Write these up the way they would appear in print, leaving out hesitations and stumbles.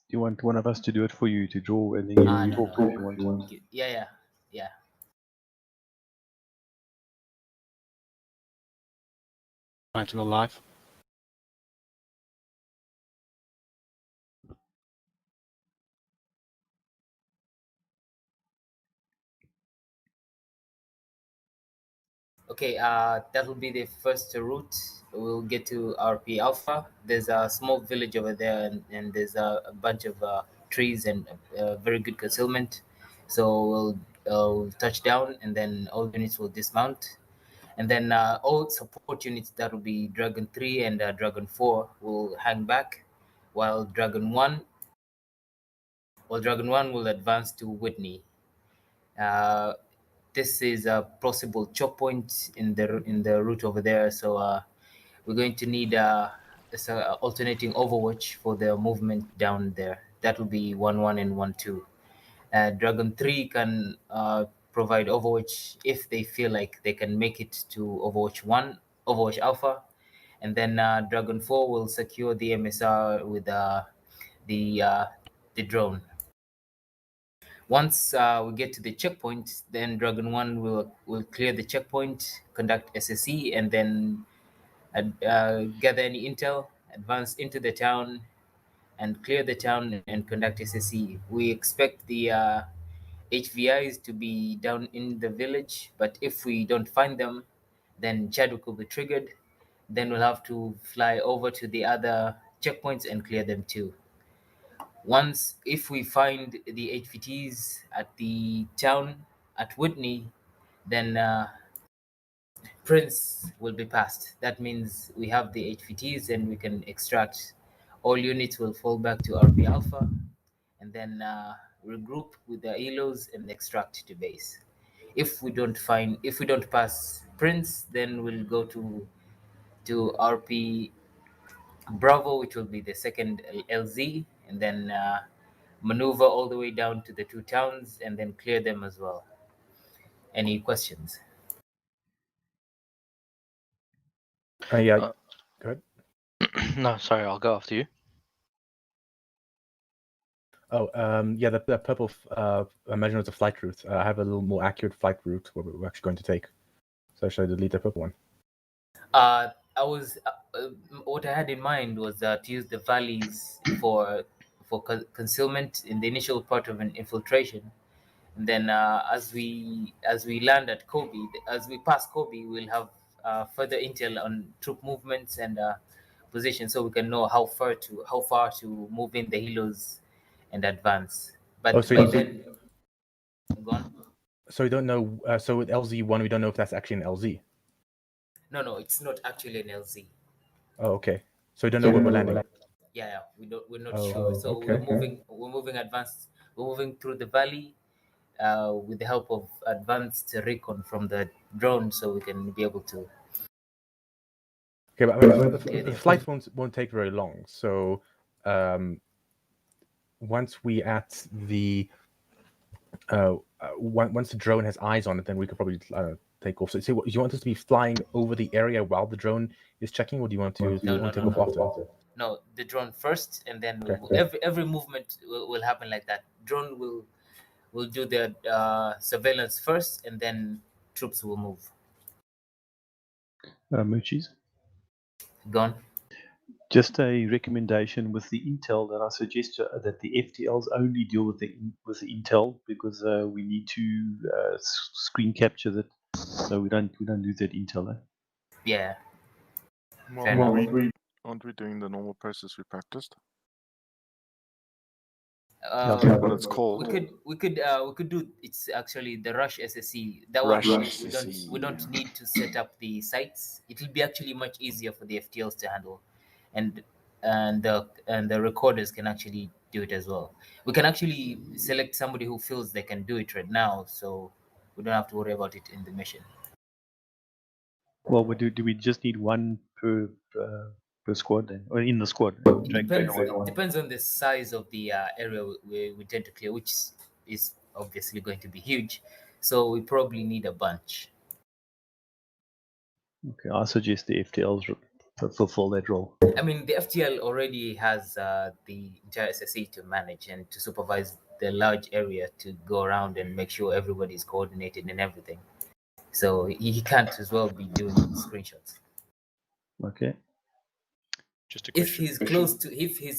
Do you want one of us to do it for you, to draw, and then you talk if you want? Yeah. Trying to go live. Okay, that will be the first route. We'll get to RP Alpha. There's a small village over there, and there's a bunch of trees and very good concealment. So we'll touch down, and then all units will dismount. And then all support units, that will be Dragon 3 and Dragon 4, will hang back, while Dragon 1 will advance to Whitney. This is a possible choke point in the route over there, so we're going to need alternating overwatch for the movement down there. That will be 1-1 and 1-2. Dragon 3 can provide overwatch if they feel like they can make it to Overwatch Alpha, and then Dragon 4 will secure the MSR with the drone. Once we get to the checkpoint, then Dragon 1 will clear the checkpoint, conduct SSE, and then gather any intel, advance into the town, and clear the town and conduct SSE. We expect the HVIs to be down in the village, but if we don't find them, then Chadwick will be triggered. Then we'll have to fly over to the other checkpoints and clear them too. If we find the HVTs at the town at Whitney, then Prince will be passed. That means we have the HVTs and we can extract. All units will fall back to RP Alpha, and then regroup with the ELOs and extract to base. If we don't pass Prince, then we'll go to RP Bravo, which will be the second LZ, and then maneuver all the way down to the two towns and then clear them as well. Any questions? Yeah, go ahead. No, sorry, I'll go after you. Oh, yeah, the purple, imagine it's a flight route. I have a little more accurate flight route where we're actually going to take. So should I delete the purple one? What I had in mind was to use the valleys for concealment in the initial part of an infiltration, and then as we land at Kobe, as we pass Kobe, we'll have further intel on troop movements and position, so we can know how far to move in the helos and advance. But then, go on. So we don't know. So with LZ1, we don't know if that's actually an LZ. No, it's not actually an LZ. Oh, okay. So we don't know where we're landing. Yeah, we're not sure. So okay. We're moving advanced. We're moving through the valley with the help of advanced recon from the drone, so we can be able to. Okay, but I mean, the flight won't take very long. So once we at the once the drone has eyes on it, then we could probably take off. So, do you want us to be flying over the area while the drone is checking, or do you want to take off after? No, the drone first, and then every movement will happen like that. Drone will do the surveillance first, and then troops will move. Moochies? Gone. Just a recommendation with the intel that I suggest that the FTLs only deal with the intel, because we need to screen capture that, so we don't lose that intel. Yeah. Aren't we doing the normal process we practiced? What it's called. We could do. It's actually the rush SSE. That rush one SSE. We don't need to set up the sites. It will be actually much easier for the FTLs to handle, and the recorders can actually do it as well. We can actually select somebody who feels they can do it right now, so we don't have to worry about it in the mission. Well, do we just need one per squad then, or in the squad? Depends on the size of the area we tend to clear, which is obviously going to be huge. So we probably need a bunch. Okay, I suggest the FTLs fulfill that role. I mean, the FTL already has the entire SSE to manage and to supervise the large area to go around and make sure everybody's coordinated and everything. So he can't as well be doing screenshots. Okay. Just a If question. he's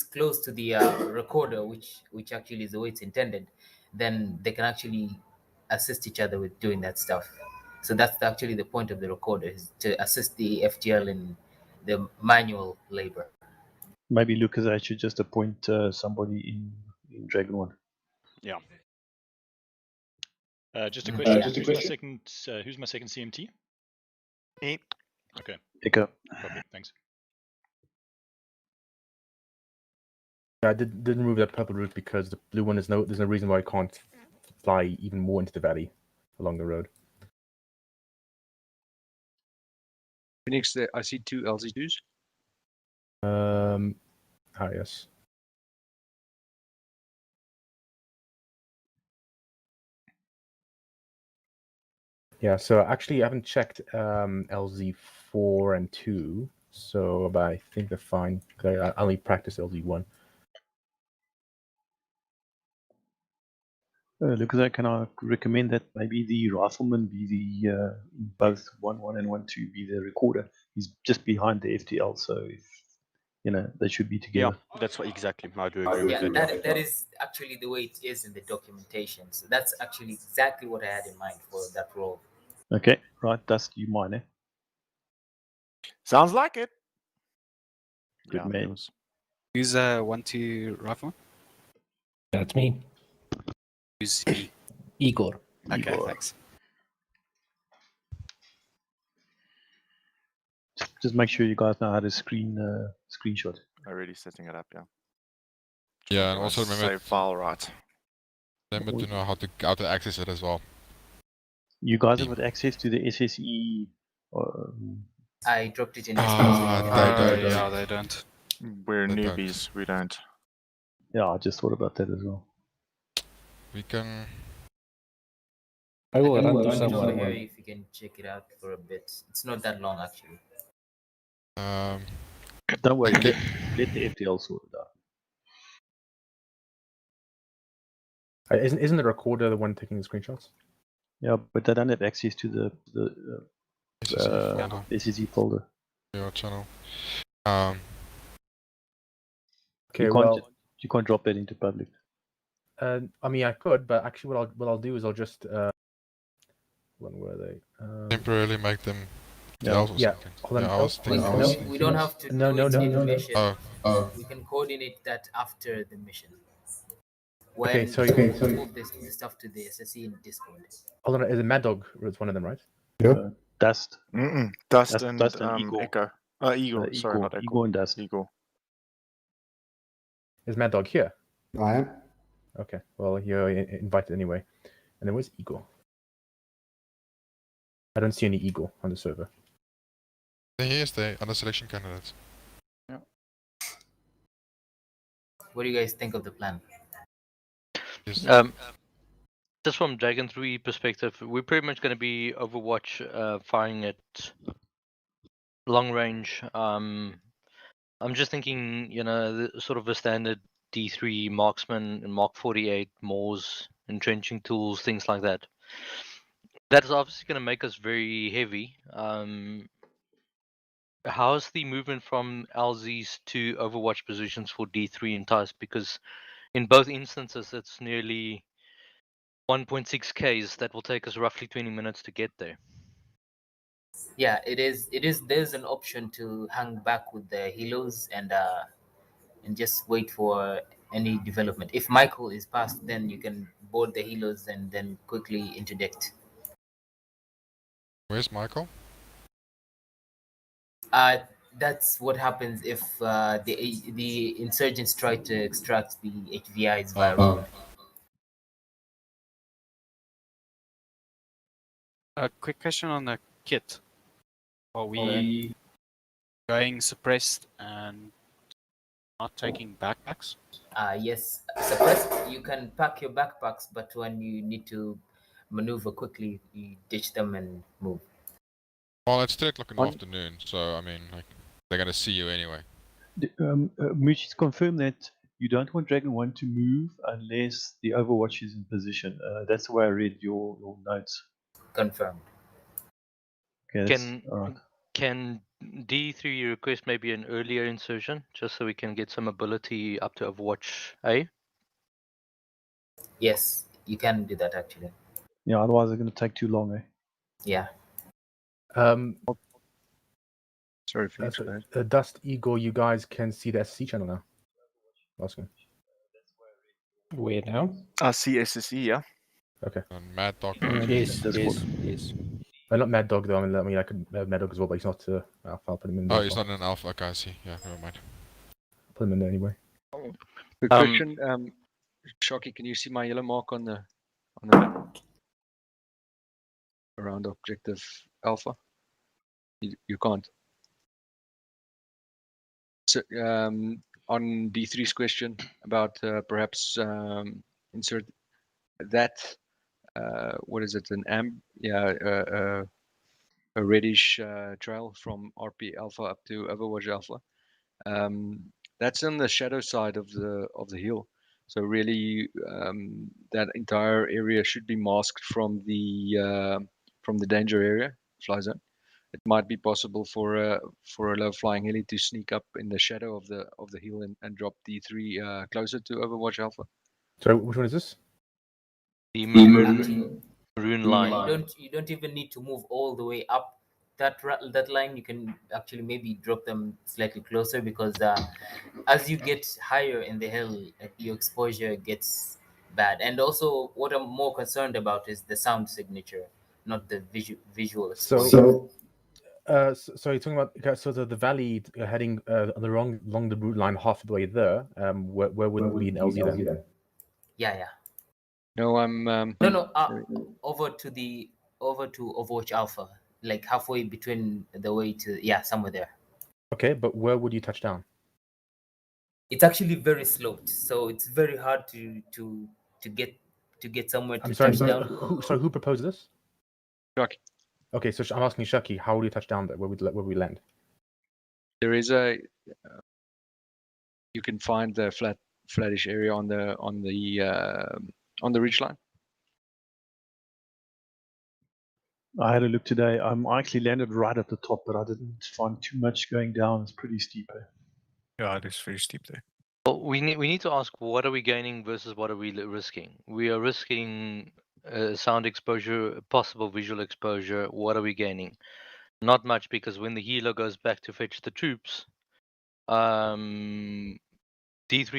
close to the recorder, which actually is the way it's intended, then they can actually assist each other with doing that stuff. So that's actually the point of the recorder, is to assist the FTL in the manual labor. Maybe Lucas, I should just appoint somebody in Dragon One. Yeah. Just a question. Who's my second CMT? Me. Okay. Echo. Copy. Thanks. I didn't remove that purple route because the blue one there's no reason why I can't fly even more into the valley along the road. Phoenix, I see 2 LZ2s. Yes. Yeah, so actually I haven't checked LZ4 and 2, so but I think they're fine. I only practice LZ1. Lucas, can I recommend that maybe the rifleman be the both 1-1 and 1-2 be the recorder? He's just behind the FTL, so if they should be Yeah, together. that's what exactly. I do agree Yeah, with that. that is actually the way it is in the documentation. So that's actually exactly what I had in mind for that role. Okay, right, Dust, you mine, eh? Sounds like it. Good Yeah, man. yours. Who's 1-2 rifle? That's me, Who's Igor. Okay, Igor. thanks. Just make sure you guys know how to screenshot. Already setting it up, yeah. Yeah, and also remember Save file right. to know how to access it as well. You guys have got access to the SSE. I dropped it in. They don't. They don't. We're They don't. newbies, we don't. Yeah, I just thought about that as well. We can. I will run to Over someone. here, if you can check it out for a bit. It's not that long actually. Don't worry, Okay. let the FTL sort it out. Isn't the recorder the one taking the screenshots? Yeah, but they don't have access to the folder. SSE folder. Your channel. Okay, you can't drop that into public. I mean I could, but actually what I'll do is I'll just when were they? Temporarily make them Yeah. TLs or Yeah. something. Hold on. Yeah, I was We, thinking. we don't have to No, do no, it no, in no, no. mission. Oh, We can coordinate that after the mission. Okay, When so- we move this stuff to the SSE in Discord. Hold on, is it Mad Dog? It's one of them, right? Dust. Dust and Igor. Echo. Igor, sorry, not Echo. Igor and Dust. Igor. Is Mad Dog here? I am. Okay, well you're invited anyway. And then where's Igor? I don't see any Igor on the server. he is the other selection candidate. What do you guys think of the plan? Yes. Just from Dragon 3 perspective, we're pretty much going to be Overwatch firing at long range. I'm just thinking, sort of a standard D3 marksman and Mark 48 Moors, entrenching tools, things like that. That is obviously going to make us very heavy. How's the movement from LZs to Overwatch positions for D3 entice? Because in both instances, it's nearly 1.6 Ks. That will take us roughly 20 minutes to get there. Yeah, it is. There's an option to hang back with the helos and just wait for any development. If Michael is past, then you can board the helos and then quickly interdict. Where's Michael? That's what happens if the insurgents try to extract the HVIs via road. A quick question on the kit. Are we going suppressed and not taking backpacks? Yes, suppressed. You can pack your backpacks, but when you need to maneuver quickly, you ditch them and move. Well, it's 3 o'clock in the afternoon, so I mean, They're gonna see you anyway. Mooch, confirm that you don't want Dragon 1 to move unless the Overwatch is in position. That's the way I read your notes. Confirmed. Okay, Can D3 request maybe an earlier insertion, just so we can get some ability up to Overwatch A? Yes, you can do that actually. Yeah, otherwise it's going to take too long, eh? Yeah. Sorry, Phoenix. Dust, Igor, you guys can see the SC channel now. Asking. Where now? I see SSE, yeah. Okay. On Mad Dog. Yes. Not Mad Dog though. I mean, I could Mad Dog as well, but he's not. I'll put him in there. Oh, he's not in an alpha. Okay, I see. Yeah, never mind. Put him in there anyway. Quick question, Shocky, can you see my yellow mark on the map around objective Alpha? You can't. So on D3's question about perhaps insert that. What is it? A reddish trail from RP Alpha up to Overwatch Alpha. That's on the shadow side of the hill. So really, that entire area should be masked from the danger area, fly zone. It might be possible for a low flying heli to sneak up in the shadow of the hill and drop D3 closer to Overwatch Alpha. Sorry, which one is this? The maroon line. You don't even need to move all the way up that line. You can actually maybe drop them slightly closer, because as you get higher in the hill, your exposure gets bad. And also, what I'm more concerned about is the sound signature, not the visual exposure. So you're talking about the valley heading along the route line half the way there. Where would it be in LZ then? Yeah. No, I'm no. Over to Overwatch Alpha, like halfway between the way to somewhere there. Okay, but where would you touch down? It's actually very sloped, so it's very hard to get somewhere to touch down. Who proposed this? Shucky. Okay, so I'm asking Shucky, how would you touch down there? Where would we land? There is you can find the flattish area on the ridge line. I had a look today. I actually landed right at the top, but I didn't find too much going down. It's pretty steep. Yeah, it is very steep there. Well, we need to ask, what are we gaining versus what are we risking? We are risking sound exposure, possible visual exposure. What are we gaining? Not much, because when the healer goes back to fetch the troops, D3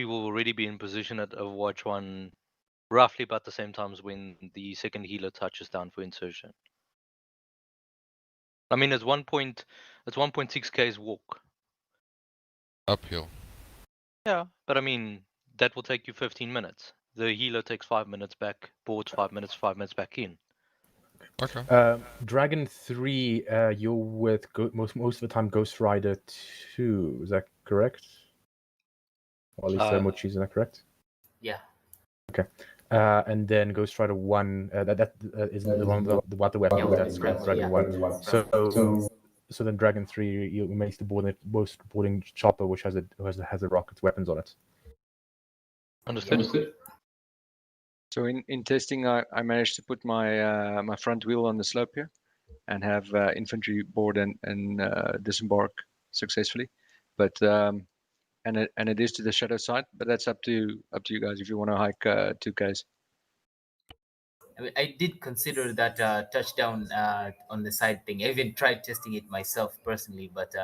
will already be in position at Overwatch 1 roughly about the same times when the second healer touches down for insertion. I mean, it's 1.6 k's walk. Uphill. Yeah, but I mean, that will take you 15 minutes. The healer takes 5 minutes back, boards 5 minutes, 5 minutes back in. Okay. Dragon 3, you're with most of the time Ghost Rider 2, is that correct? Or at least Mochi's, is that correct? Yeah. Okay. And then Ghost Rider 1, that is the one without the weapon. That's Dragon 1. So then Dragon 3, you makes the boarding chopper, which has a rocket weapons on it. Understood. So in testing, I managed to put my my front wheel on the slope here, and have infantry board and disembark successfully. But and it is to the shadow side, but that's up to you guys if you want to hike 2Ks. I mean, I did consider that touchdown on the side thing. I even tried testing it myself personally, but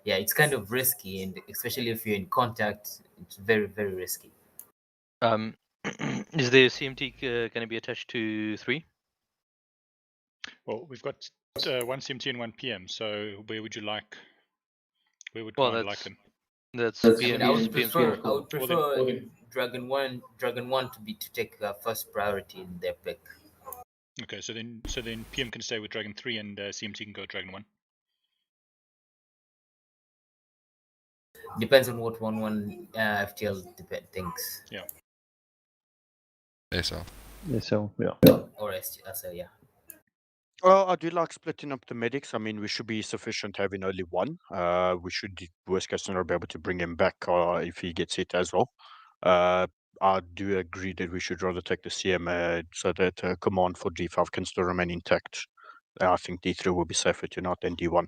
it's kind of risky, and especially if you're in contact, it's very, very risky. Is the CMT going to be attached to 3? Well, we've got one CMT and one PM. So where would like them? That's PM. I would prefer Dragon 1 to take first priority in their pick. Okay, so then PM can stay with Dragon 3 and CMT can go Dragon 1. Depends on what 1-1 FTL thinks. Yeah. SL. SL, yeah. Or SL, yeah. Well, I do like splitting up the medics. I mean, we should be sufficient having only one. We should, worst case scenario, be able to bring him back if he gets hit as well. I do agree that we should rather take the CM so that command for D5 can still remain intact. I think D3 will be safer to not than D1.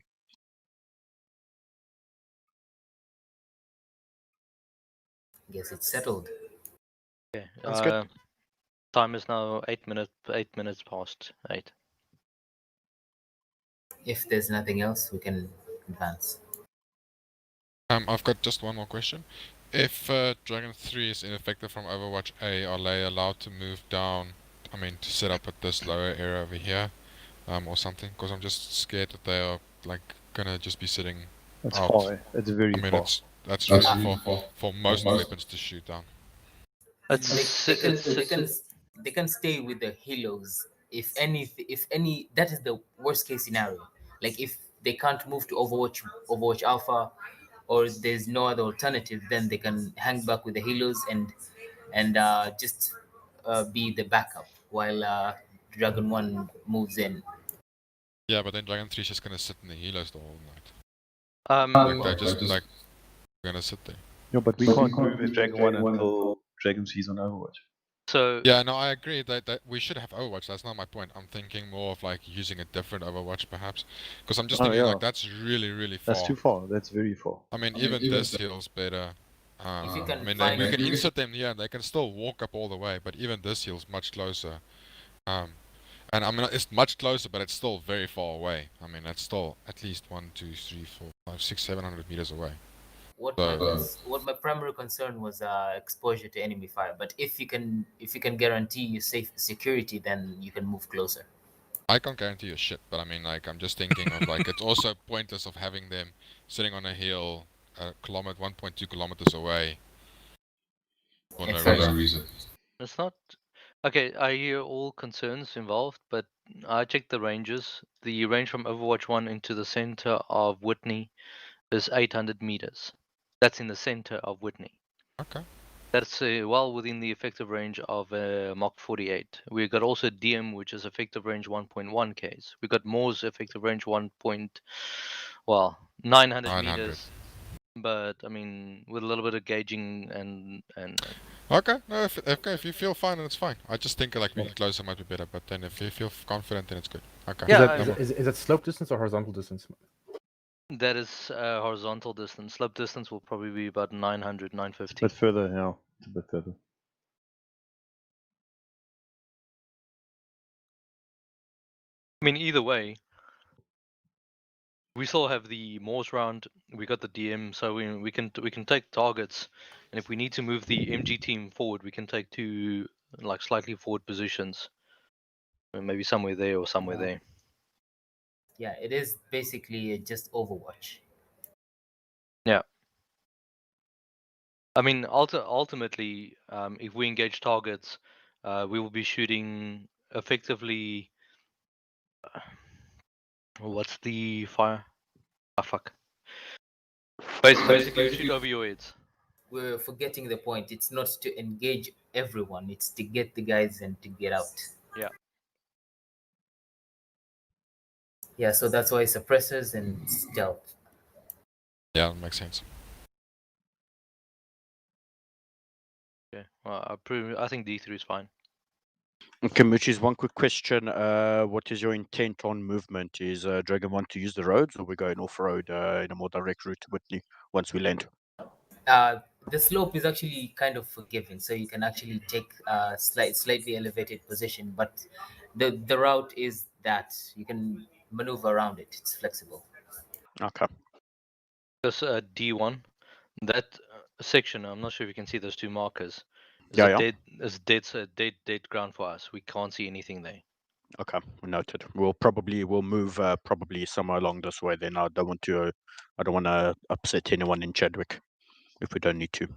Guess it's settled. Okay. That's good. Time is now 8 minutes past 8. If there's nothing else, we can advance. I've got just one more question. If Dragon 3 is ineffective from Overwatch A, are they allowed to move down? I mean, to set up at this lower area over here, or something? Because I'm just scared that they are like gonna just be sitting It's out. far. It's very I mean, far. that's really far for most weapons to shoot down. They can stay with the halos. If any, that is the worst case scenario. Like if they can't move to Overwatch Alpha, or there's no other alternative, then they can hang back with the halos and just be the backup while Dragon 1 moves in. Yeah, but then Dragon 3 is just gonna sit in the helos the whole night. Like they're just like gonna sit there. No, but we can't move as Dragon 1 until Dragon 3 is on Overwatch. So yeah, no, I agree that we should have Overwatch. That's not my point. I'm thinking more of like using a different Overwatch, perhaps, because I'm just thinking like that's really far. That's too far. That's very far. I mean, even this heal's better. If you can I mean, find we can insert them here. They can still walk up all the way, but even this heal's much closer. And I mean, it's much closer, but it's still very far away. I mean, it's still at least 1, 2, 3, 4, 5, 6, 700 meters away. What my primary concern was exposure to enemy fire. But if you can guarantee you safe security, then you can move closer. I can't guarantee you shit, but I mean, like, I'm just thinking of like it's also pointless of having them sitting on a hill, a kilometer, 1.2 kilometers away for no reason. It's not okay. I hear all concerns involved, but I checked the ranges. The range from Overwatch 1 into the center of Whitney is 800 meters. That's in the center of Whitney. Okay. That's well within the effective range of Mach 48. We got also DM, which is effective range 1.1 Ks. We got Moore's effective range 900 meters. But I mean, with a little bit of gauging and. Okay, no, if you feel fine, then it's fine. I just think like being closer might be better, but then if you feel confident, then it's good. Okay. Yeah, is that slope distance or horizontal distance? That is horizontal distance. Slope distance will probably be about 900, 950. But further, yeah, it's a bit further. I mean, either way, we still have the Morse round. We got the DM, so we can take targets, and if we need to move the MG team forward, we can take two like slightly forward positions, maybe somewhere there or somewhere there. Yeah, it is basically just Overwatch. Yeah. I mean, ultimately, if we engage targets, we will be shooting effectively. What's the fire? Ah, fuck. Basically, shoot over your heads. We're forgetting the point. It's not to engage everyone. It's to get the guys and to get out. Yeah. Yeah, so that's why suppressors and stealth. Yeah, that makes sense. Okay. Well, I think D3 is fine. Okay, Moochies, one quick question. What is your intent on movement? Is Dragon 1 to use the roads, or we going off-road in a more direct route to Whitney once we land? The slope is actually kind of forgiving, so you can actually take a slightly elevated position, but the route is that you can maneuver around it. It's flexible. Okay. Because D1, that section, I'm not sure if you can see those two markers. Is dead ground for us. We can't see anything there. Okay, noted. We'll move probably somewhere along this way. Then I don't want to upset anyone in Chadwick if we don't need to.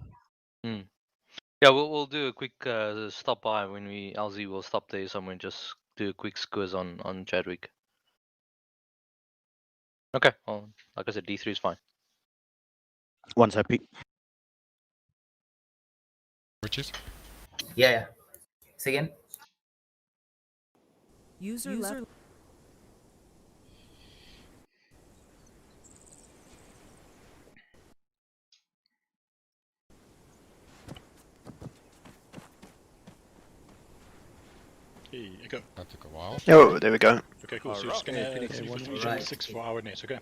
Yeah, we'll do a quick stop by when LZ will stop there somewhere and just do a quick squiz on Chadwick. Okay, well, like I said, D3 is fine. One's happy. Riches? Yeah. Say again. User left. Hey, go. That took a while. Oh, there we go. Okay, cool. So we're just gonna 343 for our net, okay?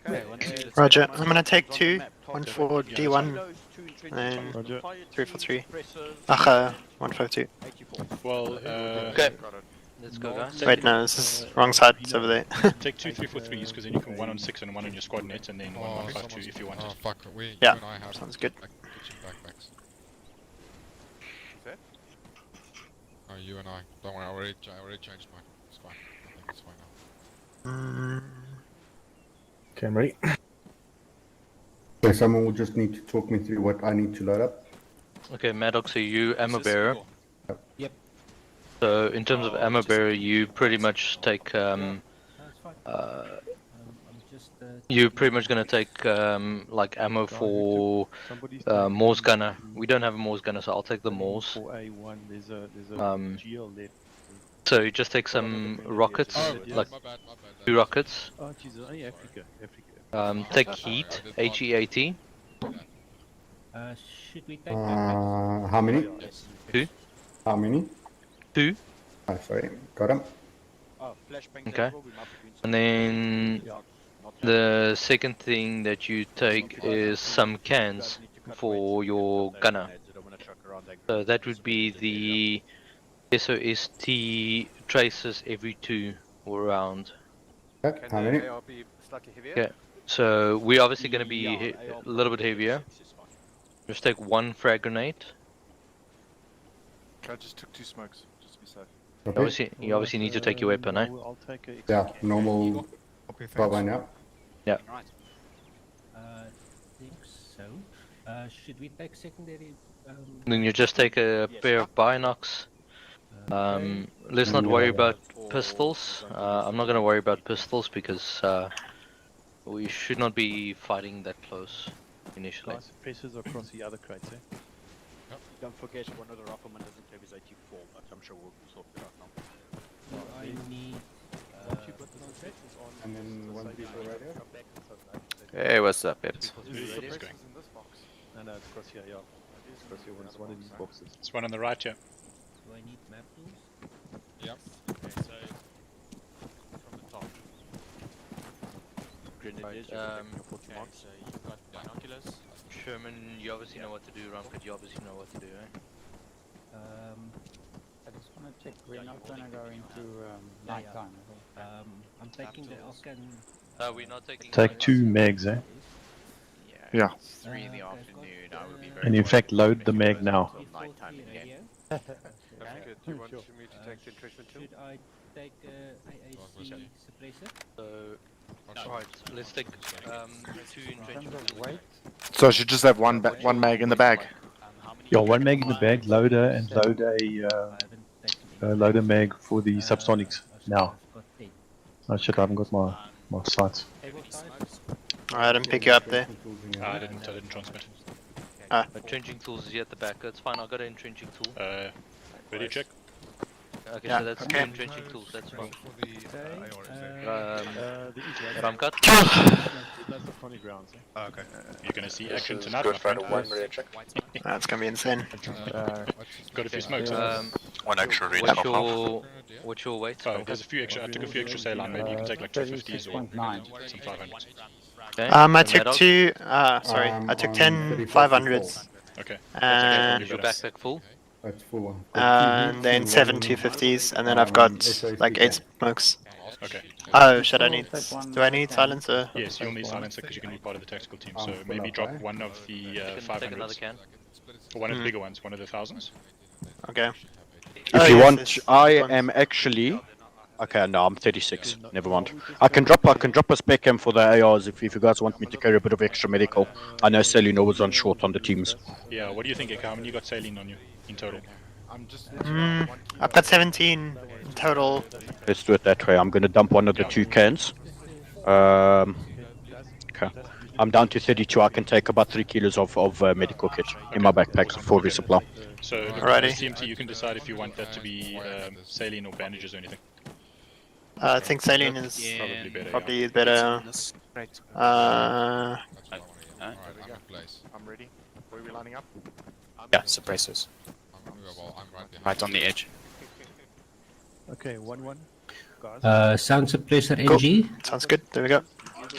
Roger. I'm gonna take 2, 1 for D1, and then Roger. 3 for 3. 152. Well, Okay. Let's go, guys. Wait, no, this is wrong side. It's over there. take 2 343s because then you can 1 on 6 and 1 on your squad net, and then 1 152 if you want Oh it. fuck, you Yeah, and I have sounds good. kitchen backpacks. Oh, you and I. Don't worry, I already changed mine. It's fine. I think it's fine now. Okay, I'm ready. So someone will just need to talk me through what I need to load up. Okay, Maddox, are you ammo bearer? Yep. So in terms of ammo bearer, you pretty much take you're pretty much gonna take like ammo for Morse gunner. We don't have a Morse gunner, so I'll take the Morse. There's a GL left. So you just take some rockets, like my bad. 2 rockets. Oh, Jesus, only Africa. Take heat, HEAT. Should we take How many? 2. How many? 2. Oh, sorry, got him. Okay. And then the second thing that you take is some cans for your gunner. So that would be the SOST traces every 2 round. Okay, how many? Okay. So we're obviously going to be a little bit heavier. Just take 1 frag grenade. I just took 2 smokes, just to be safe. Okay. You obviously need to take your weapon, eh? I'll take a Yeah, normal carbine, yeah. Yeah. think so. Should we take secondary? Then you just take a pair of binocs. Let's not worry about pistols. I'm not going to worry about pistols because we should not be fighting that close initially. Suppressors across the other crates, eh? Yep. Don't forget one of the riflemen doesn't have his 84, but I'm sure we'll sort it out now. I need. And then 1 people radio. Hey, what's up, Peps? No, it's across here, yeah. It's across here, it's one of these boxes. It's one on the right, yeah. Do I need map tools? Yep. Okay, so from the top. Right, okay, so you've got binoculars. Sherman, you obviously know what to do. Rumford, you obviously know what to do, eh? I just want to check, we're not going to go into nighttime. I'm taking the Alcan. We're not taking. Take 2 mags, eh? Yeah. It's 3 in the afternoon. I would be very. And in fact, load the mag now. Nighttime again. Do you want me to take the entrenchment too? Should I take AAC suppressor? So, alright, let's take 2 entrenchment. So I should just have one mag in the bag. Yeah, 1 mag in the bag, loader, and load a mag for the subsonics now. Oh shit, I haven't got my sights. Alright, I didn't pick you up there. I didn't transmit. Entrenching tools is here at the back. That's fine. I got an entrenching tool. Ready check. Okay, Yeah, so that's okay. 2 entrenching tools. That's fine. Ramcut. Okay. You're gonna see action tonight, my friend. That's gonna be insane. Got a few smokes. One extra read. What's your weight? Oh, there's a few extra. I took a few extra saline. Maybe you can take like 250s or some 500s. Okay. I took 2. Sorry, I took 10 500s. Okay. Is your backpack full? That's full one. And then 7 250s, and then I've got like 8 smokes. Okay. Oh, should I need? Do I need silencer? Yes, you'll need silencer because you're going to be part of the tactical team. So maybe drop one of the Take another 500s. can. Or one of the bigger ones, one of the 1000s. Okay. If you want, I am actually. Okay, no, I'm 36. Never mind. I can drop a spec cam for the ARs if you guys want me to carry a bit of extra medical. I know Celine was on short on the teams. Yeah, what do you think, Eka? How many you got saline on you in total? I've got 17 in total. Let's do it that way. I'm going to dump one of the 2 cans. Okay. I'm down to 32. I can take about 3 kilos of medical kit in my backpack for resupply. So, Alrighty. CMT, you can decide if you want that to be saline or bandages or anything. I think saline is probably better. I'm ready. Where are we lining up? Yeah, suppressors. I'm right behind. Right on the edge. Okay, 1-1. Sound suppressor Cool. NG. Sounds good. There we go.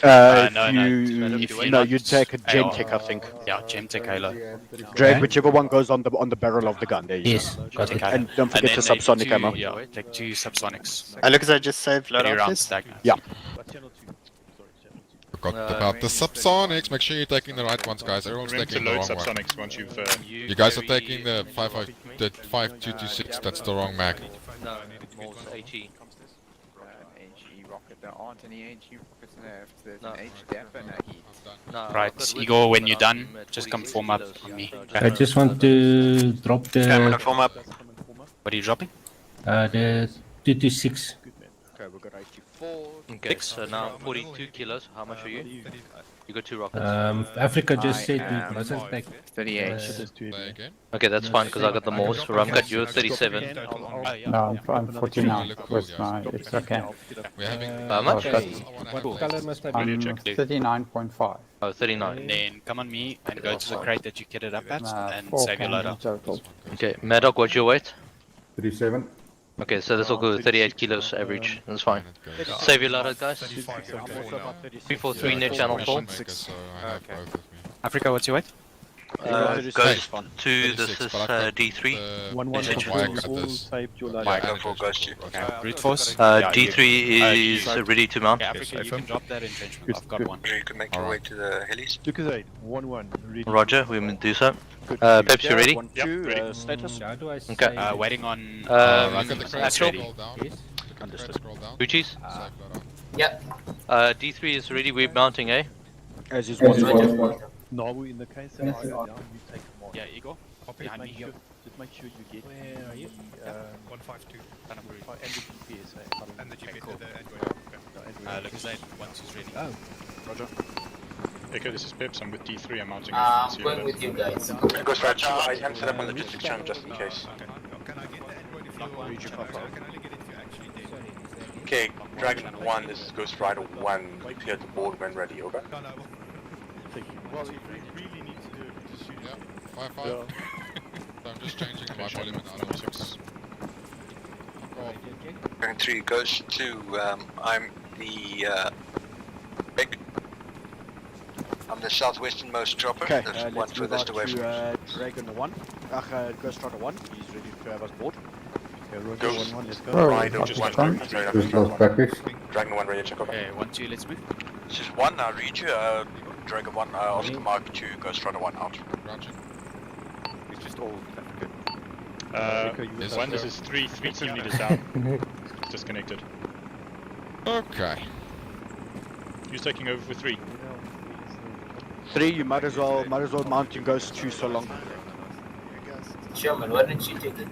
No, you'd take a Gentech, I think. Yeah, Gemtech Halo. Drag Okay. whichever one goes on the barrel of the gun. There you Yes, go. got it. And don't forget the subsonic ammo. Yeah, take 2 subsonics. Lucas, I just saved 3 loadout, rounds please. stagnant. Yeah. Forgot about the subsonics. Make sure you're taking the right ones, guys. Everyone's Remember to taking the load wrong one. subsonics once you've. You guys are taking the 5226. That's the wrong mag. No, more HE. HE rocket. There aren't any HE rockets left. There's an H-def and a heat. No, Right, Igor, when you're done, just come form up on me. I just want to drop the. Okay, I'm gonna form up. What are you dropping? The 226. Okay, we've got 84. Okay, so now 42 kilos. How much are you? You got 2 rockets. Africa just I said am we mustn't take. 38. Say again. Okay, that's fine because I got the Morse. Ramkat, you're 37. No, I'm 49 with my, it's okay. We're having. How much? What color must I be? I'm 39.5. Oh, 39. And then come on me and go to the crate that you kitted up at and 4 save your cans in loadout. total. Okay, Maddock, what's your weight? 37. Okay, so this will go 38 kilos average. That's fine. Save your loadout, guys. 343 net channel 4. So I have both of me. Africa, what's your weight? Ghost 2, this is D3. 1-1. Why I All got this? saved your Why loadout. I got Ghost 2. Brute force? D3 is ready to mount. Yeah, Africa, you can drop that entrenchment. I've got one. You can make your way to the helis. Lucas 8, 1-1. Ready. Roger, we will do so. Peps, you ready? 1-2, status. How do I Okay. say- Waiting on I got the crate Astral. scroll down. Yes. Got the crate scroll down. Gucci's? Save loadout. Yep. D3 is ready, we're mounting, eh? As is one. Nabu, in the case that I go down, you take them on. Yeah, Igor, hop behind me here. Just make sure you get Where are you? 152. and the GPS. And the GPS. cool. The Android. Lucas 8, once he's ready. Oh. Roger. Okay, this is Peps. I'm with D3. I'm mounting. I'm going with you guys. Ghost Roger, I am set up on logistics channel just in case. Can I get the Android if you can only get it if you're actually there? Okay, Dragon 1, this is Ghost Rider 1. Clear the board when ready, over. No, no. Well, if we really need to do it, just shoot. Yeah, 5-5. So I'm just changing my volume and auto 6. Dragon 3, Ghost 2, I'm the big. I'm the southwesternmost dropper. Okay, There's one let's move furthest out away from to Dragon 1. Ghost Rider 1, he's ready to have us board. Okay, Roger, Ghost 1-1, let's go. Rider 1, Just lost batteries. Dragon 1 ready to check over. Okay, 1, 2, let's move. This is 1, I read you, Dragon 1, Oscar Mark 2, Ghost Rider 1 out. Roger. It's just all Yes, 1, this is 3 team leaders down. It's disconnected. Okay. Who's taking over for 3? 3, you might as well mount your Ghost 2 so long. Sherman, why don't you take it?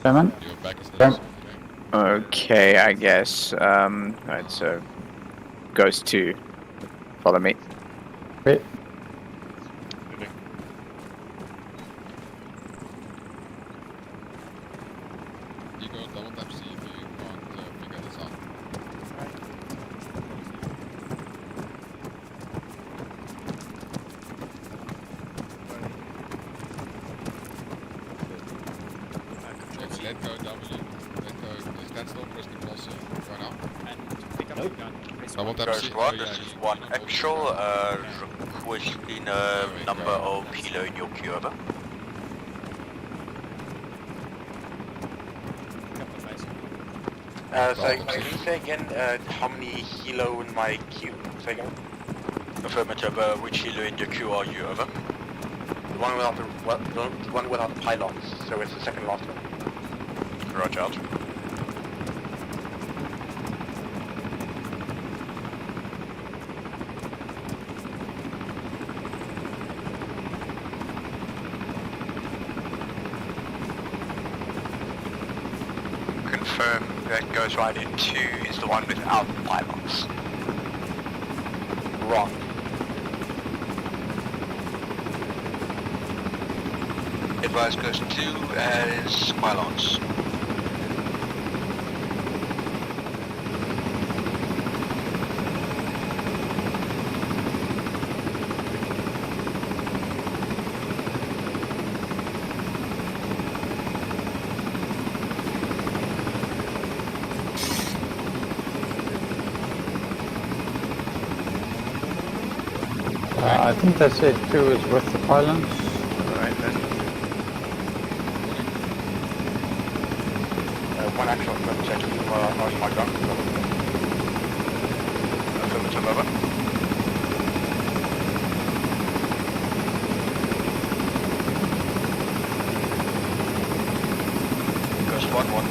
Sherman? Your back is Sure. this. Okay, I guess. Right, so Ghost 2. Follow me. Wait. You go double tap C if you can't figure this out. Let's let go W. Let go. Stand still, press control C. Go now. And pick up the gun. Press Double tap Ghost C. 1, Oh, this yeah, is you 1 don't hold actual, it. requesting a number of kilo in your queue, over. So can you say again how many kilo in my queue? Say again. Affirmative. Which kilo in your queue are you? Over. The one without the pylons. So it's the second last one. Roger out. Confirm that Ghost Rider 2 is the one without pylons. Wrong. Advise Ghost 2 as pylons. I think they said 2 is with the pylons. Alright then. One actual affirmative check. You are on my ground. Affirmative over. Goes 1-1.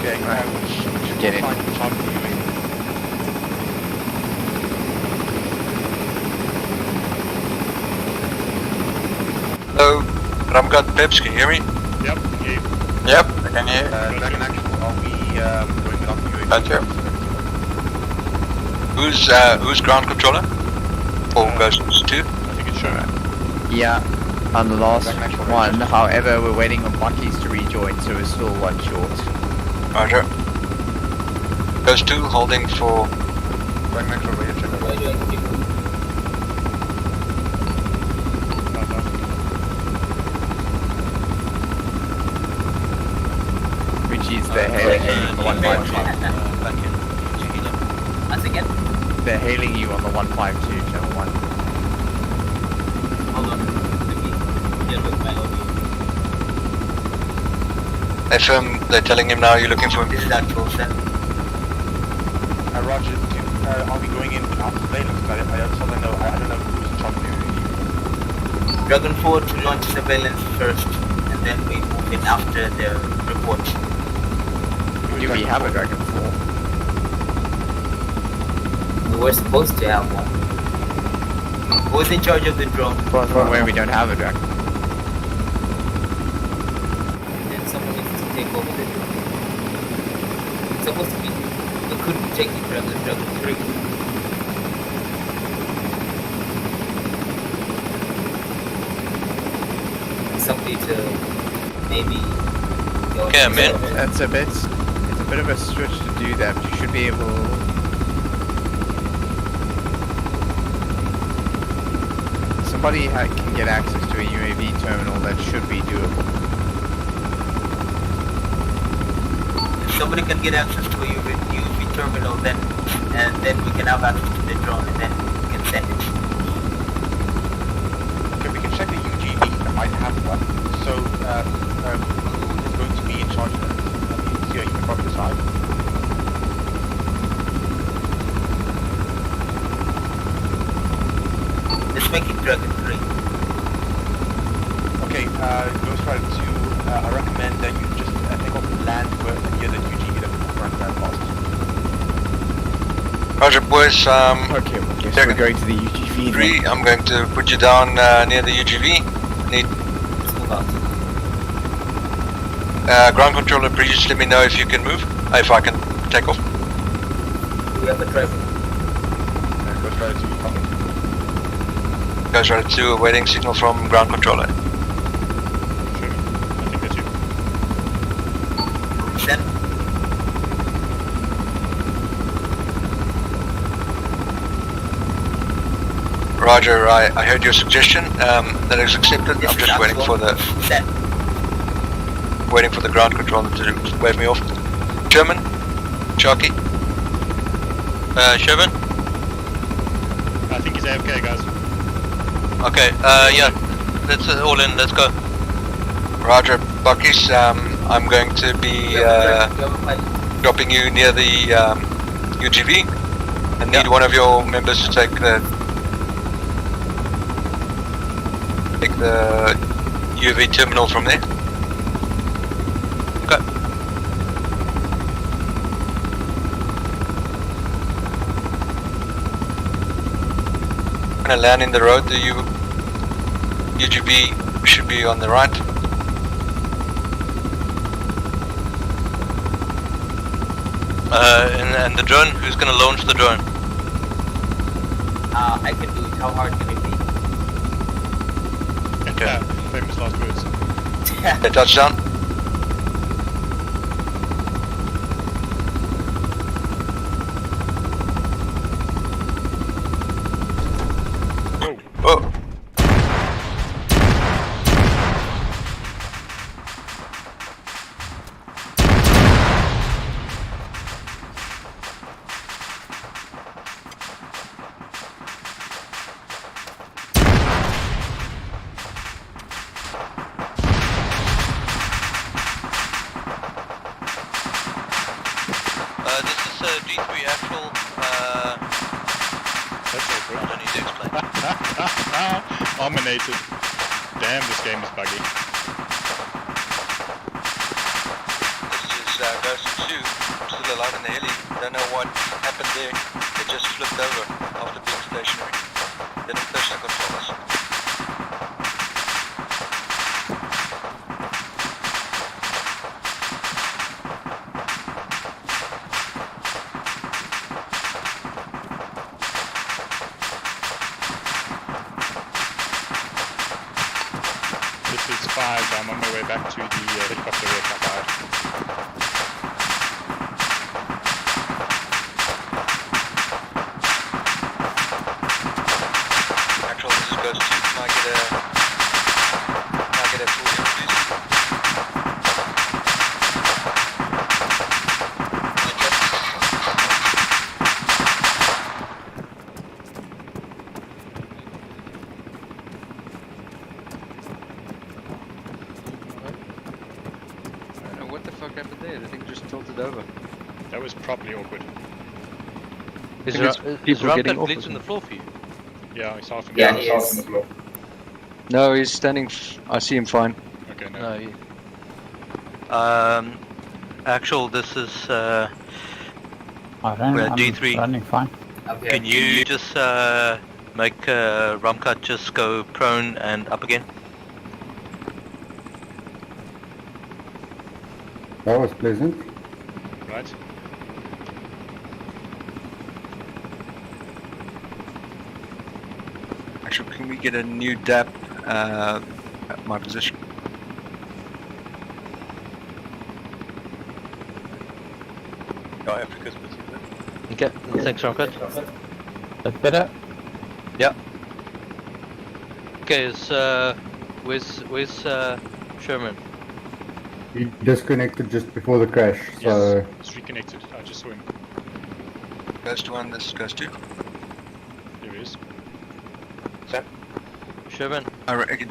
Okay, which Get in. target you in? Hello, Ramgat Peps, can you hear me? Yep, you. Yep, I can hear. Dragon Actual, are we going without you? Gotcha. Who's ground controller? Or goes 2? I think it's sure. Yeah, on the last one. However, we're waiting on Bucky's to rejoin, so we're still 1 short. Roger. Goes 2, holding for... Dragon Actual, ready to check. Richie's they're hailing you on the 152. Once again? They're hailing you on the 152, channel 1. Hold on. Let me deal with my audio. FM, they're telling him now you're looking for him. This is actual set. Roger, are we going in without surveillance? I don't know who's in charge of you. Dragon 4 to launch surveillance first, and then we move in after the report. Do we have a Dragon 4? We were supposed to have one. Who's in charge of the drone? From where we don't have a Dragon. Then someone needs to take over the drone. It's supposed to be. It could be taking Dragon 3. Somebody to maybe go. Okay, I'm in. It's a bit of a stretch to do that, but you should be able. Somebody can get access to a UAV terminal. That should be doable. If somebody can get access to a UAV terminal, then we can have access to the drone, and then we can send it. Okay, we can check the UGV. I might have one. So, who's going to be in charge of that? You can probably decide. Let's make it Dragon 3. Okay, Ghost Rider 2, I recommend that you just take off the land near the UGV that will run that fast. Roger, boys. Okay, well, guess we're going to the UGV. 3, I'm going to put you down near the UGV. Need... Let's move out. Ground controller, please let me know if you can move. If I can take off. We have a driver. Ghost Rider 2, coming. Ghost Rider 2, awaiting signal from ground controller. Sure. I think that's you. Send. Roger, I heard your suggestion. That is accepted. I'm just waiting for the... Send. Waiting for the ground controller to wave me off. Sherman? Sharky? Sherman? I think he's AFK, guys. Okay, yeah. Let's all in, let's go. Roger, Buckies, I'm going to be dropping you near the UGV. I need one of your members to take the UAV terminal from there. Okay. I'm gonna land in the road. The UGV should be on the right. And the drone, who's gonna launch the drone? I can do it. How hard can it be? Okay. Famous last words. Okay, touchdown. Oh. don't need to explain. Dominated. Damn, this game is buggy. This is Ghost 2. I'm still alive in the heli. Don't know what happened there. It just flipped over after being stationary. Didn't personal control us. This is 5. I'm on my way back to the helicopter wreck I died. Actual, this is Ghost 2. Can I get a full view, please? I don't know what the fuck happened there. The thing just tilted over. That was properly awkward. Is people getting Ramcat off glitch on the floor for you? Yeah, I saw him. Yeah, he is. No, he's standing. I see him fine. Okay, no. No. Actual, this is I ran, we're I'm D3. running fine. Okay. Can you just make Ramcat just go prone and up again? That was pleasant. Right. Actually, can we get a new DAP at my position? Oh, Africa's position. Okay, thanks Ramcat. That better? Yeah. Okay, where's Sherman? He disconnected just before the crash, so... Yes, it's reconnected. I just saw him. Ghost 1, this is Ghost 2. There he is. Sam? Sherman? I reckon,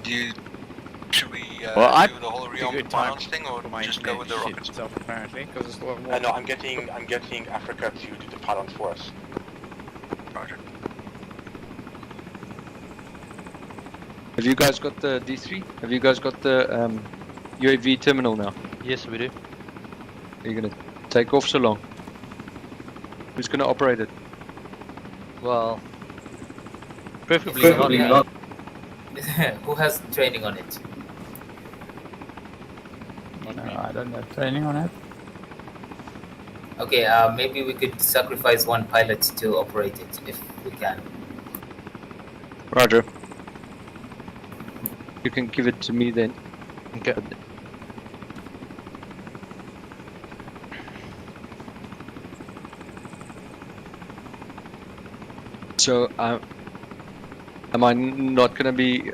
should we Well, I do the whole picked a rearm good time balance thing, or my just go with the shit rockets? itself apparently, because it's a lot more. No, I'm getting Africa to do the pylons for us. Roger. Have you guys got the D3? Have you guys got the UAV terminal now? Yes, we do. Are you gonna take off so long? Who's gonna operate it? Well, preferably not. Who has training on it? No, I don't have training on it. Okay, maybe we could sacrifice one pilot to operate it if we can. Roger. You can give it to me then. Okay. So, am I not gonna be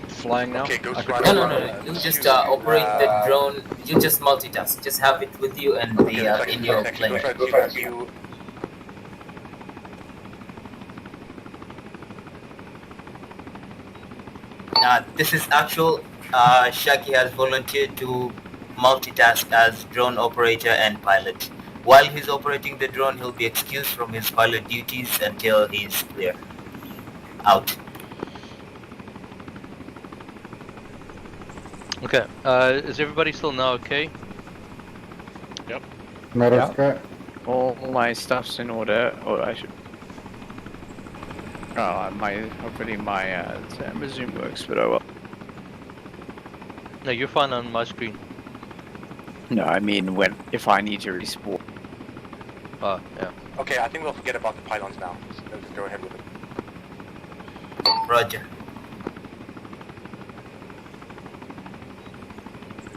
flying now? Okay, go I could- right. No. You just operate the drone. You just multitask. Just have it with you and the in your plane. This is actual. Shaki has volunteered to multitask as drone operator and pilot. While he's operating the drone, he'll be excused from his pilot duties until he's clear. Out. Okay, is everybody still now okay? Yep. Mariska? All my stuff's in order, or I should. Oh, hopefully my Zoom works, but oh well. No, you're fine on my screen. No, I mean if I need to respawn. Oh, yeah. Okay, I think we'll forget about the pylons now. Let's go ahead with it. Roger.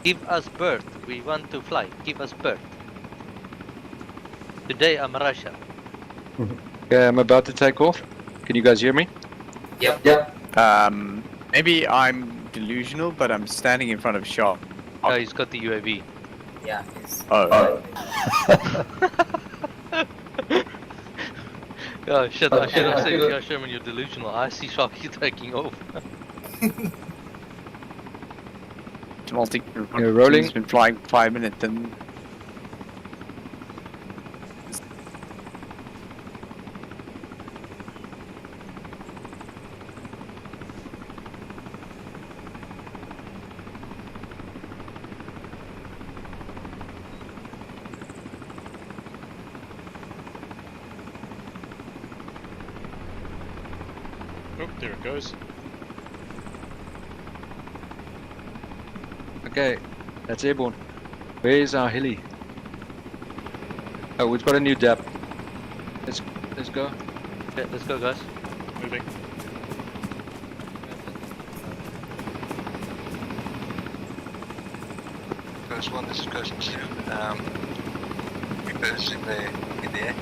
Give us birth. We want to fly. Give us birth. Today I'm Russia. Yeah, I'm about to take off. Can you guys hear me? Yep. Maybe I'm delusional, but I'm standing in front of shop. Oh, he's got the UAV. Yeah, it's... Oh. Oh shit, I should have said, yeah, Sherman, you're delusional. I see Sharky taking off. rolling. He's been flying 5 minutes and... Oh, there it goes. Okay, that's airborne. Where's our heli? Oh, we've got a new depth. Let's go. Yeah, let's go, guys. Moving. Ghost 1, this is Ghost 2. Reapers in the air.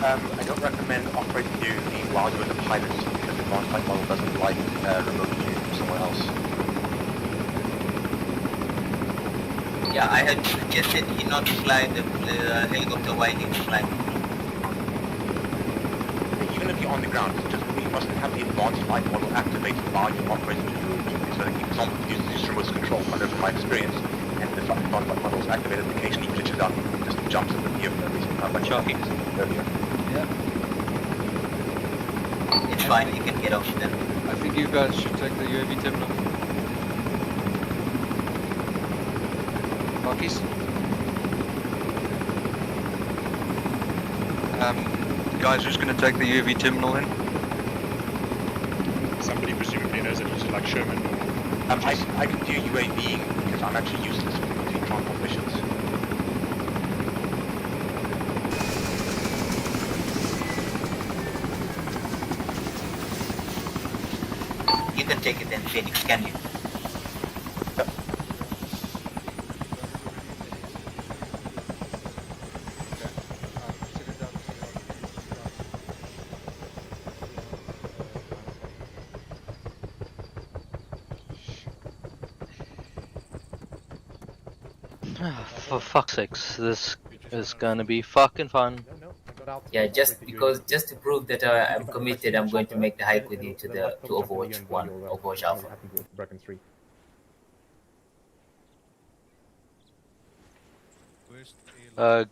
I don't recommend operating UAV while you're in the pilot seat because the advanced flight model doesn't like remote view from somewhere else. Yeah, I had suggested he not fly the helicopter while he's flying. Even if you're on the ground, you must have the advanced flight model activated while you're operating the UAV. So that you can use remote control, under my experience, and the advanced flight model is activated, occasionally glitches out and just jumps at the view for no reason. Like Sharky earlier. Yeah. It's fine, you can get off then. I think you guys should take the UAV terminal. Marquis? Guys, who's going to take the UAV terminal in? Somebody presumably knows that he's like Sherman or... I can do UAV because I'm actually useless between transport missions. You can take it then, Phoenix, can you? For fuck's sakes, this is gonna be fucking fun. Yeah, just to prove that I'm committed, I'm going to make the hike with you to Overwatch 1, Overwatch Alpha. Dragon 3.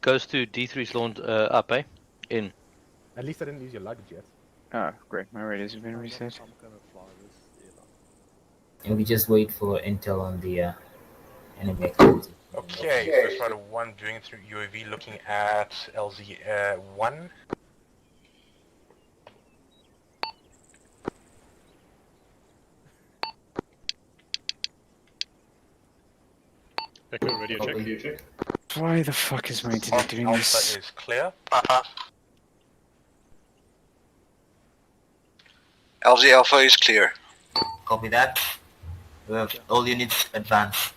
Goes to D3's launch up, eh? In. At least I didn't lose your luggage yet. Oh, great. My radios have been reset. And we just wait for intel on the enemy activity. Okay, First Rider 1 doing through UAV, looking at LZ 1. Echo, radio check. Why the fuck is my internet doing this? Alpha is clear. LZ Alpha is clear. Copy that. We have all units advance.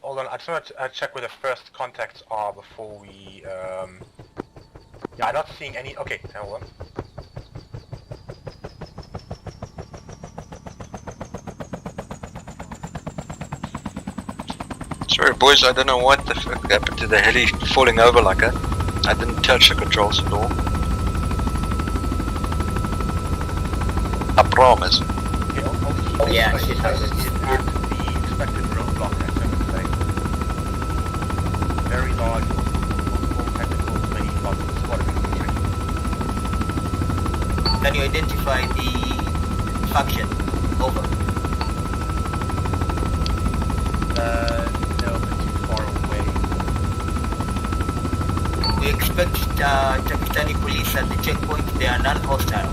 Hold on, I just want to check where the first contacts are before we, yeah, I'm not seeing any, okay, hold on. Sorry boys, I don't know what the fuck happened to the heli falling over like that. I didn't touch the controls at all. I promise. Yeah, shit happens. At the expected roadblock at 7 very large, multiple technical, many lots of squad infantry. Can you identify the faction? Over. No, but too far away. We expect Pakistani police at the checkpoint. They are non-hostile.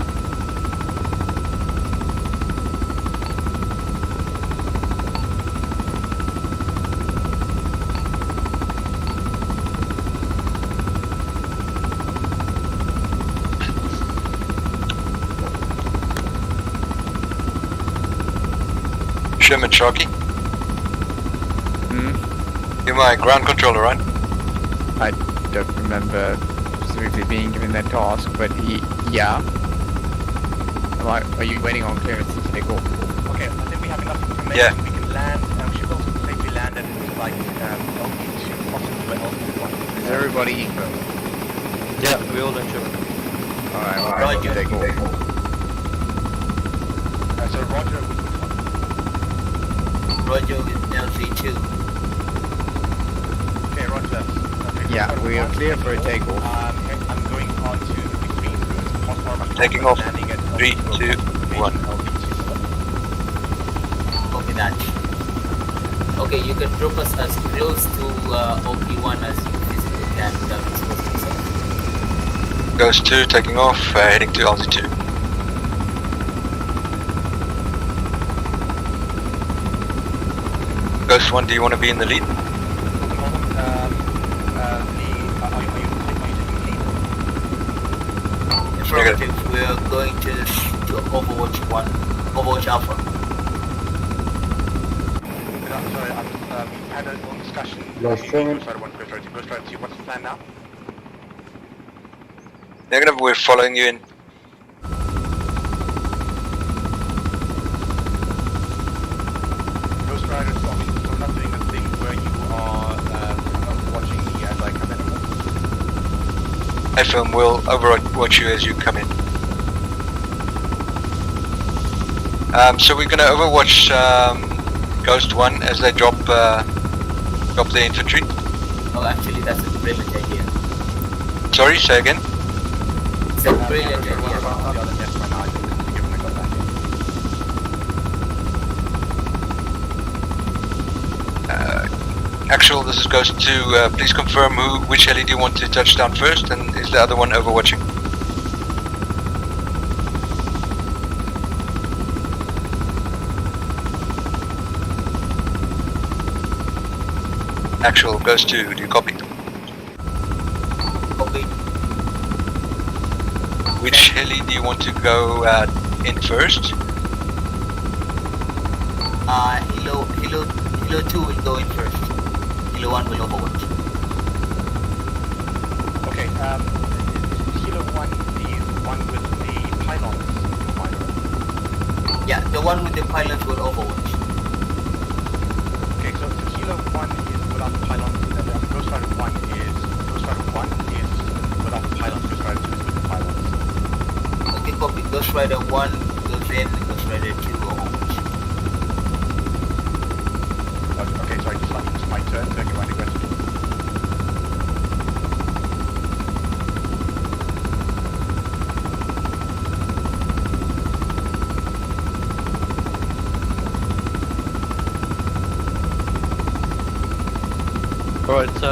Sherman Sharky? You're my ground controller, right? I don't remember specifically being given that task, but yeah. Are you waiting on clearance to take off? Okay, I think we have enough information. Yeah. We can land, we should also safely land at like LP2 everybody equal? Yeah, we all in Sherman. Alright, well, Roger. take off. So Roger with Roger with LC2. Okay, Roger. Yeah, we are clear for a takeoff. I'm going on to the between Taking off. 3, 2, 1. Copy that. Okay, you can drop us as close to OP1 as you physically can without exposing yourself. Ghost 2 taking off, heading to LZ2. Ghost 1, do you want to be in the lead? Affirmative, we are going to Overwatch 1, Overwatch Alpha. Sorry, we had a long discussion. Last Sherman. Ghost Rider 2, what's the plan now? Negative, we're following you in. Ghost Rider 2, are we still not doing the thing where you are watching me as I come in? FM will overwatch you as you come in. So we're gonna overwatch Ghost 1 as they drop the infantry. Oh, actually, that's a brilliant idea. Sorry, say again? It's a brilliant idea. Actual, this is Ghost 2. Please confirm which heli do you want to touch down first, and is the other one overwatching? Actual, Ghost 2, do you copy? Copy. Which heli do you want to go in first? Hilo 2 will go in first. Hilo 1 will overwatch. Okay, Hilo 1, the one with the pylons. Yeah, the one with the pylons will overwatch. Okay, so Hilo 1 is without the pylons, and then Ghost Rider 1 is without the pylons, Ghost Rider 2 is with the pylons. Okay, copy. Ghost Rider 1 goes in, Ghost Rider 2 overwatch. Okay, sorry, it's my turn, so I can run the rest. Alright, so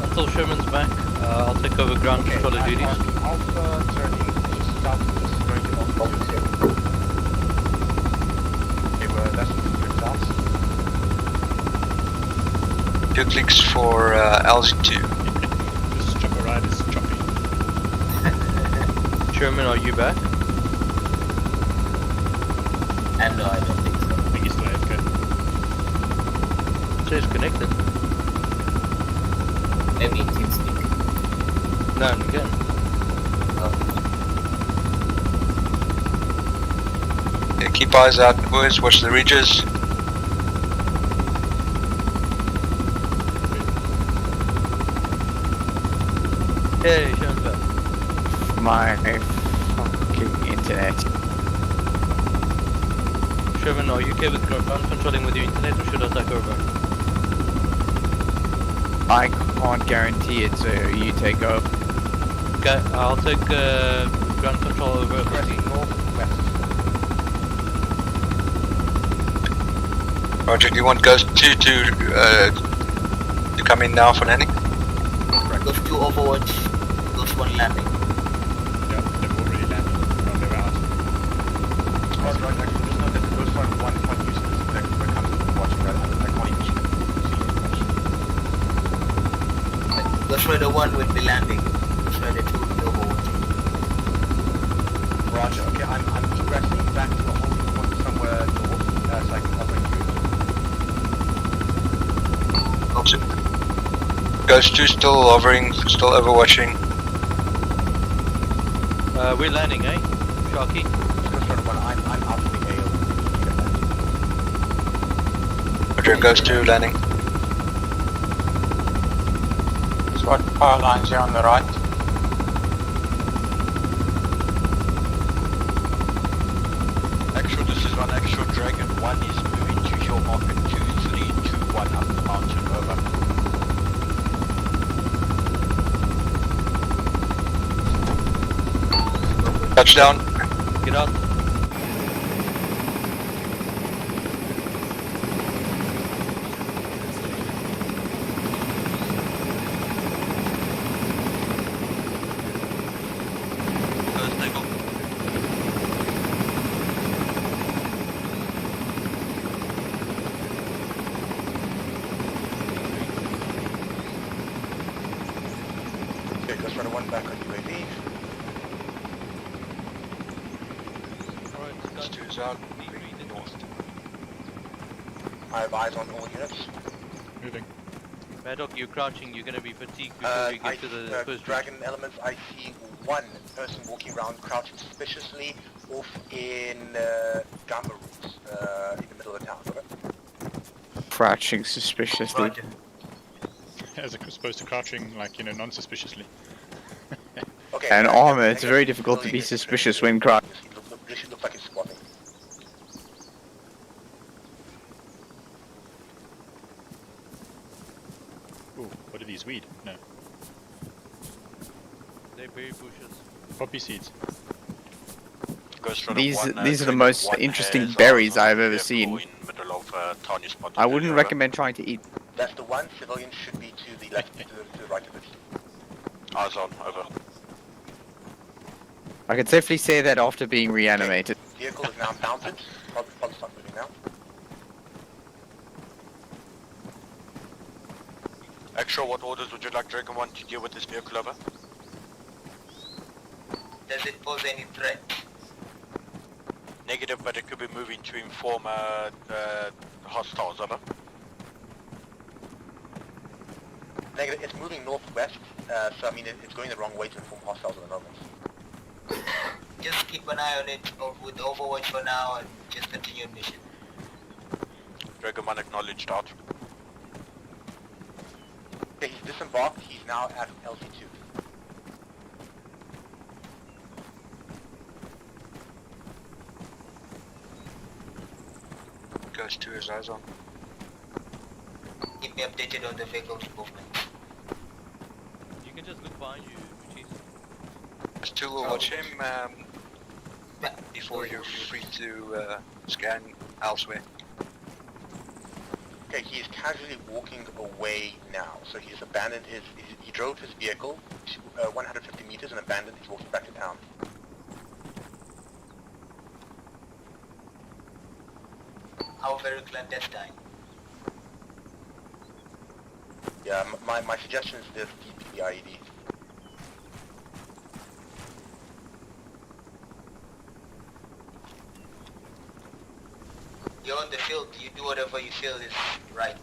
until Sherman's back, I'll take over ground controller duties. Alpha turning south, just going to Alpha. Okay, well, that's good sounds. 2 clicks for LZ2. This chopper ride is choppy. Sherman, are you back? And no, I don't think so. I think he's still AFK. It says connected. Maybe in TeamSpeak. No, again. Oh. Yeah, keep eyes out, boys, watch the ridges. Hey, Sherman's back. My fucking internet. Sherman, are you okay with ground controlling with your internet, or should I take over? I can't guarantee it, so you take over. Okay, I'll take ground control over. Pressing northwest. Roger, do you want Ghost 2 to come in now for landing? Ghost 2 overwatch, Ghost 1 landing. Yeah, they've already landed. Well, they're out. Right, actually, just know that the Ghost Rider 1 is quite useless when it comes to watching that. I can't even see much. Ghost Rider 1 will be landing. Ghost Rider 2 will be overwatching. Roger, okay, I'm egressing back to the holding point somewhere north, so I can cover you. So, Ghost 2 still hovering, still overwatching. We're landing, eh? Sharky? Ghost Rider 1, I'm out of the gale. Roger, Ghost 2 landing. So got power lines here on the right. Actual, this is on actual Dragon 1 is moving to your market 2321 up the mountain, over. Touchdown. Get out. Okay, Ghost Rider 1 back on UAV. Alright, Ghost 2 is out. North. I have eyes on all units. Moving. Mad Dog, you're crouching, you're gonna be fatigued before we get to the first Dragon elements, I see one person walking around crouching suspiciously off in Gamma rooms, in the middle of the town. Okay? Crouching suspiciously. As opposed to crouching, like, non-suspiciously. Okay, And armor, it's very difficult to be suspicious when crouching. This looks like it's squatting. Ooh, what are these? Weed? No. They're berry bushes. Poppy seeds. These are the most interesting berries I've ever seen. I wouldn't recommend trying to eat. That's the one. Civilians should be to the left, to the right of it. Eyes on, over. I can safely say that after being reanimated. Vehicle is now mounted. Probably start moving now. Actual, what orders would you like Dragon 1 to deal with this vehicle, over? Does it pose any threat? Negative, but it could be moving to inform hostiles, over. Negative, it's moving northwest, so I mean it's going the wrong way to inform hostiles at the moment. Just keep an eye on it with Overwatch for now and just continue your mission. Dragon 1 acknowledged out. Okay, he's disembarked, he's now at LC2. Ghost 2 is eyes on. Keep me updated on the vehicle's movement. You can just look behind you, Chief. Ghost 2 will watch him before you're free to scan elsewhere. Okay, he is casually walking away now. So he's abandoned he drove his vehicle to 150 meters and abandoned, he's walking back to town. How very clandestine. Yeah, my suggestion is this DP the IED. You're on the field, you do whatever you feel is right.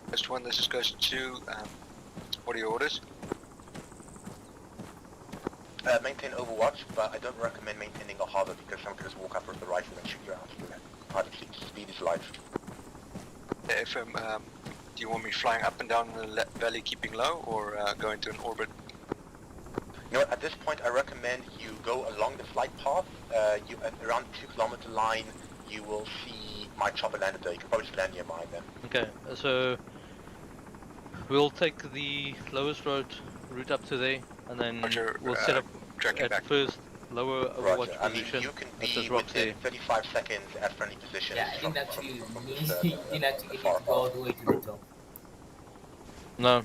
Ghost 1, this is Ghost 2. What are your orders? Maintain overwatch, but I don't recommend maintaining a harbor because someone can just walk up with the rifle and shoot you out. Hard speed is life. FM, do you want me flying up and down the valley keeping low, or go into an orbit? You know what, at this point I recommend you go along the flight path. You at around the 2 kilometer line you will see my chopper landed there. You can probably just land near mine then. Okay, so we'll take the lowest route up to there, and then we'll set up at first lower overwatch position. You can be within 35 seconds at friendly position. Yeah, I didn't actually get it to go all the way to the top. No.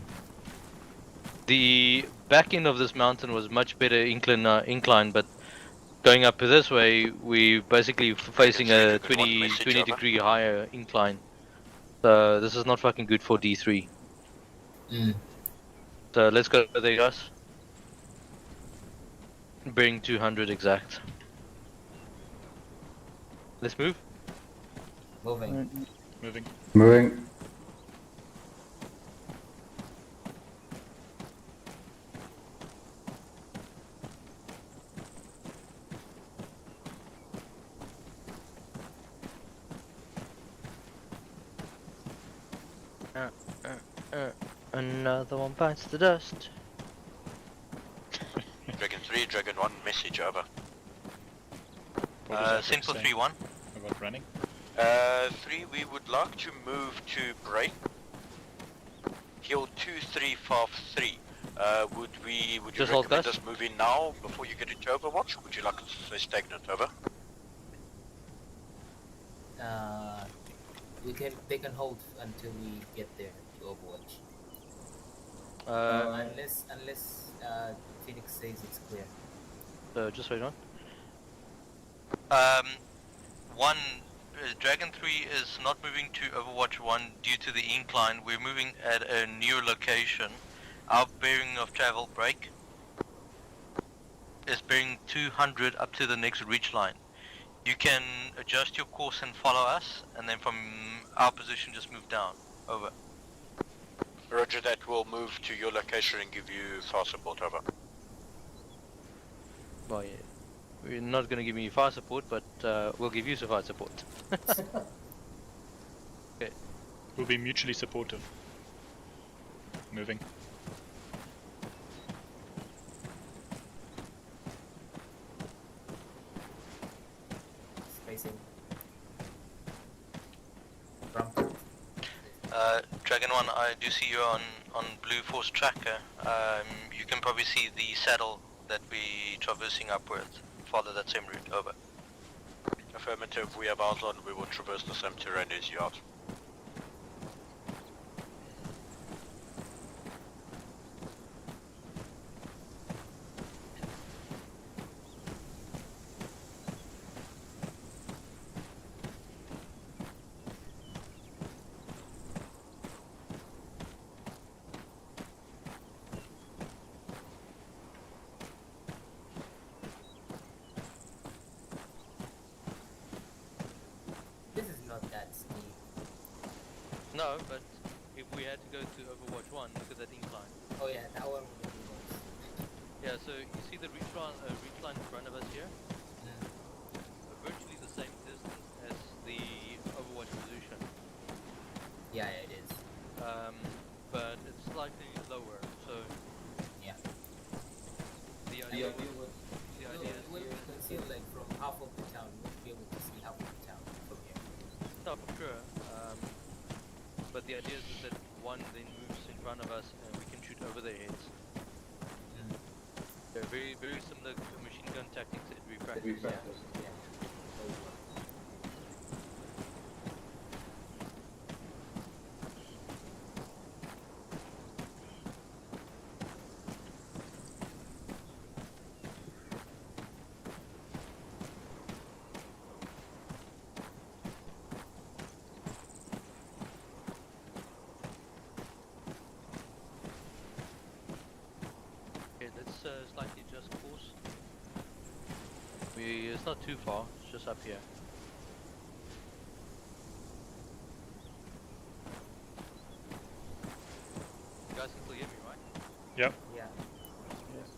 The back end of this mountain was much better incline, but going up this way, we're basically facing a 20 degree higher incline. So this is not fucking good for D3. So let's go there, guys. Bearing 200 exact. Let's move. Moving. Moving. Moving. Another one bites the dust. Dragon 3, Dragon 1, message over. Simple 3-1. About running. 3, we would like to move to break. Hill 2353. Would you Just hold recommend gas. us moving now before you get into Overwatch? Or would you like us to stay stagnant? Over. They can hold until we get there to Overwatch. Unless Phoenix says it's clear. So just wait on. Dragon 3 is not moving to Overwatch 1 due to the incline. We're moving at a new location. Our bearing of travel break is bearing 200 up to the next ridge line. You can adjust your course and follow us, and then from our position just move down. Over. Roger that, we'll move to your location and give you fire support. Over. Well, yeah. We're not going to give you fire support, but we'll give you some fire support. Okay. We'll be mutually supportive. Moving. Spacing. Dragon 1, I do see you on Blue Force Tracker. You can probably see the saddle that we're traversing upwards. Follow that same route. Over. Affirmative, we have ours on. We will traverse the same terrain as you are. This is not that steep. No, but if we had to go to Overwatch 1, look at that incline. Oh yeah, that one would be worse. Yeah, so you see the ridge line in front of us here? Virtually the same distance as the Overwatch position. Yeah, it is. But it's slightly lower, so yeah. The idea is We'll be concealed like from half of the town. We'll be able to see half of the town from here. no, for sure. But the idea is that one then moves in front of us and we can shoot over their heads. They're very, very similar to machine gun tactics that we practice. Yeah. Okay, let's slightly adjust course. It's not too far, it's just up here. You guys can still hear me, right? Yep. Yeah. Yes.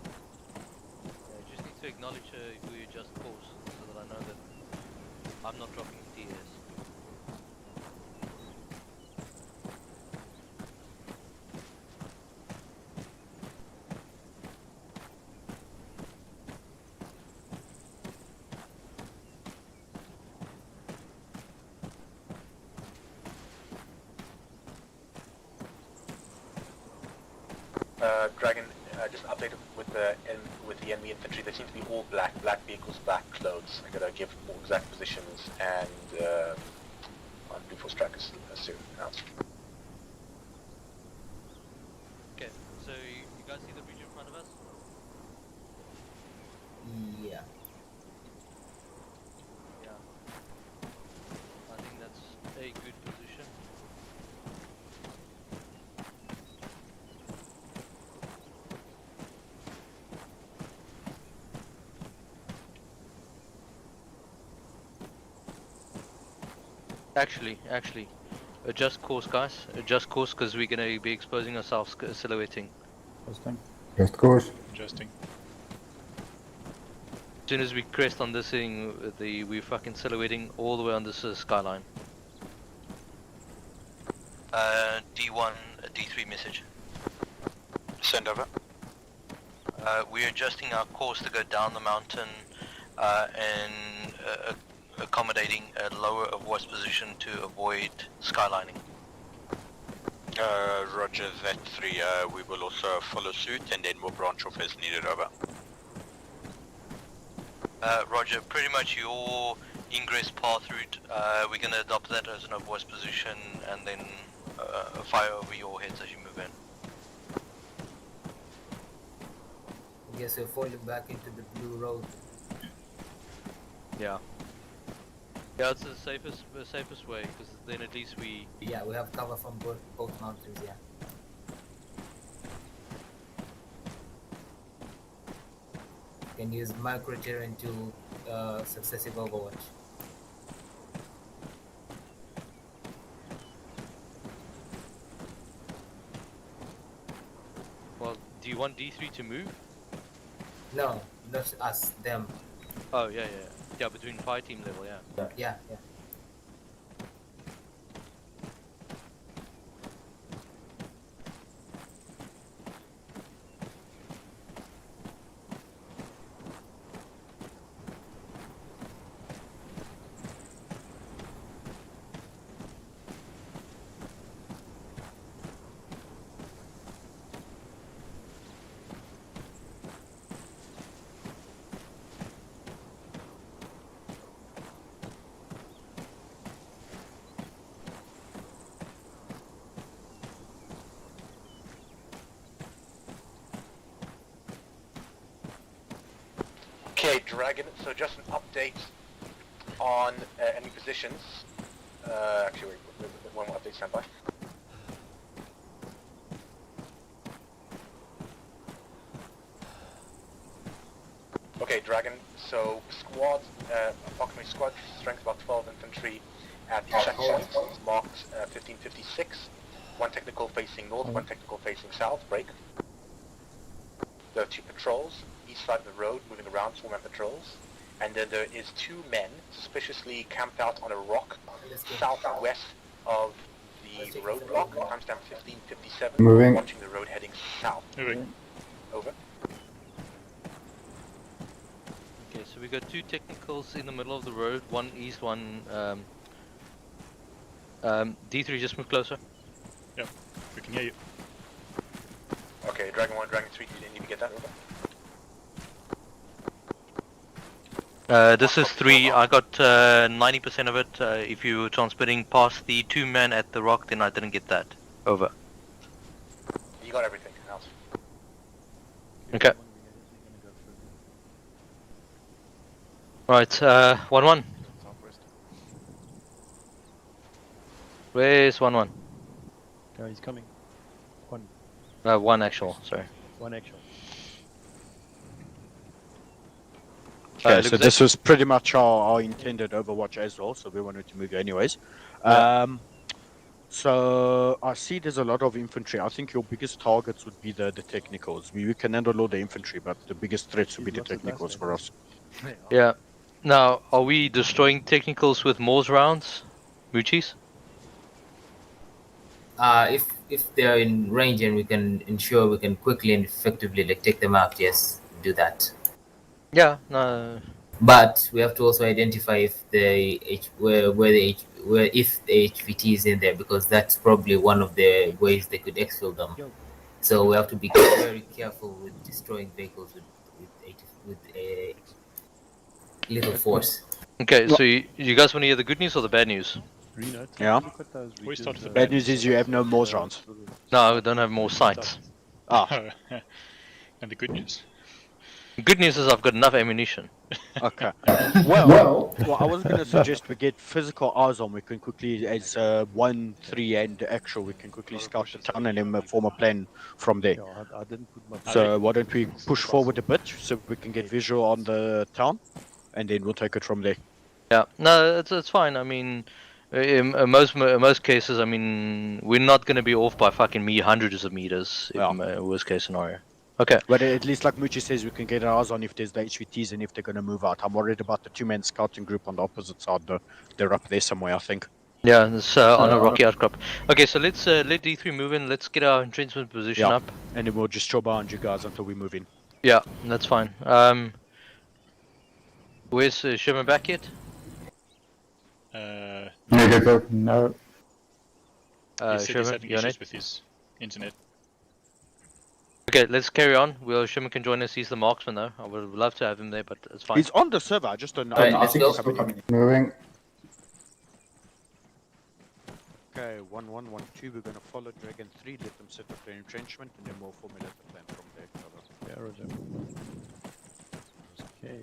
Yeah, you just need to acknowledge if we adjust course, so that I know that I'm not dropping TS. Dragon, just updated with the enemy infantry. They seem to be all black vehicles, black clothes. I'm gonna give more exact positions and on Blue Force trackers soon. Okay, so you guys see the bridge in front of us? Yeah. Yeah. I think that's a good position. Actually, adjust course, guys. Adjust course because we're gonna be exposing ourselves, silhouetting. Just course. Adjusting. As soon as we crest on this thing, we're fucking silhouetting all the way on this skyline. D1, D3 message. Send over. We're adjusting our course to go down the mountain and accommodating a lower of voice position to avoid skylining. Roger that 3. We will also follow suit and then we'll branch off as needed. Over. Roger, pretty much your ingress path route, we're going to adopt that as an voice position and then fire over your heads as you move in. I guess we're falling back into the blue road. Yeah. Yeah, it's the safest way, because then at least we... Yeah, we have cover from both mountains, yeah. Can use micro terrain to successive overwatch. Well, do you want D3 to move? No, not us, them. Oh, yeah. Yeah, between fire team level, yeah. Yeah. Okay, Dragon, so just an update on any positions. Actually, wait, one more update, standby. Okay, Dragon, so squad, approximately squad strength about 12 infantry at the checkpoint, marked 1556. One technical facing north, one technical facing south, break. There are 2 patrols, east side of the road, moving around, 4-man patrols. And then there is 2 men suspiciously camped out on a rock southwest of the roadblock, timestamp 1557, Moving. watching the road heading south. Moving. Over. Okay, so we got 2 technicals in the middle of the road, one east, one... D3, just move closer. Yep, we can hear you. Okay, Dragon 1, Dragon 3, did you even get that? Over. This is 3, I got 90% of it. If you were transmitting past the 2 men at the rock, then I didn't get that. Over. You got everything else. Okay. Right, 1-1. Where's 1-1? No, he's coming. 1 actual, sorry. 1 actual. Okay, so this was pretty much our intended Overwatch as well, so we wanted to move anyways. So I see there's a lot of infantry. I think your biggest targets would be the technicals. We can handle all the infantry, but the biggest threats would be the technicals for us. Yeah. Now, are we destroying technicals with Morse rounds? Moochies? If they're in range and we can ensure we can quickly and effectively take them out, yes, do that. Yeah, no. But we have to also identify if the if the HVT is in there, because that's probably one of the ways they could exfil them. So we have to be very careful with destroying vehicles with a little force. Okay, so you guys want to hear the good news or the bad news? Yeah. We start with the Bad news is you have no Morse rounds. No, we don't have more sights. Ah. And the good news? The good news is I've got enough ammunition. Okay. Well, I was going to suggest we get physical eyes on. We can quickly, as 1, 3 and actual, we can quickly scout the town and then form a plan from there. So why don't we push forward a bit so we can get visual on the town, and then we'll take it from there. Yeah, no, it's fine. I mean, In most cases, I mean, we're not going to be off by fucking hundreds of meters. Worst case scenario. Okay. But at least, like Muchi says, we can get our eyes on if there's the HVTs and if they're going to move out. I'm worried about the two-man scouting group on the opposite side, though. They're up there somewhere, I think. Yeah, it's on a rocky outcrop. Okay, so let's let D3 move in. Let's get our entrenchment position up. And then we'll just chill behind you guys until we move in. Yeah, that's fine. Where's Sherman back yet? Negative. No. He said he's Sherman, having you on issues it? with his internet. Okay, let's carry on. Sherman can join us. He's the marksman, though. I would love to have him there, but it's fine. He's on the server. I just don't know. Alright, I let's think go. he's coming in. Moving. Okay, 1-1, 1-2. We're going to follow Dragon 3, let them set up their entrenchment, and then we'll formulate the plan from there. Yeah, Roger. Okay,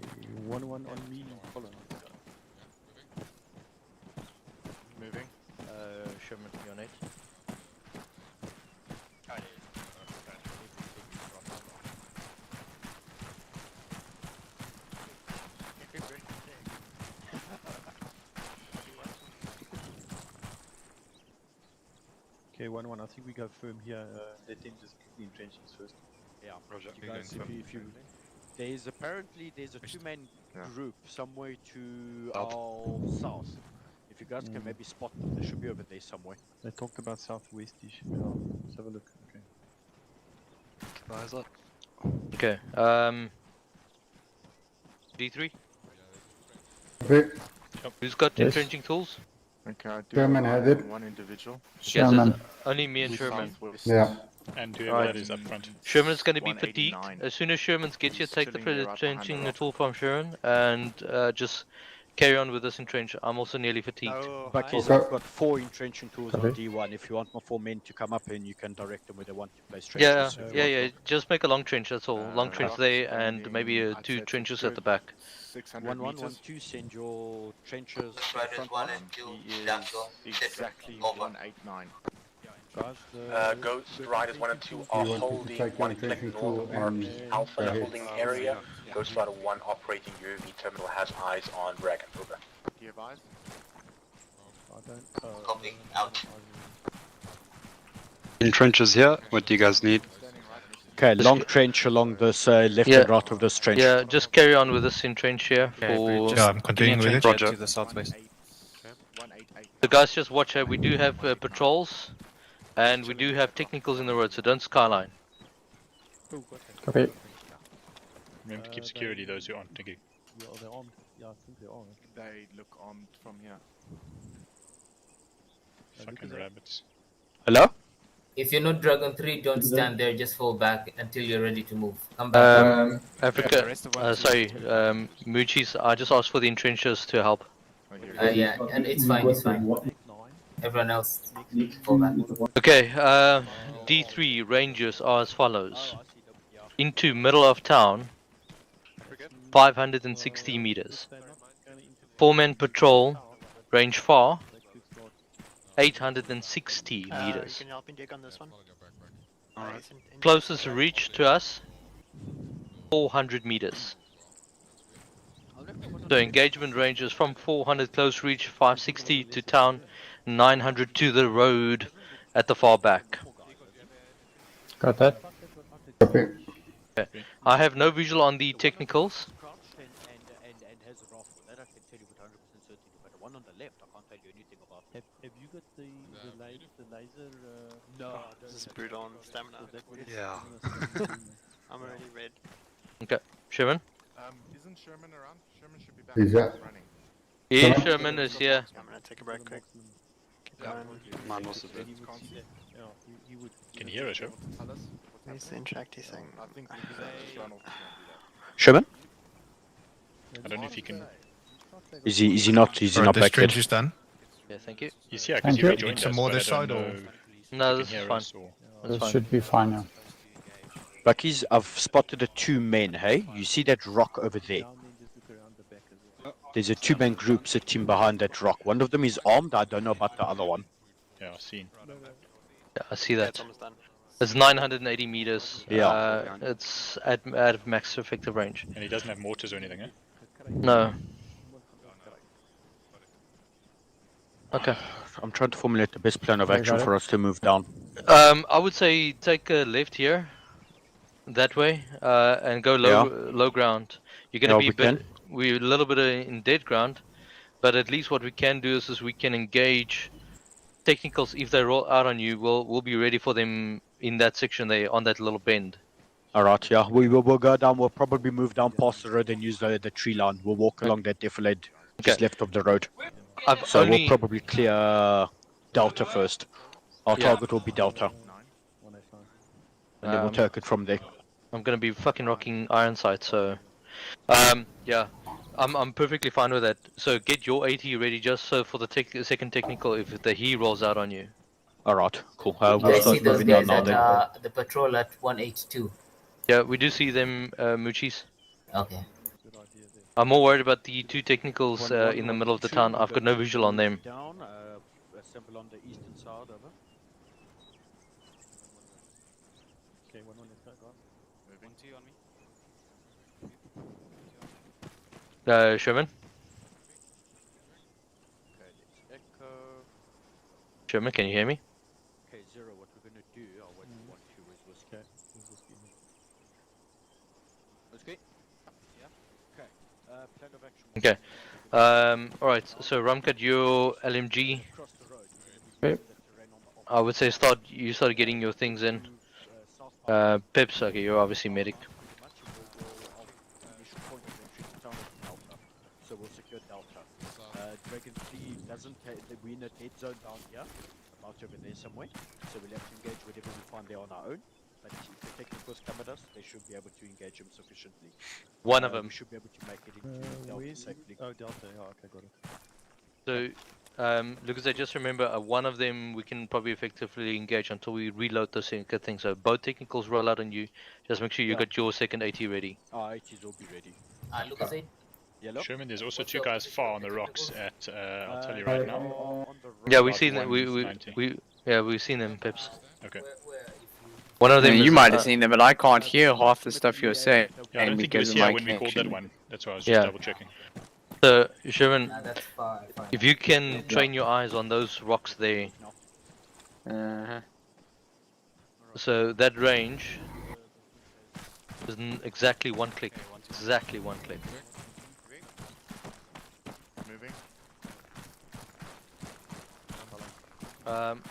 1-1 on me. Follow. Moving. Sherman, you on it? Okay, 1-1. I think we go firm here. Let them just get the entrenchings first. Yeah, Roger. You guys, if you there's a two-man group somewhere to our south. If you guys can maybe spot them, they should be over there somewhere. They talked about southwest-ish. Yeah, let's have a look. Okay. Eyes up. Okay. D3. Okay. Who's got Yes. entrenching tools? Okay, I do Sherman have has it. one individual. Sherman. Only me and Sherman. Yeah. And whoever that is up front. Sherman's going to be 189. fatigued. As soon as Sherman gets here, take the sitting there right behind entrenching the rock. tool from Sherman and just carry on with this entrench. I'm also nearly fatigued. Bucky's, Okay. I've got 4 entrenching tools on Okay. D1. If you want my 4 men to come up and you can direct them where they want to place Yeah, trenches. if you yeah. want. Just make a long trench. That's all. Long trench there, and maybe I'd say 2 it's trenches a at the good back. 600 1-1, meters. 1-2, send your trenches to the Riders front 1 line. and 2, He down is go. exactly Over. 189. Guys, Ghost Riders 1 and 2 You are want to holding take your 1 click entrenching north tool of and RP Alpha go ahead. holding area. Ghost Rider 1 operating UAV terminal has eyes on Dragon. Over. Do you have eyes? I don't. Copy. Out. In trenches here, what do you guys need? Okay, long trench along this left and right of this trench. Yeah, just carry on with this entrench here Okay, for. just I'm continuing with it. Roger. To the southwest. The guys just watch out. We do have patrols, and we do have technicals in the road, so don't skyline. Copy. Remember to keep security, those who aren't digging. Yeah, they're armed. Yeah, I think they are. They look armed from here. Fucking rabbits. Hello? If you're not Dragon 3, don't stand there, just fall back until you're ready to move. Come back. Africa, sorry, Moochies, I just asked for the entrenchers to help. Yeah, and it's fine, it's fine. Everyone else, fall back. Okay, D3 ranges are as follows. Into middle of town, 560 meters. 4-man patrol, range far, 860 meters. Can you help me dig on this one? Closest reach to us, 400 meters. So engagement ranges from 400 close reach, 560 to town, 900 to the road at the far back. Got that. Okay. Okay. I have no visual on the technicals. Have you got the laser? No, this is brutal on stamina. Yeah. I'm already red. Okay, Sherman? Isn't Sherman around? Sherman should be back. Is that? Running. Yeah, Sherman is here. I'm gonna take a break quick. Keep Yeah, going. mine was a bit. Can you hear us, Joe? Where's the interacty thing? I think we can just run off. Sherman? I don't know if you can. Is he not This back trench yet? is done. Yeah, thank you. He's here Thank because you. he rejoined Need some us, more but I this don't side, or- know No, if this he is can hear fine. us or... That's That fine. should be fine now. Bucky's, I've spotted the 2 men, hey? You see that rock over there? There's a 2-man group sitting behind that rock. One of them is armed, I don't know about the other one. Yeah, I've seen. Yeah, I see that. It's almost done. It's 980 meters. Yeah. It's at max effective range. And he doesn't have mortars or anything, eh? No. Okay. I'm trying to formulate the best plan of I action got for it. us to move down. I would say take a left here, that way, and go Yeah. low ground. You're gonna Yeah, be we can. we're a little bit in dead ground, but at least what we can do is we can engage technicals if they roll out on you. We'll be ready for them in that section there on that little bend. All right, yeah, we'll go down. We'll probably move down past the road and use the tree line. We'll walk along that defilade just Okay. left of the road. I've So only we'll probably clear Delta first. Our Yeah. target will be Delta, and then we'll take it from there. I'm gonna be fucking rocking Ironside, so yeah, I'm perfectly fine with that. So get your AT ready just so for the second technical if the he rolls out on you. All right, cool. You We'll guys see start those moving down guys now at then. the patrol at 182? Yeah, we do see them, Moochies. Okay. I'm more worried about the two technicals in the middle of the town. I've got no visual on them. Down, assemble on the eastern side, over. Okay, 1-1, let's go, guys. 1-2 on me. Sherman? Okay, let's echo. Sherman, can you hear me? Okay, Zero, what we're going to do, I'll wait for 1-2, where's Whiskey? Whiskey? Yeah? Okay, plan of action. Okay. Alright, so Ramkat, your LMG. Okay. I would say you start getting your things in. Peps, okay, you're obviously medic. So we'll secure Delta. Dragon 3 doesn't we're in a dead zone down here, about over there somewhere. So we'll have to engage whatever we find there on our own. But if the technicals come at us, they should be able to engage them sufficiently. One of them. We should be able to make it into Delta safely. Oh, Delta, yeah, okay, got it. So, Lucas, I just remember one of them we can probably effectively engage until we reload the second thing. So both technicals roll out on you. Just make sure you got your second AT ready. Our ATs will be ready. Lucas, Yellow. Sherman, there's also two guys far on the rocks at, I'll tell you right now. Yeah, we've seen them. We've seen them, Peps. Okay. One of them. You might have seen them, but I can't hear half the stuff you're saying. Yeah, I don't think he was here when we called that one. That's why I was just double checking. So, Sherman, if you can train your eyes on those rocks there. So that range is exactly one click. Exactly one click. Moving.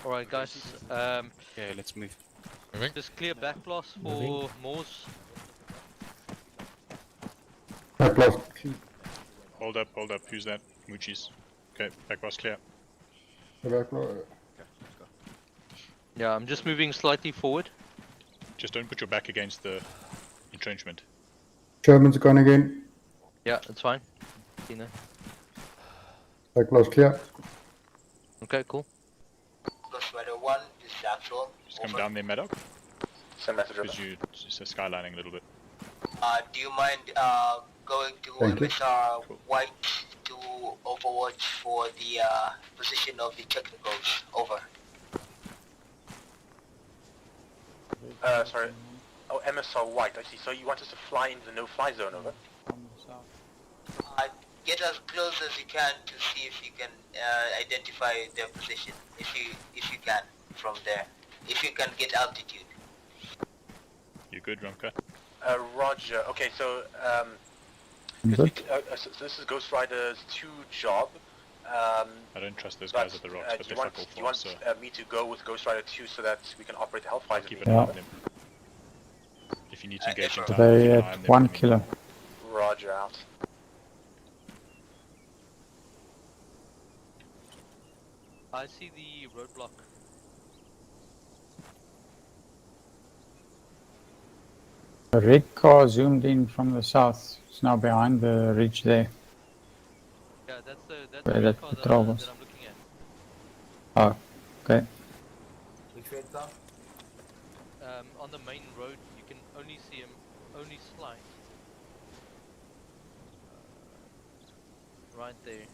Alright guys, Okay, let's move. just clear back blast for Moors. Back blast. Hold up, who's that? Moochies. Okay, back blast clear. Back blast. Yeah, I'm just moving slightly forward. Just don't put your back against the entrenchment. Sherman's gone again. Yeah, that's fine. You know. Back blast clear. Okay, cool. Ghost Rider 1 is actual. Just come down there, Maddock. Send message over. Because you're just skylining a little bit. Do you mind going to Mr. White to overwatch for the position of the technicals? Over. Sorry. Oh, MSR White, I see. So you want us to fly in the no-fly zone, over? Get as close as you can to see if you can identify their position, if you can, from there. If you can get altitude. You good, Rumka? Roger. Okay, so so this is Ghost Rider's 2 job. I don't trust those guys at the rocks, but do they you want, fuck all do you want so me to go with Ghost Rider 2 so that we can operate the Hellfire? keep an eye on them. If you need to engage in time, They keep an eye on at them. 1 kilo. Roger, out. I see the roadblock. The red car zoomed in from the south. It's now behind the ridge there. Yeah, that's Where the that car patrol that was. I'm looking at. Oh, okay. Which red car? On the main road, you can only see him, only slight. Right there.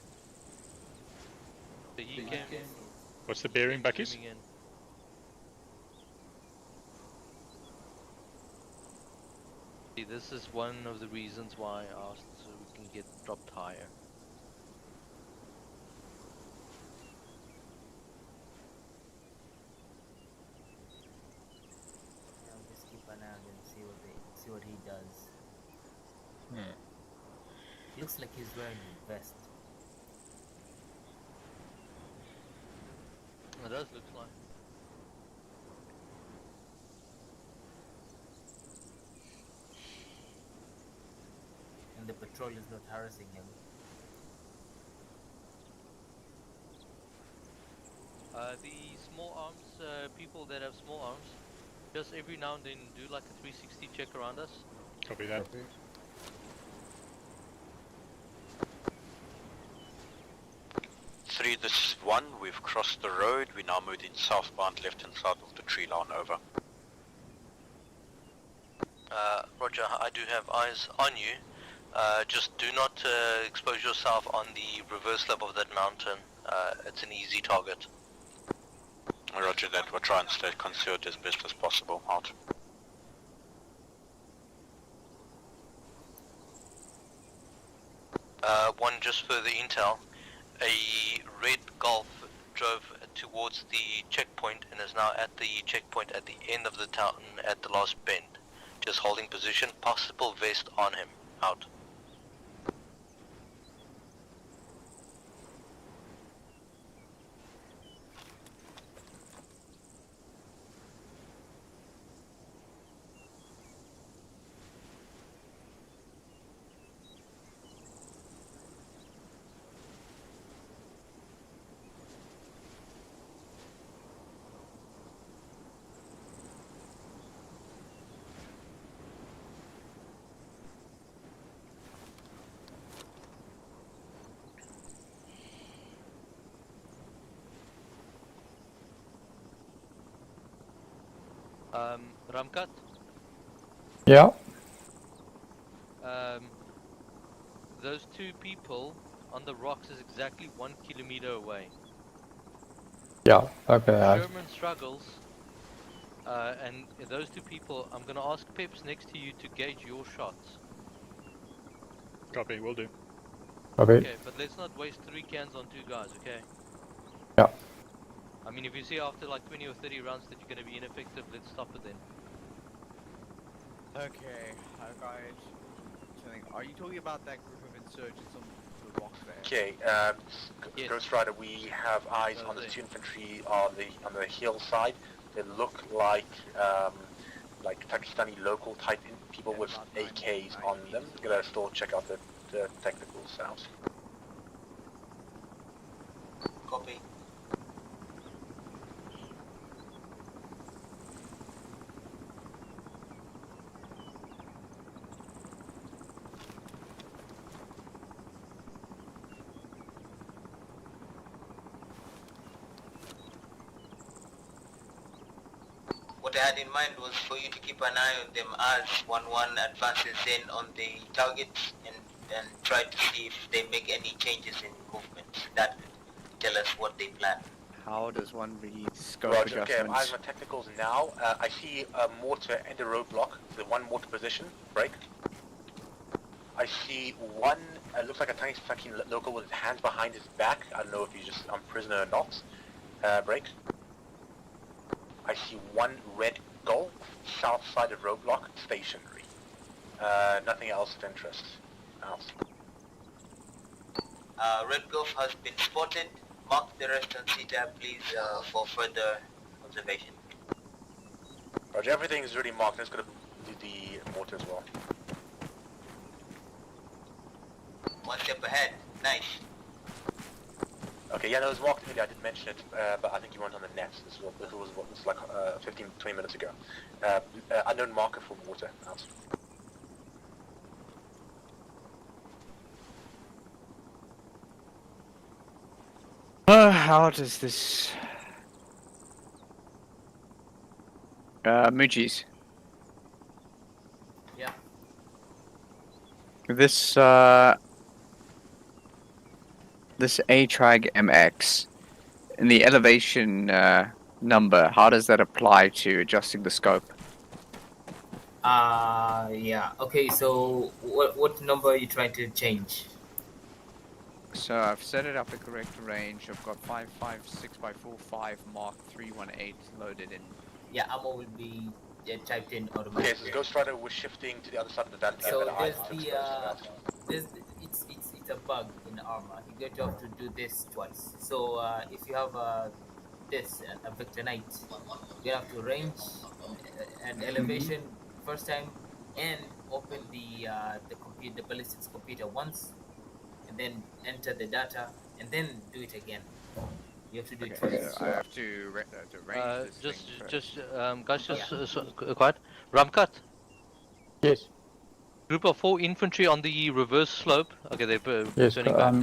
So he can. What's the bearing, Buckies? zooming in. See, this is one of the reasons why I asked so we can get dropped higher. Looks like he's wearing a vest. It does look like. And the patrol is not harassing him. The small arms, people that have small arms, just every now and then do like a 360 check around us. Copy that. Copy. 3, this is 1. We've crossed the road. We now moved in southbound, left-hand side of the tree line. Over. Roger, I do have eyes on you. Just do not expose yourself on the reverse slope of that mountain. It's an easy target. Roger that. We'll try and stay concealed as best as possible. Out. One just further intel. A red Golf drove towards the checkpoint and is now at the checkpoint at the end of the town at the last bend. Just holding position, possible vest on him. Out. Ramkat? Yeah. Those two people on the rocks is exactly 1 kilometer away. Yeah, okay. Sherman struggles, and those two people, I'm gonna ask Peps next to you to gauge your shots. Copy, will do. Copy. Okay, but let's not waste 3 cans on 2 guys, okay? Yeah. I mean, if you see after like 20 or 30 rounds that you're gonna be ineffective, let's stop it then. Okay, guys. Are you talking about that group of insurgents on the rocks there? Okay, Yes. Ghost Rider, we have eyes on the two infantry on the hillside. They look like Pakistani local type people with AKs on them. We're gonna still check out the technical sounds. Copy. What I had in mind was for you to keep an eye on them as 1-1 advances in on the targets and try to see if they make any changes in movement. That could tell us what they plan. How does one read scope Roger, okay, I'm adjustments? eyes on technicals now. I see a mortar and a roadblock. The one mortar position, break. I see one, looks like a tiny fucking local with his hands behind his back. I don't know if he's just on prisoner or not. Break. I see one red Golf, south side of roadblock, stationary. Nothing else of interest. Else. Red Golf has been spotted. Mark the rest on CTAB, please, for further observation. Roger, everything is already marked. Let's go to the mortar as well. One step ahead. Nice. Okay, yeah, no, it was marked earlier. I did mention it, but I think you weren't on the net. This was like 15, 20 minutes ago. Unknown marker for water. Out. How does this... Mujis. Yeah. This, this A-Trag MX, in the elevation number, how does that apply to adjusting the scope? Yeah. Okay, so what number are you trying to change? So I've set it up the correct range. I've got 5.56 by 4.5 Mark 318 loaded in. Yeah, ammo will be typed in Okay, automatically. so Ghost Rider was shifting to the other side of the valley to get So better height there's to the expose something else. it's a bug in Arma. You're going to have to do this twice. So if you have a Victor Knight, you have to range and elevation first time, and open the the ballistics computer once, and then enter the data, and then do it again. You have to do it Okay, twice. so I have to range this thing first. Guys, quiet. Ramkat. Yes. Group of 4 infantry on the reverse slope. Okay, they're Yes, turning back.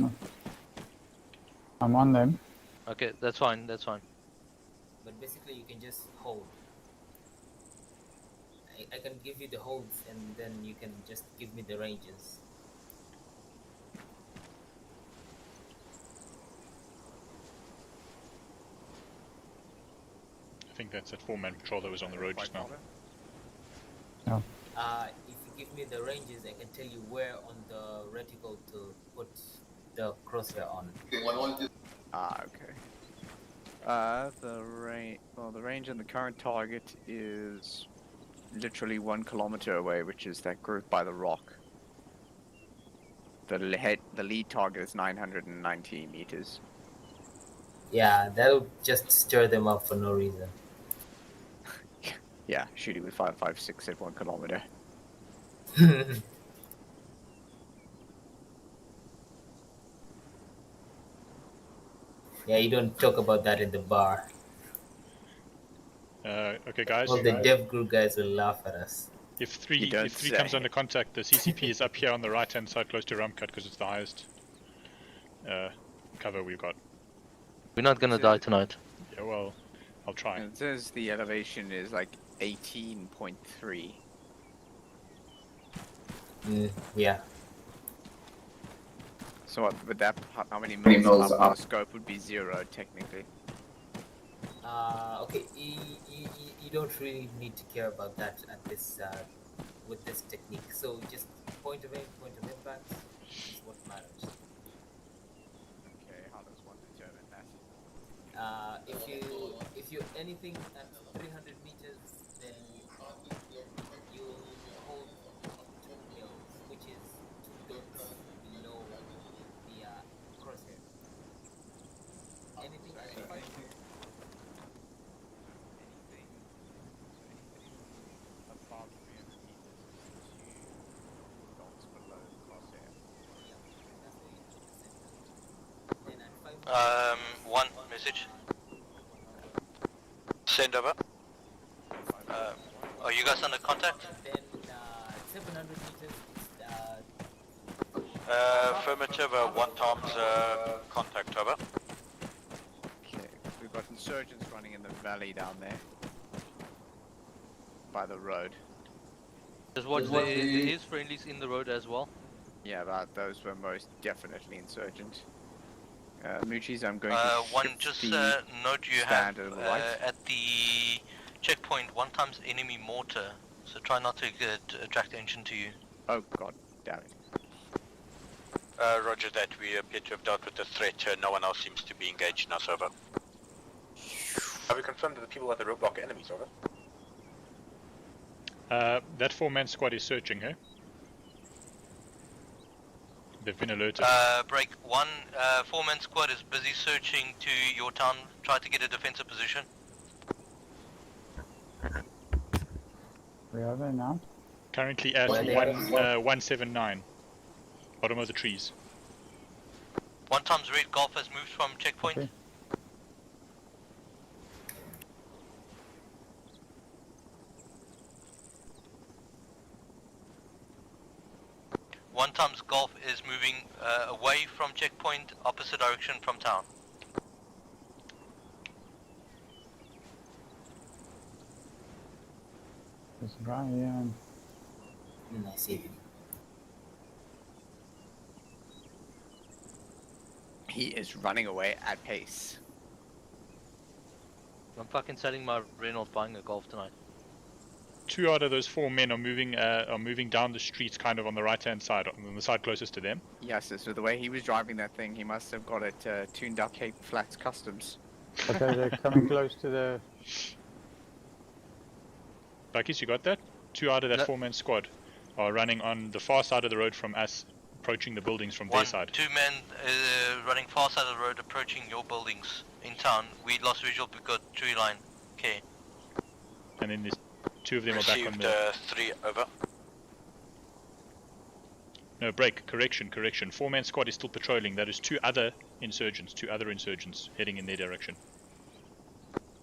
I'm on them. Okay, that's fine. That's fine. But basically, you can just hold. I can give you the holds, and then you can just give me the ranges. I think that's that 4-man patrol that was on the road just now. If you give me the ranges, I can tell you where on the reticle to put the crosshair on. Okay. The range and the current target is literally 1 kilometer away, which is that group by the rock. The lead target is 990 meters. Yeah, that'll just stir them up for no reason. Yeah, shooting with 5.56 at 1 kilometer. Yeah, you don't talk about that in the bar. Okay, guys. All the dev group guys will laugh at us. If three comes under contact, the CCP is up here on the right-hand side, close to Ramkat, because it's the highest cover we've got. We're not gonna die tonight. Yeah, well, I'll try. It says the elevation is like 18.3. Yeah. So what, with that, how many mils up our scope would be 0 technically? Okay, you don't really need to care about that at this with this technique. So just point of impact is what matters. Okay, how does one determine that? If you anything at 300 meters, then you hold 2 mils, which is 2 dots below the crosshair. Anything at 5 above 300 meters is 2 dots below the crosshair. One message. Send over. Are you guys under contact? Then 700 meters is Affirmative, 1 times contact, over. Okay, we've got insurgents running in the valley down there. By the road. Just watch, there is friendlies in the road as well. Yeah, those were most definitely insurgent. Moochies, I'm going to one, shift just the note you stand have to the right. at the checkpoint 1 times enemy mortar, so try not to attract attention to you. Oh god, damn it. Roger that, we appear to have dealt with the threat, no one else seems to be engaged in us, over. Have we confirmed that the people at the roadblock are enemies, over? That 4-man squad is searching, eh? They've been alerted. Break 1, 4-man squad is busy searching to your town, try to get a defensive position. Where are they now? Currently at 179. Bottom of the trees. 1 times red golf has moved from checkpoint. Okay. One times golf is moving away from checkpoint, opposite direction from town. There's Ryan. I see. He is running away at pace. I'm fucking selling my Renault, buying a Golf tonight. 2 out of those 4 men are moving down the streets, kind of on the right-hand side, on the side closest to them. Yes, so the way he was driving that thing, he must have got it tuned up Cape Flats Customs. Okay, they're coming close to the... Buckies, you got that? 2 out of that No. 4-man squad are running on the far side of the road from us, approaching the buildings from their side. 2 men running far side of the road approaching your buildings in town. We lost visual because tree line. Okay. And then there's 2 of them are back on Received the... 3, over. No, break. Correction. 4-man squad is still patrolling. That is 2 other insurgents heading in their direction.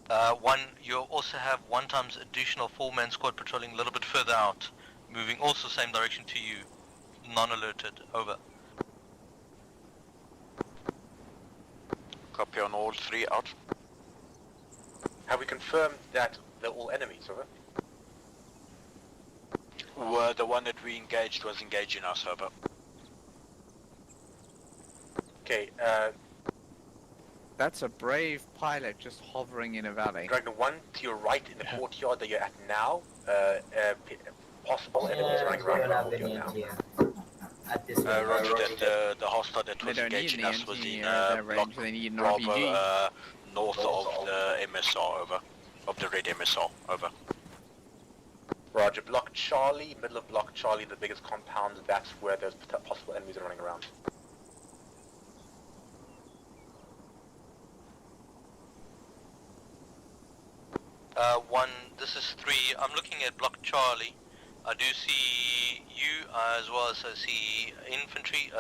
1, you'll also have 1 times additional 4-man squad patrolling a little bit further out. Moving also same direction to you. Non-alerted, over. Copy on all 3, out. Have we confirmed that they're all enemies, over? Well, the one that we engaged was engaging us, over. Okay, That's a brave pilot just hovering in a valley. Dragon 1, to your right in the courtyard that you're at now, possible enemies running around the courtyard now. Roger that the hostile that was engaging us was in block Bravo, north of the MSR, over. Of the red MSR, over. Roger, block Charlie, middle of block Charlie, the biggest compound, that's where there's possible enemies are running around. This is 3. I'm looking at block Charlie. I do see you as well as I see infantry,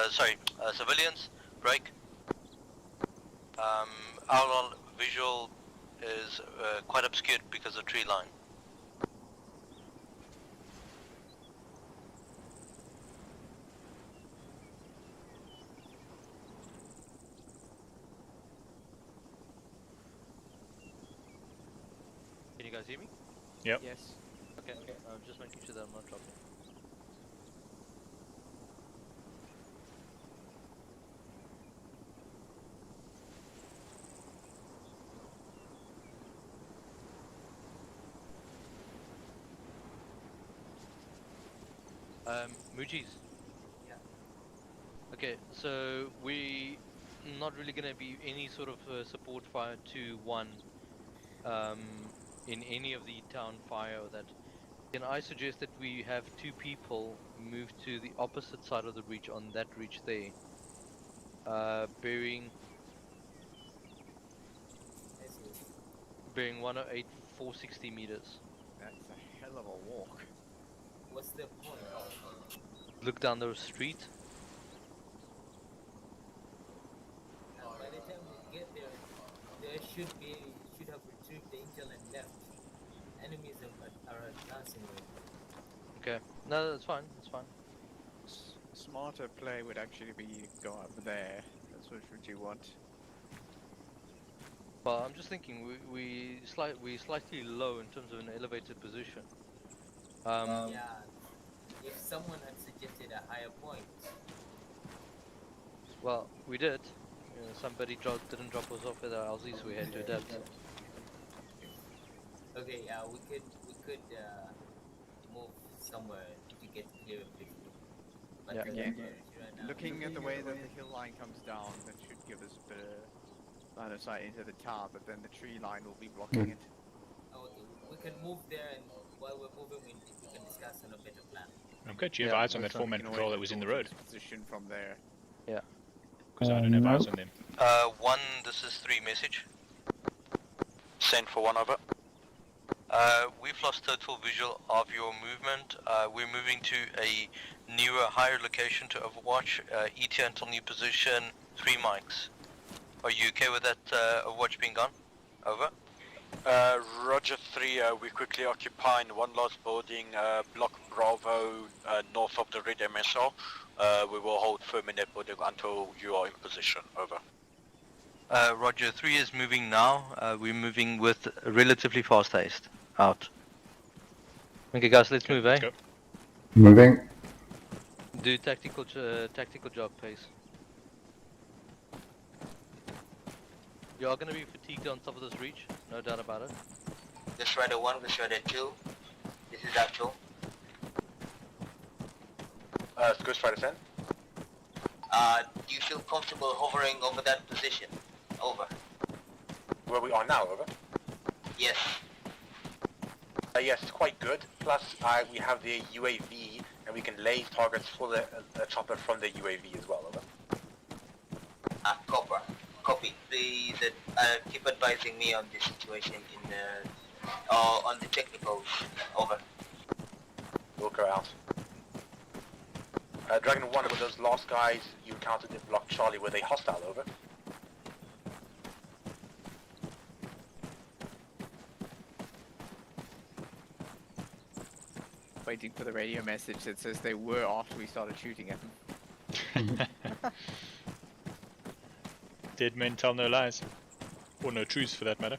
civilians, break. Our visual is quite obscured because of tree line. Can you guys hear me? Yep. Yes. Okay, I'm just making sure that I'm not dropping. Mujis. Yeah. Okay, so we not really gonna be any sort of support fire to 1 in any of the town fire or that. Can I suggest that we have 2 people move to the opposite side of the reach on that reach there, bearing 108 460 meters. That's a hell of a walk. What's the point? Look down the street. By the time we get there, there should have retrieved the intel and left. Enemies are advancing. Okay, no, that's fine. That's fine. Smarter play would actually be go up there. That's what would you want. Well, I'm just thinking we're slightly low in terms of an elevated position. Yeah, if someone had suggested a higher point. Well, we did. Somebody didn't drop us off with our LZs, so we had to adapt. Okay, we could move somewhere to get clear of this. But Yeah. Again, right now, looking at the way that the hill line comes down, that should give us a bit of line of sight into the town, but then the tree line will be blocking it. Oh, okay. We can move there, and while we're moving, we can discuss on a better plan. Okay, do you have eyes on that 4-man patrol that was in the road? Position from there. Yeah. Because I don't have eyes on them. 1, this is 3 message. Send for 1, over. We've lost total visual of your movement. We're moving to a newer, higher location to overwatch. ETA until new position, 3 mics. Are you okay with that overwatch being gone? Over. Roger 3, we're quickly occupying 1 last building, block Bravo, north of the red MSR. We will hold firm in that building until you are in position, over. Roger 3 is moving now. We're moving with relatively fast haste. Out. Okay guys, let's move, Let's eh? go. Moving. Do tactical job, please. You are going to be fatigued on top of this reach, no doubt about it. This Rider 1, this Rider 2. This is actual. Ghost Rider 10. Do you feel comfortable hovering over that position? Over. Where we are now, over. Yes. Yes, it's quite good. Plus, we have the UAV, and we can lay targets for the chopper from the UAV as well. Over. Copy. Please keep advising me on the situation in on the technicals. Over. We'll go out. Dragon 1, were those last guys you encountered in Block Charlie, were they hostile? Over. Waiting for the radio message that says they were after we started shooting at them. Dead men tell no lies. Or no truths, for that matter.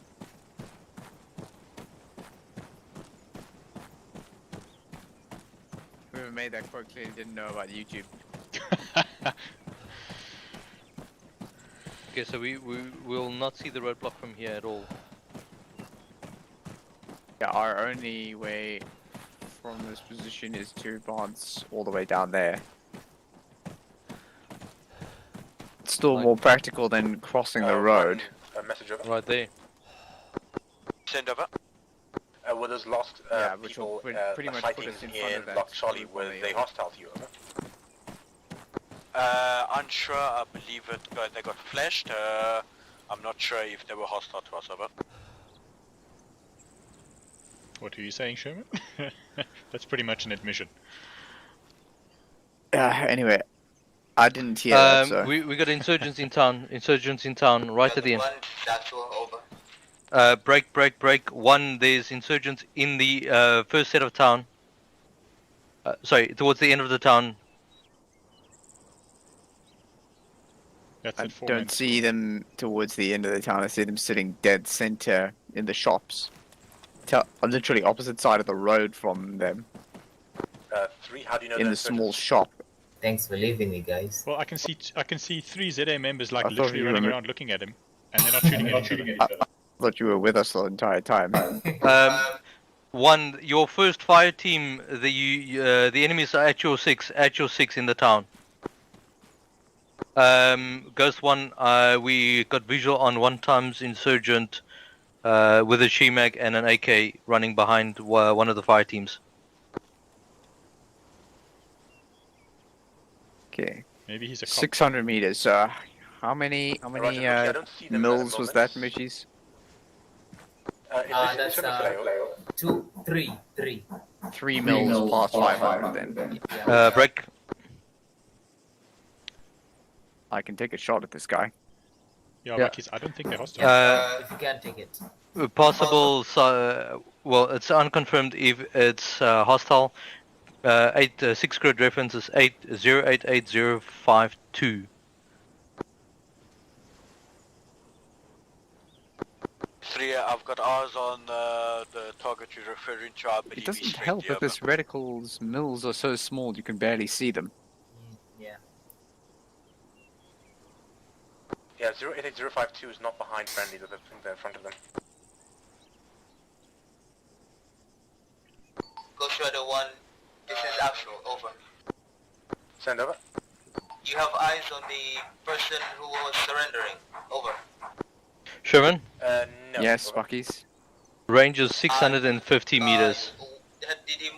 Whoever made that quote clearly didn't know about YouTube. Okay, so we will not see the roadblock from here at all. Yeah, our only way from this position is to advance all the way down there. It's still more practical than crossing the road. Message over. Right there. Send over. Were those lost which people will pretty much put us in front of that Block Charlie, were they hostile to you? Over? Unsure. I believe they got flashed. I'm not sure if they were hostile to us. Over. What are you saying, Sherman? That's pretty much an admission. Anyway, I didn't hear that, so. We got insurgents in town. Insurgents in town, right at the end. Break. One, there's insurgents in the first set of town. Sorry, towards the end of the town. I don't see them towards the end of the town. I see them sitting dead center in the shops. Literally opposite side of the road from them. 3, how do you know in the small shop. Thanks for leaving me, guys. Well, I can see 3 ZA members like I thought literally you running were- around looking at him, and they're not shooting at each other. I thought you were with us the entire time. One, your first fire team, the enemies are at your 6 in the town. Ghost 1, we got visual on 1 times insurgent with a Shemag and an AK running behind one of the fire teams. Okay. Maybe he's a cop. 600 meters. How many mills was that, Mitchies? That's 3. 3 mills past 500 then. Break. I can take a shot at this guy. Yeah, Yeah. Rockies, I don't think they're hostile. If you can take it. Possible, well, it's unconfirmed if it's hostile. 6 grid reference is 8088052. Three, I've got eyes on the target you're referring to. I believe It doesn't help that this reticle's mills are so small you can barely see them. Yeah. Yeah, 088052 is not behind friendlies, I think they're in front of them. Ghost Rider 1, this is actual, over. Send over. You have eyes on the person who was surrendering, over. Sherman? No. Yes, Buckies. Range is 650 meters.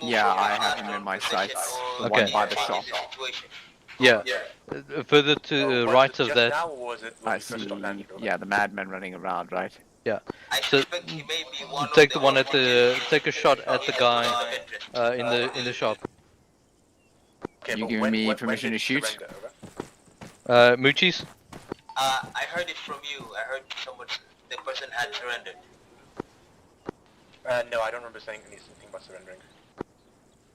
Yeah, I have him in my sights. The Okay. one by the shop. Yeah. Further to the right of that. I see. Yeah, the madman running around, right? Yeah. So take the one at the take a shot at the guy in the shop. You giving me permission to shoot? Moochies? I heard it from you. I heard the person had surrendered. No, I don't remember saying anything about surrendering.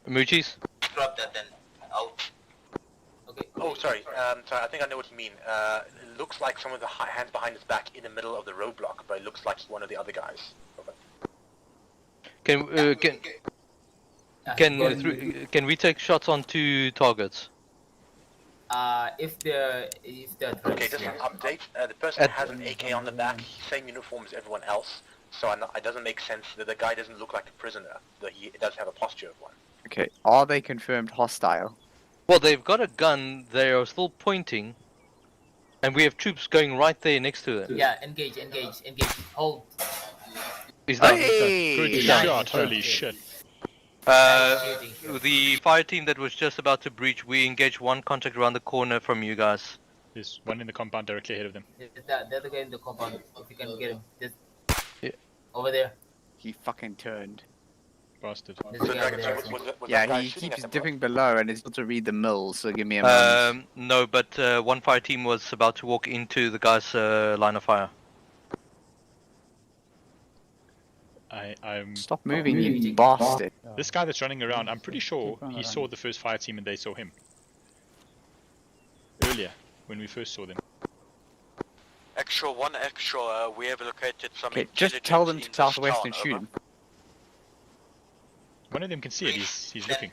Moochies? Drop that then. Out. Okay. Oh, sorry. Sorry, I think I know what you mean. It looks like someone with the hands behind his back in the middle of the roadblock, but it looks like one of the other guys. Over. Can we take shots on 2 targets? If they're Okay, just an update. The person has an AK on the back, same uniform as everyone else, so it doesn't make sense that the guy doesn't look like a prisoner, though he does have a posture of one. Okay, are they confirmed hostile? Well, they've got a gun. They are still pointing, and we have troops going right there next to them. Yeah, engage. Hold. He's down. Good He's down. shot, holy shit. The fire team that was just about to breach, we engaged one contact around the corner from you guys. There's one in the compound directly ahead of them. The other guy in the compound, if you can get him. Just over there. He fucking turned. Bastard. There's a guy over there. I think. Yeah, he keeps dipping below and is able to read the mills, so give me a moment. No, but one fire team was about to walk into the guy's line of fire. I'm. Stop moving, you bastard. This guy that's running around, I'm pretty sure he saw the first fire team and they saw him. Earlier, when we first saw them. Extra 1, extra, we have located some. Okay, just tell them to southwest and shoot him. One of them can see it, he's looking.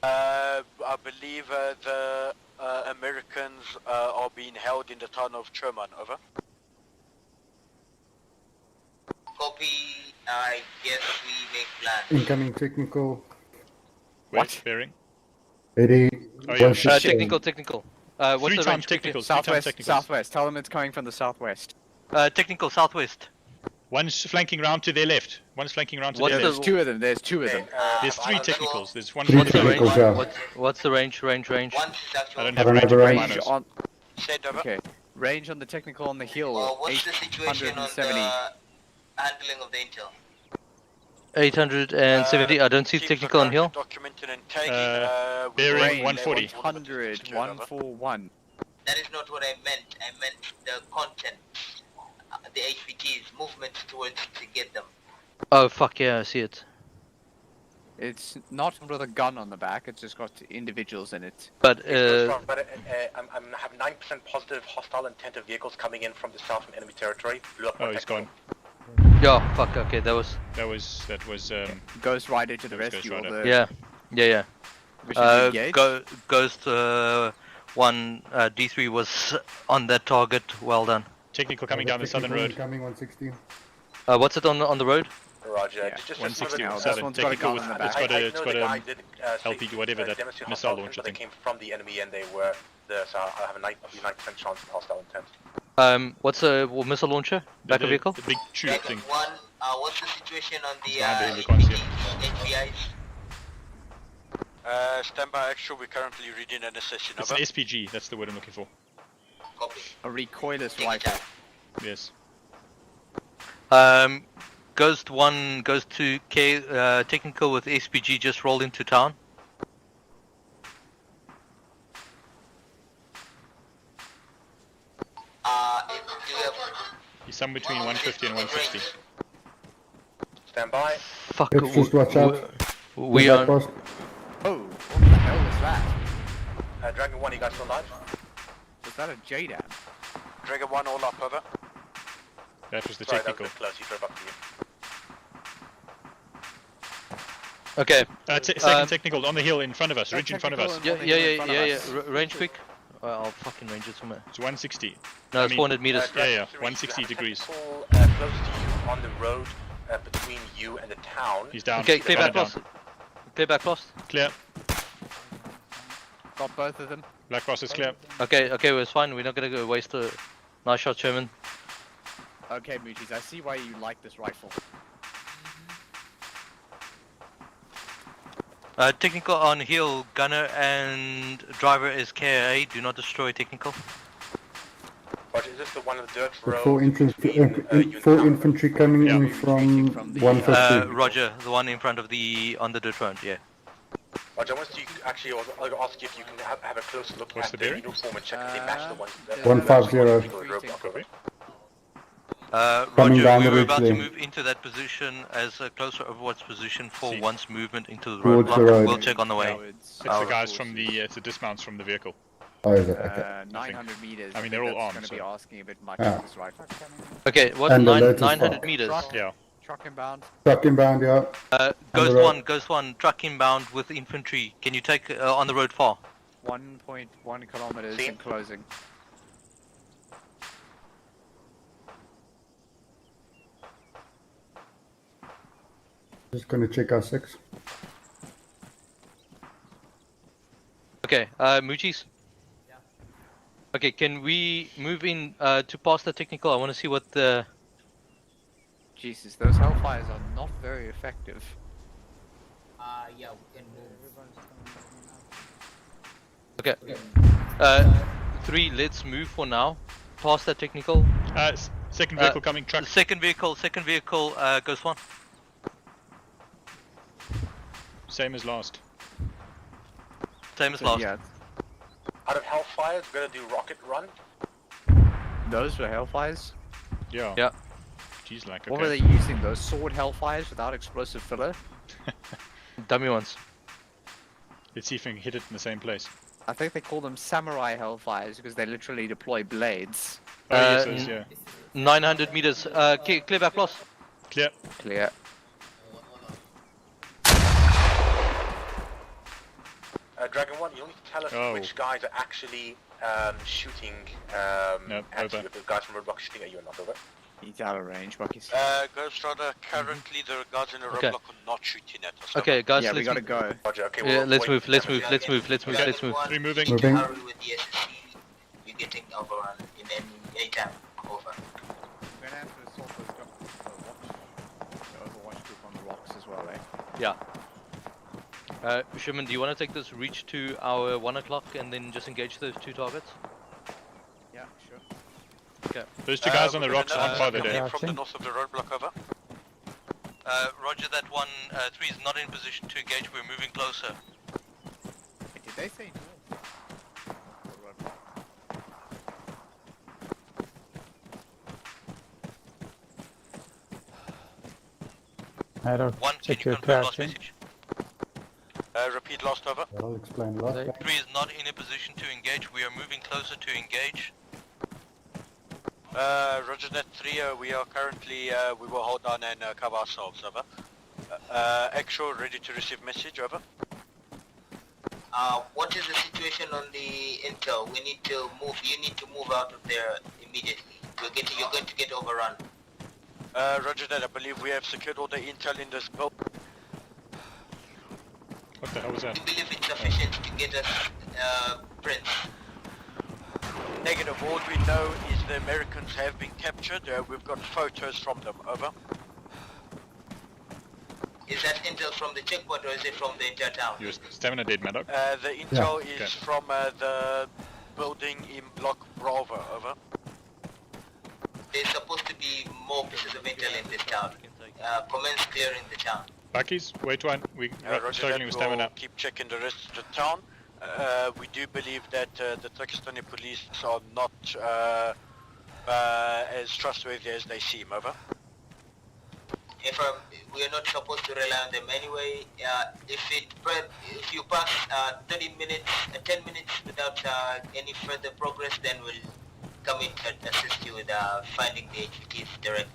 I believe the Americans are being held in the town of Sherman, over. Copy, I guess we make plans. Incoming technical. What? Bearing? 80. Oh, yeah. Technical. What's the range? Technical. Southwest. Tell them it's coming from the southwest. Technical southwest. One's flanking round to their left. One's flanking round to their left. There's two of them. There's two of them. There's 3 technicals. There's one. What's the range? Yeah. What's the range? I don't I have don't range have a on range. minors. Okay. Range on the technical on the hill. What's the situation on 870. the handling of the intel? 870. I don't see technical on hill. Bearing 140. 141. That is not what I meant. I meant the content, the HPT's movement towards to get them. Oh fuck yeah, I see it. It's not with a gun on the back. It's just got individuals in it. But I'm having 9% positive hostile intent of vehicles coming in from the south from enemy territory. Oh, he's gone. Yeah, fuck. Okay, that was. Ghost Rider to the rescue. Ghost Rider. Yeah. Ghost 1 D3 was on that target. Well done. Technical coming down the southern road. Incoming 116. What's it on the road? Roger. Yeah. Just 160 now, southern. one's got a Technical. gun on the It's back. got a did, LPG, whatever that missile launcher they thing. came from the enemy and they were there, so I have a 9% chance of hostile intent. What's a missile launcher? Back of vehicle? The big tube thing. What's the situation on the HPIs? Stand by extra, we're currently reading an assessment. It's an SPG, that's the word I'm looking for. Copy. A recoilless rifle. Yes. Ghost 1, Ghost 2, technical with SPG just rolled into town. He's somewhere between 150 and 160. Stand by. Fuck. Peps, just watch out. We Look are. out, boss. Oh, what the hell was that? Dragon 1, you guys still live? Was that a JDAM? Dragon 1, all up, over. That was the Sorry, technical. that was a bit close, he drove up to you. Okay. Second technical on the hill in front of us, ridge in front of us. Yeah. Range quick. I'll fucking range it somewhere. It's 160. No, 400 meters. Yeah, 160 degrees. Close to you on the road between you and the town. He's down. Okay, clear back lost. Clear back lost. Clear. Got both of them. Black Boss is clear. Okay, well, it's fine. We're not gonna go waste a nice shot, Sherman. Okay, Moochies, I see why you like this rifle. Technical on hill, gunner and driver is KIA. Do not destroy technical. Roger, is this the one on the dirt road? Four infantry coming in from 150. Roger, the one in front of on the dirt road, yeah. Roger, once you actually, I'll ask you if you can have a closer look at the uniform and check if they match the ones that 150. Roger, down we the were ridge about to lane. move into that position as a closer Overwatch position for once movement into the Towards roadblock. the road. We'll check on the way. It's the guys from the, it's the dismounts from the vehicle. Oh, is it? Okay. 900 meters. I mean, they're all armed. Going to be So. asking a bit much Yeah. of this rifle. Okay, what, And the latest 900 far. meters? Yeah. Truck inbound. Truck inbound, yeah. Ghost 1, truck inbound with infantry. Can you take on the road far? 1.1 kilometers in closing. Just gonna check our 6. Okay, Moochies? Yeah. Okay, can we move in to pass the technical? I want to see what the Jesus, those hellfires are not very effective. Yeah, we can move. Okay. 3, let's move for now. Past that technical. Second vehicle coming, truck. Second vehicle, Ghost 1. Same as last. Same as last. Yeah. Out of hellfires, we're gonna do rocket run. Those were hellfires? Yeah. Yeah. Jeez, like, What okay. were they using? Those sword hellfires without explosive filler? Dummy ones. Let's see if we can hit it in the same place. I think they call them samurai hellfires because they literally deploy blades. Oh, yes, those, yeah. 900 meters. Clear back plus. Clear. Clear. Dragon 1, you need to tell us which guys are actually shooting at you. If the guys from Roadblock shooting at you or not, over. He's out of range, Bucky's. Ghost Rider, currently the guards in the Okay. roadblock are not shooting at us. Okay, guys, yeah, let's we gotta go. Roger, okay, Yeah, we'll let's wait. move. Let's move. Three moving. Moving. Hurry with the SSC. You're getting overrun in any time. Over. We're gonna have to assault those guys. The Overwatch group on the rocks as well, eh? Yeah. Sherman, do you want to take this reach to our 1 o'clock and then just engage those 2 targets? Yeah, sure. Okay. Those 2 guys on the rocks aren't far there. From the north of the roadblock, over. Roger that 1, 3 is not in position to engage, we're moving closer. Did they say north? I don't 1, can check you your confirm last crouching. message? Repeat last, over. I'll explain last. 3 is not in a position to engage, we are moving closer to engage. Roger that 3, we are currently, we will hold on and cover ourselves, over. Actual, ready to receive message, over. What is the situation on the intel? We need to move. You need to move out of there immediately. You're going to get overrun. Roger that, I believe we have secured all the intel in this build. What the hell was that? Do you believe it's sufficient to get us Prince? Negative, all we know is the Americans have been captured, we've got photos from them, over. Is that intel from the checkpoint or is it from the entire town? Your stamina dead, Maddox. The intel is Okay. from the building in Block Bravo, over. There's supposed to be more pieces of intel in this town. Commence clearing the town. Bucky's, wait one. We're Roger struggling with that, stamina. we'll keep checking the rest of the town. We do believe that the Turkestani police are not as trustworthy as they seem, over. We are not supposed to rely on them anyway. If you pass 30 minutes, 10 minutes without any further progress, then we'll come in and assist you with finding the HVTs directly.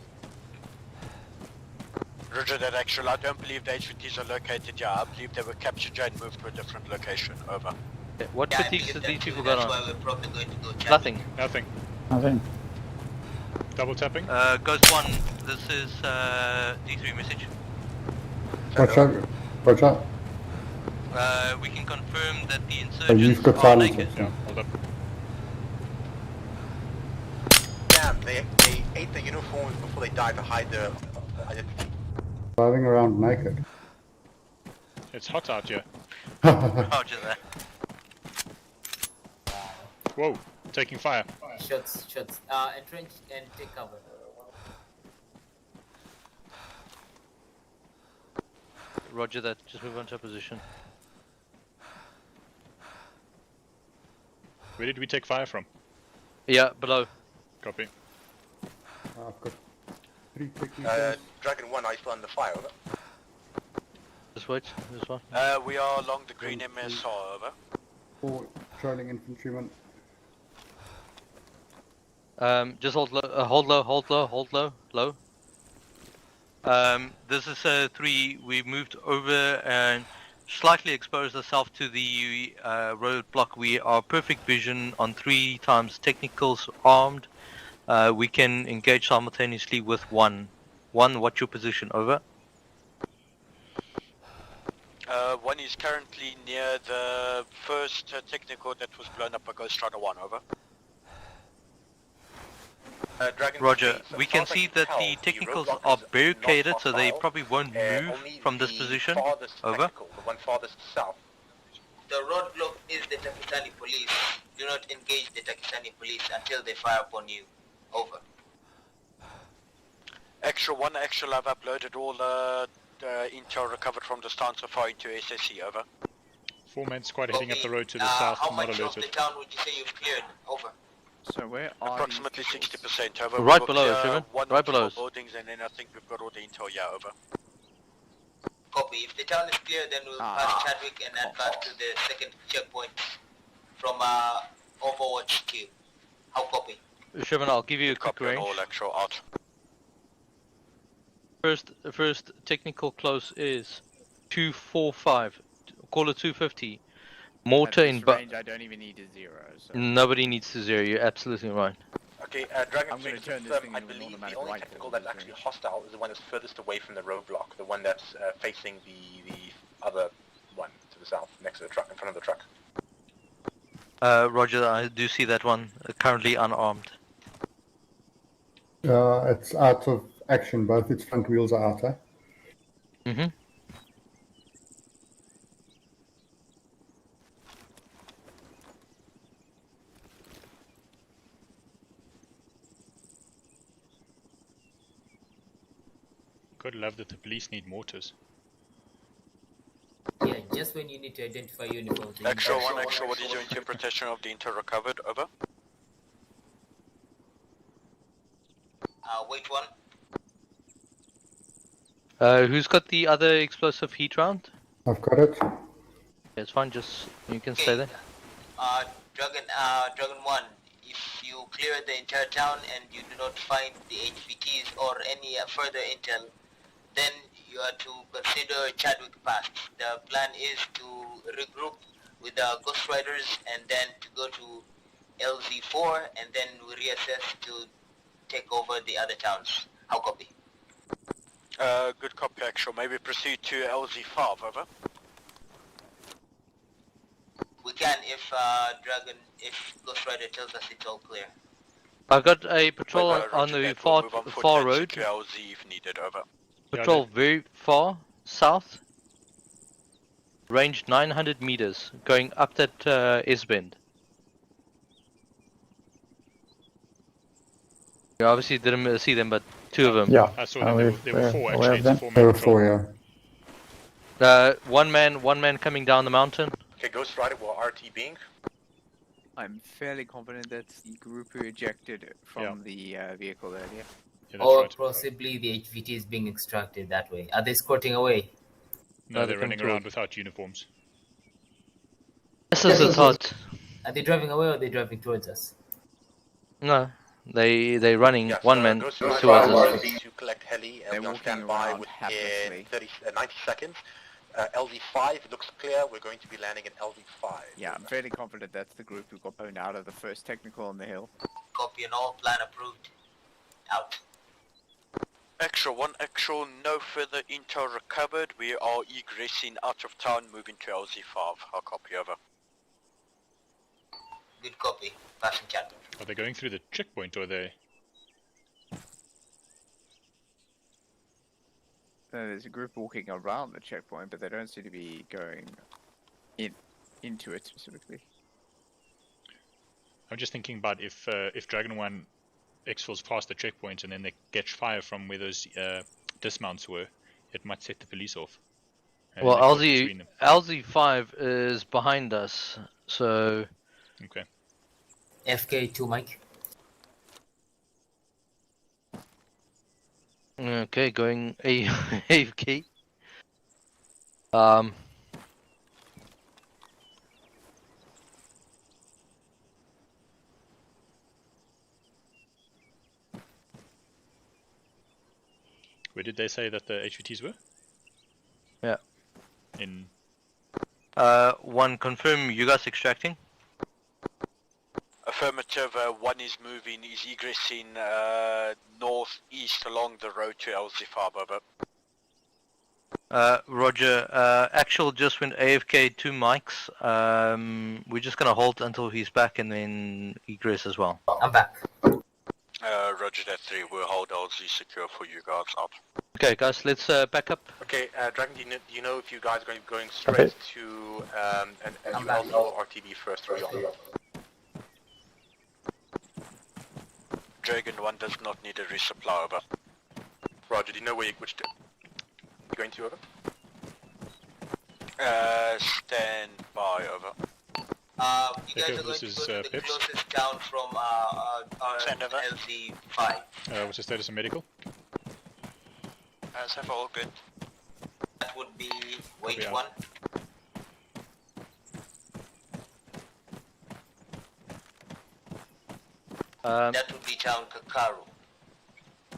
Roger that, actual. I don't believe the HVTs are located here. I believe they were captured here and moved to a different location, over. What Yeah, I fatigues believe did these that too. people got That's on? why we're probably going to go check. Nothing. Nothing. Nothing. Double tapping. Ghost 1, this is D3 message. Watch out. Watch out. We can confirm that the Oh, you've insurgents got are silencers. naked. Yeah, hold up. Damn, they ate the uniforms before they died to hide the identity. Driving around naked. It's hot out here. Roger that. Whoa, taking fire. Shots. Entrench and take cover. Roger that, just move on to a position. Where did we take fire from? Yeah, below. Copy. I've got 3 technicals. Dragon 1, are you still under fire, over? Just wait, this one. We are along the green MSR, over. 4 trailing infantrymen. Just hold low, low. This is 3, we moved over and slightly exposed ourselves to the roadblock. We are perfect vision on 3 times technicals armed. We can engage simultaneously with 1. 1, what's your position, over? 1 is currently near the first technical that was blown up by Ghost Rider 1, over. Roger. We can see that the technicals are barricaded, so they probably won't move from this position. Over. The one farthest south. The roadblock is the Pakistani police. Do not engage the Pakistani police until they fire upon you. Over. Extra 1, Extra Love uploaded all intel recovered from the stand so far into SSC, over. 4-man squad heading up the road to the south, how not much alerted. of the town would you say you've cleared? Over. So where are approximately 60%, over. Right We will below us, clear Sherman. one Right or two below more us. buildings, and then I think we've got all the intel, yeah, over. Copy. If the town is clear, then we'll pass Chadwick and advance to the second checkpoint from Overwatch Q. How copy? Sherman, I'll give you a quick Copy on range. all, actual out. First technical close is 245. Call it 250. Mortar At in this but range, I don't even need a 0. So. nobody needs to zero. You're absolutely right. Okay, Dragon I'm going to turn this thing I into an believe automatic the only rifle. technical that's actually hostile is the one that's furthest away from the roadblock, the one that's facing the other one to the south, next to the truck, in front of the truck. Roger, I do see that one, currently unarmed. It's out of action. Both its front wheels are out. Mm-hmm. Gotta love that the police need mortars. Yeah, just when you need to identify uniforms. Extra 1, Extra, what is your interpretation of the intel recovered, over? Wait one. Who's got the other explosive heat round? I've got it. Yeah, it's fine. Just you can stay there. Dragon 1, if you clear the entire town and you do not find the HVTs or any further intel, then you are to consider Chadwick Pass. The plan is to regroup with the Ghost Riders and then to go to LZ4 and then we reassess to take over the other towns. How copy? Good copy, Extra. Maybe proceed to LZ5, over. We can if Ghost Rider tells us it's all clear. I've got a patrol on the far road. To LZ if needed, over. Patrol very far south. Range 900 meters, going up that S-bend. You obviously didn't see them, but two of them. Yeah, I saw them. There were 4 actually. It's a 4-man There were patrol. 4, yeah. One man coming down the mountain. Okay, Ghost Rider will RT being. I'm fairly confident that's the group who ejected from the vehicle earlier. Yeah, or possibly the HVT is being extracted that way. Are they escorting away? No, they're running around without uniforms. This is a thought. Are they driving away or are they driving towards us? No, they're running. Yeah, one so man Ghost towards Rider us. to collect heli and They're we'll walking stand by around within haplessly. 90 seconds. LZ5 looks clear. We're going to be landing in LZ5. Yeah, I'm fairly confident that's the group who got boned out of the first technical on the hill. Copy and all. Plan approved. Out. Extra 1, Extra, no further intel recovered. We are egressing out of town, moving to LZ5. I'll copy, over. Good copy. Passing chat. Are they going through the checkpoint or are they? There's a group walking around the checkpoint, but they don't seem to be going into it specifically. I'm just thinking about if Dragon 1 exfils past the checkpoint and then they catch fire from where those dismounts were, it might set the police off. Well, LZ5 is behind us, so. Okay. FK2, Mike. Okay, going AFK. Where did they say that the HVTs were? Yeah. In. One, confirm you guys extracting? Affirmative, 1 is moving, is egressing northeast along the road to LZ5, over. Roger, actual just went AFK 2 mics. We're just gonna hold until he's back and then egress as well. I'm back. Roger Roger that 3. We'll hold LZ secure for you guys out. Okay, guys, let's back up. Okay, Dragon, do you know if you guys are going straight to an LZ or RTB first or on? Dragon 1 does not need a resupply, over. Roger, do you know which you're going to, over? Stand by, over. You guys are going to go to the closest town from LZ5. What's the status of medical? So far all good. That would be wait Copy 1. That would be town Kakaru.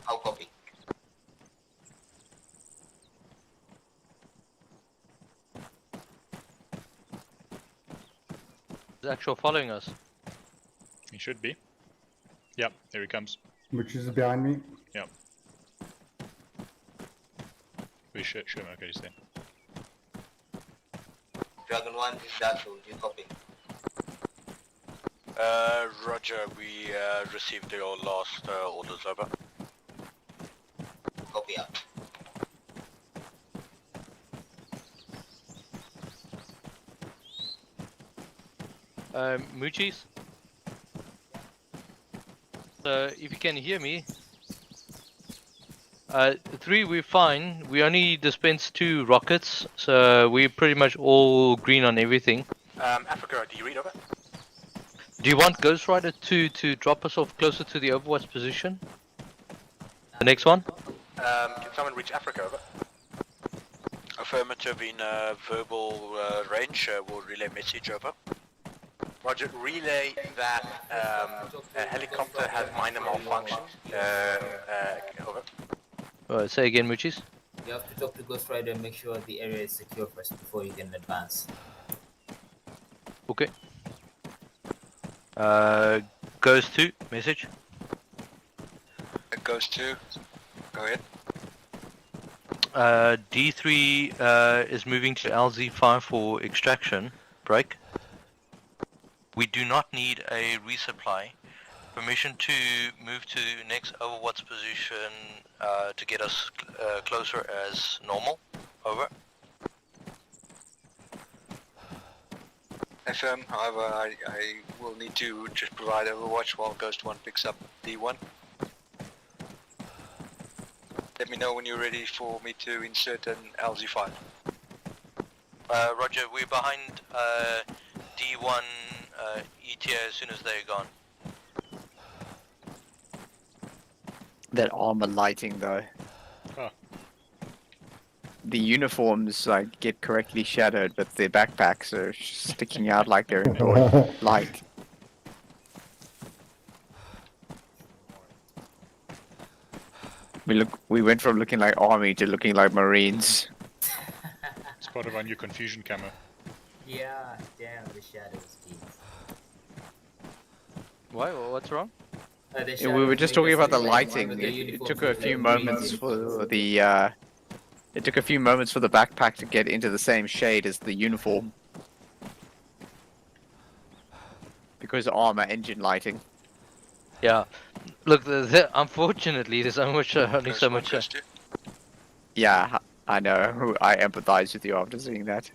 How copy? Is actual following us? He should be. Yep, there he comes. Which is behind me. Yep. We should him, okay, he's there. Dragon 1 is that, so you copy? Roger, we received your last orders, over. Copy out. Moochies? So, if you can hear me, 3, we're fine. We only dispensed 2 rockets, so we're pretty much all green on everything. Africa, do you read over? Do you want Ghost Rider 2 to drop us off closer to the Overwatch position? The next one? Can someone reach Africa, over? Affirmative in verbal range, we'll relay message, over. Roger, relay that a helicopter has minor malfunction. Over. Say again, Moochies? You have to talk to Ghost Rider and make sure the area is secure first before you can advance. Okay. Ghost 2, message. Ghost 2, go ahead. D3 is moving to LZ5 for extraction. Break. We do not need a resupply. Permission to move to next Overwatch position to get us closer as normal. Over. FM, however, I will need to just provide Overwatch while Ghost 1 picks up D1. Let me know when you're ready for me to insert an LZ5. Roger, we're behind D1 ETA as soon as they're gone. That armor lighting though. Oh. The uniforms like get correctly shadowed, but their backpacks are sticking out like they're in broad light. We went from looking like army to looking like marines. It's part of our new confusion camo. Yeah, damn the shadows, geez. Why? What's wrong? We were just talking about the lighting. It took a few moments for the it took a few moments for the backpack to get into the same shade as the uniform. Because armor engine lighting. Yeah. Look, unfortunately, there's only so much. Yeah, I know. I empathize with you after seeing that.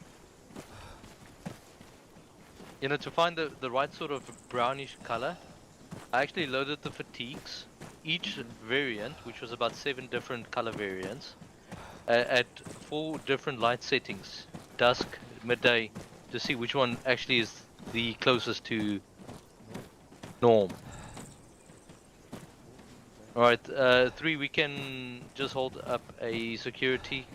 You know, to find the right sort of brownish color, I actually loaded the fatigues, each variant, which was about 7 different color variants, at 4 different light settings, dusk, midday, to see which one actually is the closest to norm. Alright, 3, we can just hold up a security.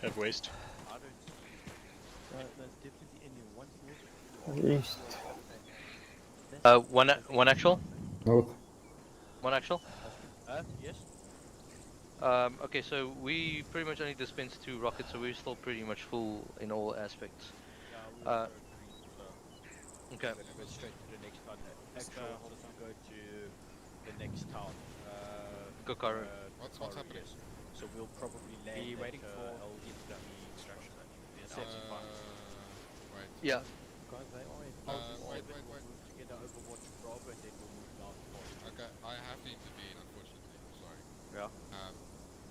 Have waste. East. One actual? North. One actual? Yes. Okay, so we pretty much only dispensed 2 rockets, so we're still pretty much full in all aspects. Okay. Go straight to the next one. Actual, go to the next town. Gokaru. What's happening? Yes. So we'll probably land waiting for extraction. Right. Yeah. Guys, they are in Wait. Together Overwatch Bravo and then we'll move down. Okay, I have to intervene, unfortunately. Sorry. Yeah.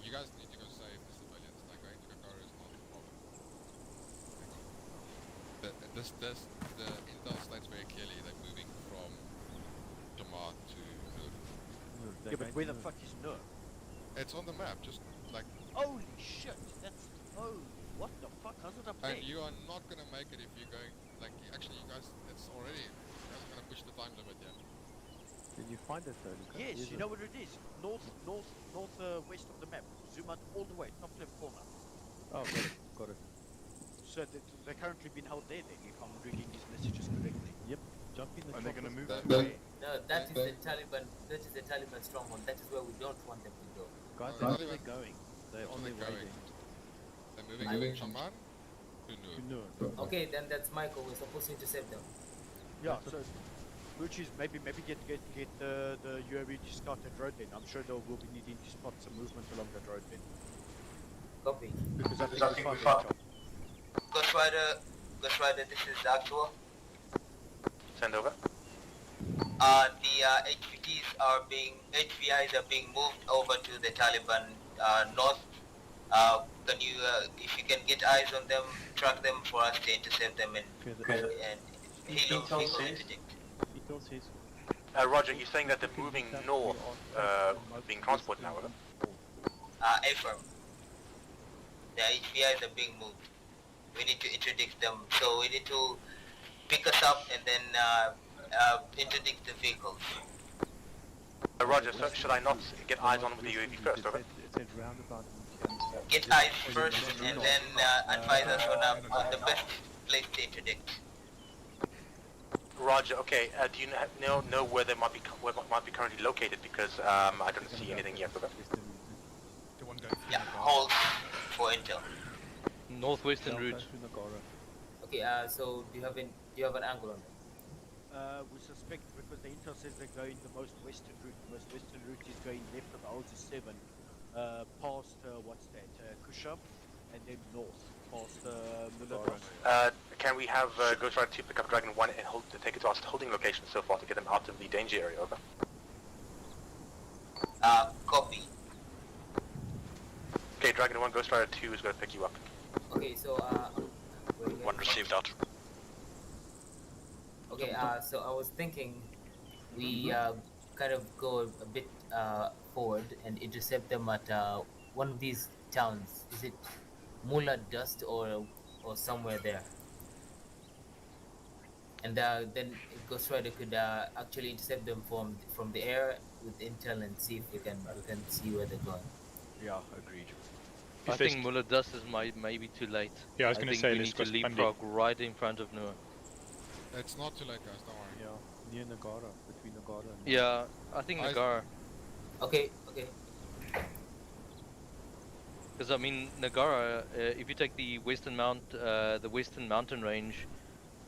You guys need to go save the civilians. Like, going to Kakara is not the problem. The intel states very clearly they're moving from Tamar to Nur. Yeah, but where the fuck is Nur? It's on the map, just like... Holy shit, that's... Oh, what the fuck? How's it up there? And you are not gonna make it if you're going... Like, actually, you guys, it's already... You guys are gonna push the time limit here. Did you find it though? Yes, you know what it is? West of the map. Zoom out all the way, top left corner. Oh, got it. So they're currently being held there then, if I'm reading these messages correctly. Yep, jump in the Are they gonna move that way? No, that is the Taliban. That is the Taliban stronghold. That is where we don't want them to go. Guys, No, where are they going? They're on their way. They're moving from Tamar to Nur. Okay, then that's Michael. We're supposed to intercept them. Yeah, so which is maybe get the UAV to scout that road then. I'm sure they will be needing to spot some movement along that road then. Copy. Because I think we found it. Ghost Rider, this is actual. Send over. The HVIs are being moved over to the Taliban north. Can you, if you can get eyes on them, track them for us to intercept them and Halo interdict. Roger, you're saying that they're moving north, being transported now, Affirm. The HVIs are being moved. We need to interdict them, so we need to pick us up and then interdict the vehicles. Roger, so should I not get eyes on with the UAV first, over? Get eyes first and then advise us on the best place to interdict. Roger, okay, do you know where they might be currently located, because I don't see anything yet, over. Yeah, hold for intel. Northwestern route. Okay, so do you have an angle on them? We suspect because the intel says they're going the most western route. The most western route is going left of Alta 7, past what's that, Kushab, and then north past Muladov. Can we have Ghost Rider 2 pick up Dragon 1 and take it to our holding location so far to get them out of the danger area, over? Copy. Okay, Dragon 1, Ghost Rider 2 is going to pick you up. Okay, so One received out. okay, so I was thinking we kind of go a bit forward and intercept them at one of these towns. Is it Mula Dust or somewhere there? And then Ghost Rider could actually intercept them from the air with intel and see if we can see where they're going. Yeah, agreed. I think Mullah Dust is maybe too late. Yeah, I was going to say we need to leapfrog right in front of Nur. It's not too late, guys, don't worry. Yeah, near Nagara, between Nagara and... Yeah, I think Nagara. Okay. Because I mean, Nagara, if you take the western mountain range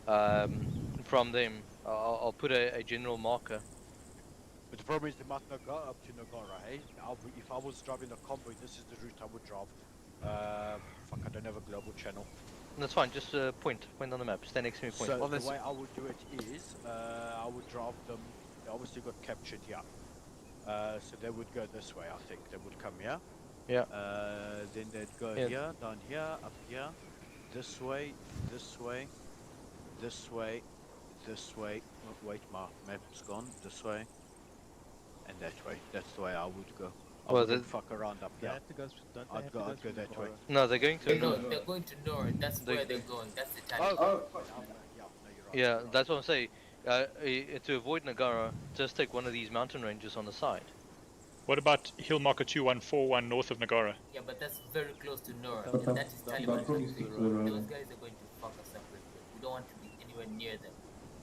from them, I'll put a general marker. But the problem is they might not go up to Nagara, hey? If I was driving a convoy, this is the route I would drive. Fuck, I don't have a global channel. That's fine, just point on the map. Stand next to me, point. So the way I would do it is, I would drive them, they obviously got captured here. So they would go this way, I think. They would come here. Yeah. Then they'd go here, down here, up here, this way, this way, this way, this way. Oh, wait, my map's gone. This way. And that way. That's the way I would go. I wouldn't fuck around up here. I'd go that way. No, they're going to. No, they're going to Nur. That's where they're going. That's the time. Yeah, that's what I'm saying. To avoid Nagara, just take one of these mountain ranges on the side. What about hill marker 2141 north of Nagara? Yeah, but that's very close to Nur, and that is Taliban country. Those guys are going to fuck us up real quick. We don't want to be anywhere near them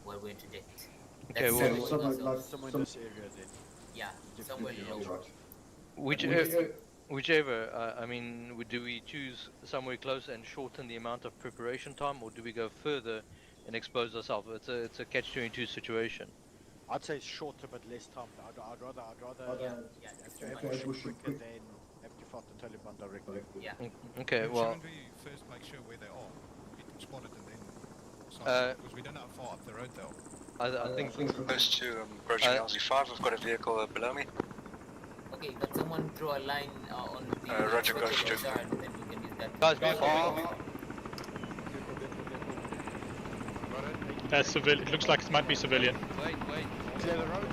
while we're interdict. Okay, well, somewhere in this area then. Yeah, somewhere low. Whichever. I mean, do we choose somewhere close and shorten the amount of preparation time, or do we go further and expose ourselves? It's a catch-22 situation. I'd say it's shorter but less time. I'd rather have to push quicker than have to fight the Taliban directly. Yeah. Okay, well. Shouldn't we first make sure where they are, get them spotted, and then because we don't know how far up the road though. I think close to approaching LZ5. I've got a vehicle below me. Okay, but someone draw a line on the Roger, Ghost, project Roger. SR and then we can use that. Guys, be That's civilian. It looks like it might be civilian. Wait. Clear the road.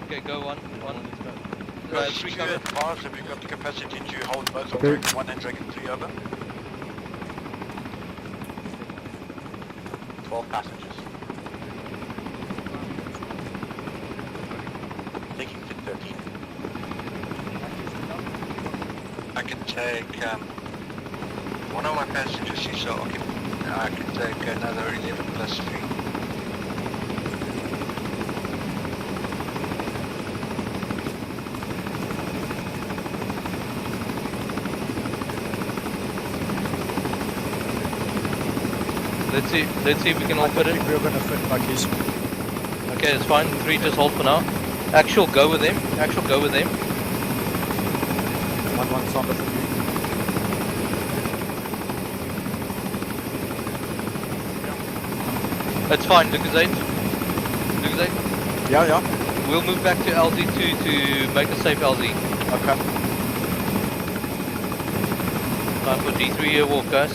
Okay, go one. Guys, Three two cover. advance, have you got the capacity to hold both of Okay. Dragon 1 and Dragon 3 over? 12 passengers. Taking fit 13. I can take one of my passengers, so I can take another 11 plus 3. Let's see if we can all fit it. We're gonna fit buggies. Okay, it's fine. 3 just hold for now. Actual go with them. One Sonder for you. It's fine, Lucas 8. Yeah. We'll move back to LZ2 to make a safe LZ. Okay. Time for D3 walk, guys.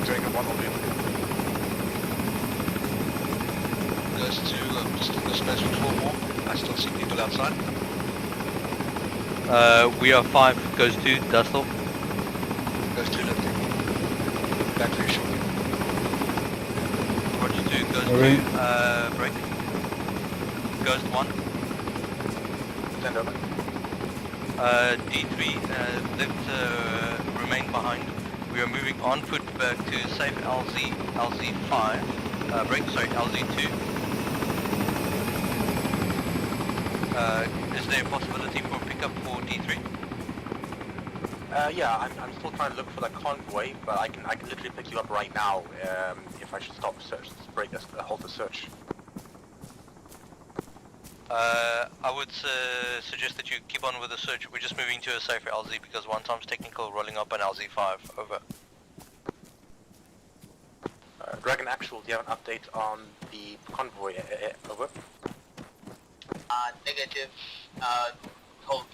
Dragon 1 will be. Goes to just in the space for 4 more. I still see people outside. We are 5. Goes 2. Dustle. Goes 2 lifting. Back to you shortly. Roger 2. Goes Okay. 2. Break. Goes 1. Stand over. D3 left remain behind. We are moving on foot back to safe LZ5. LZ2. Is there a possibility for pickup for D3? Yeah, I'm still trying to look for the convoy, but I can literally pick you up right now if I should stop the search, halt the search. I would suggest that you keep on with the search. We're just moving to a safer LZ because one time's technical rolling up an LZ5. Over. Dragon Actual, do you have an update on the convoy? Over. Negative. Hold.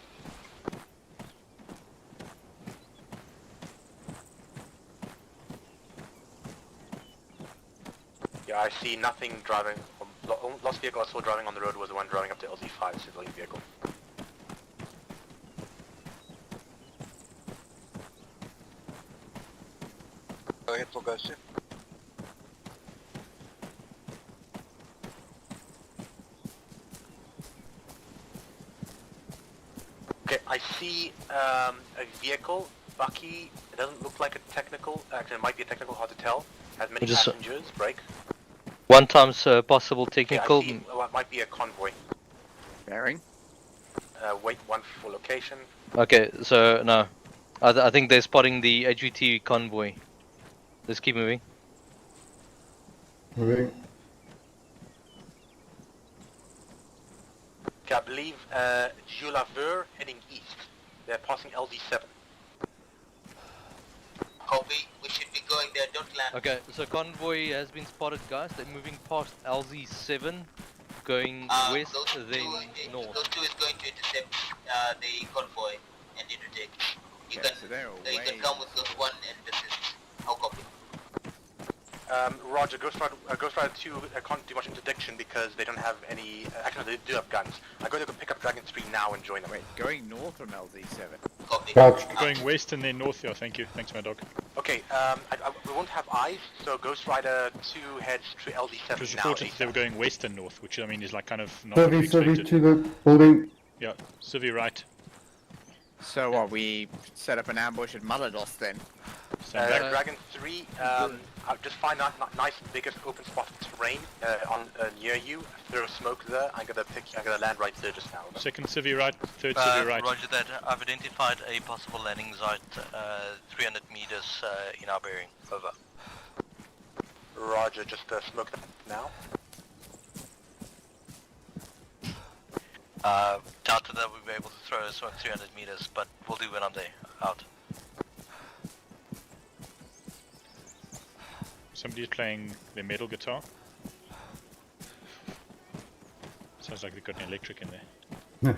Yeah, I see nothing driving. Last vehicle I saw driving on the road was the one driving up to LZ5, civilian vehicle. Go ahead for Ghost 2. Okay, I see a vehicle, Bucky. It doesn't look like a technical. Actually, it might be a technical, hard to tell. Has many passengers. Break. One time's possible technical. Yeah, I see, it might be a convoy. Bearing. Wait 1 for location. Okay, so no. I think they're spotting the HVT convoy. Let's keep moving. Moving. Okay, I believe Zulu-Alpha heading east. They're passing LZ7. Copy. We should be going there. Don't land. Okay, so convoy has been spotted, guys. They're moving past LZ7, going west, then north. Those 2 is going to intercept the convoy and interdict. You can come with those 1 and assist. I'll copy. Roger, Ghost Rider 2 can't do much interdiction because they don't have any. Actually, they do have guns. I'm going to go pick up Dragon 3 now and join them. Wait, going north from LZ7. Copy. Going west and then north, yeah, thank you. Thanks, my dog. Okay, we won't have eyes, so Ghost Rider 2 heads to LZ7 It was now. reported that they were going west and north, which I mean is like kind of not Survey expected. to the building. Yeah, Civi right. So what, we set up an ambush at Malados then? Dragon 3, just find a nice biggest open spot of terrain near you. Throw smoke there. I'm gonna land right there just now. Second civvy right, third civvy right. Roger that. I've identified a possible landing site 300 meters in our bearing. Over. Roger, just smoke that now. Doubt that we'll be able to throw a smoke 300 meters, but we'll do when I'm there. Out. Somebody's playing their metal guitar. Sounds like they've got an electric in there.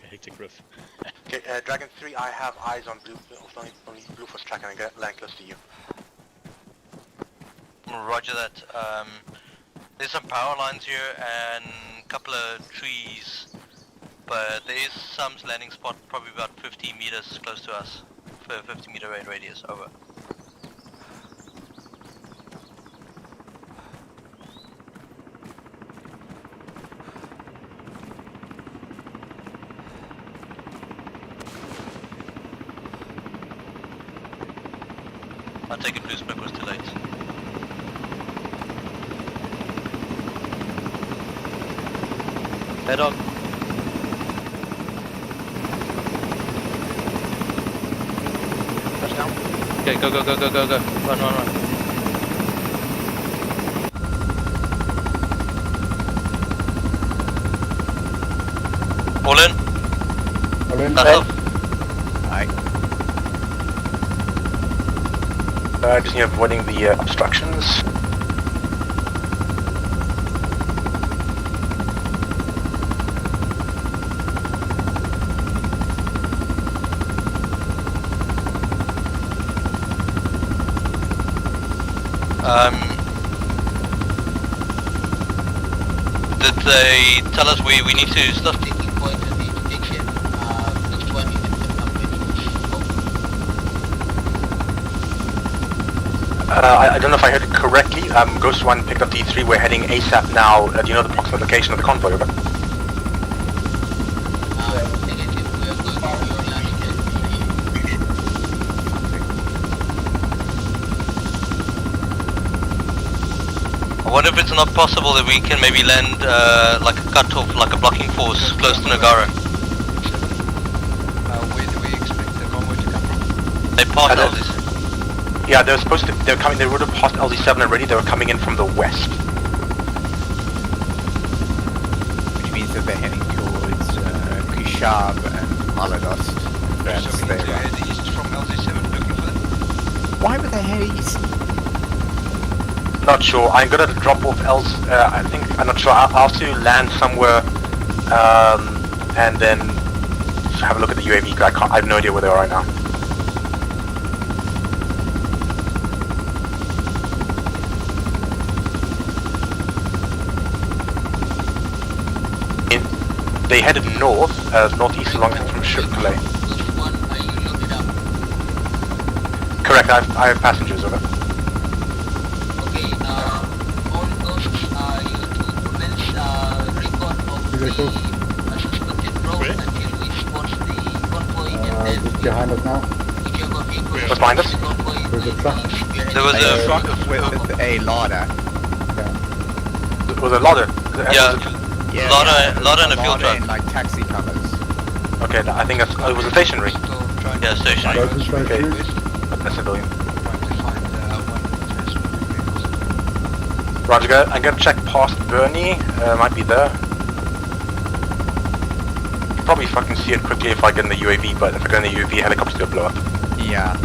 A hectic riff. Okay, Dragon 3, I have eyes on Blue Force track and I get land close to you. Roger that. There's some power lines here and a couple of trees, but there is some landing spot probably about 50 meters close to us for a 50 meter radius. Over. I take it blue smoke was too late. Head on. Touchdown. Okay, go. Run. All in. That's off. Aye. Just avoiding the obstructions. Did they tell us we need to stop? Taking point of the interdiction. Next one, you can come I don't know if I heard it correctly. Ghost 1 picked up D3. We're heading ASAP now. Do you know the approximate location of the convoy? Over. negative. We are going to your landing I wonder if it's not possible that we can maybe land like a cut-off, like a blocking force close to Nagara. Where do we expect the convoy to come from? They passed LZ. Yeah, they would have passed LZ7 already. They were coming in from the west. Which means that they're heading towards Kishab and Maladost. So we need to head east from LZ7 looking for them? Why would they head east? Not sure. I'm gonna drop off I'm not sure. I'll have to land somewhere and then have a look at the UAV. I have no idea where they are right now. They headed north, northeast along from Shukle. Correct, I have passengers, over. Okay, all those you to commence record of the suspected drone until we spot the convoy and then Just behind us now. whichever vehicle What's behind us? the convoy There's a truck. There was A a truck with a ladder. Was it Lauder? yeah, Lada and a fuel truck. And like taxi covers. Okay, I think that's, it was a stationary. Yeah, stationary. Okay, that's civilian. Roger, I'm gonna check past Bernie, might be there. You can probably fucking see it quickly if I get in the UAV, but if I go in the UAV, helicopter's gonna blow up. Yeah.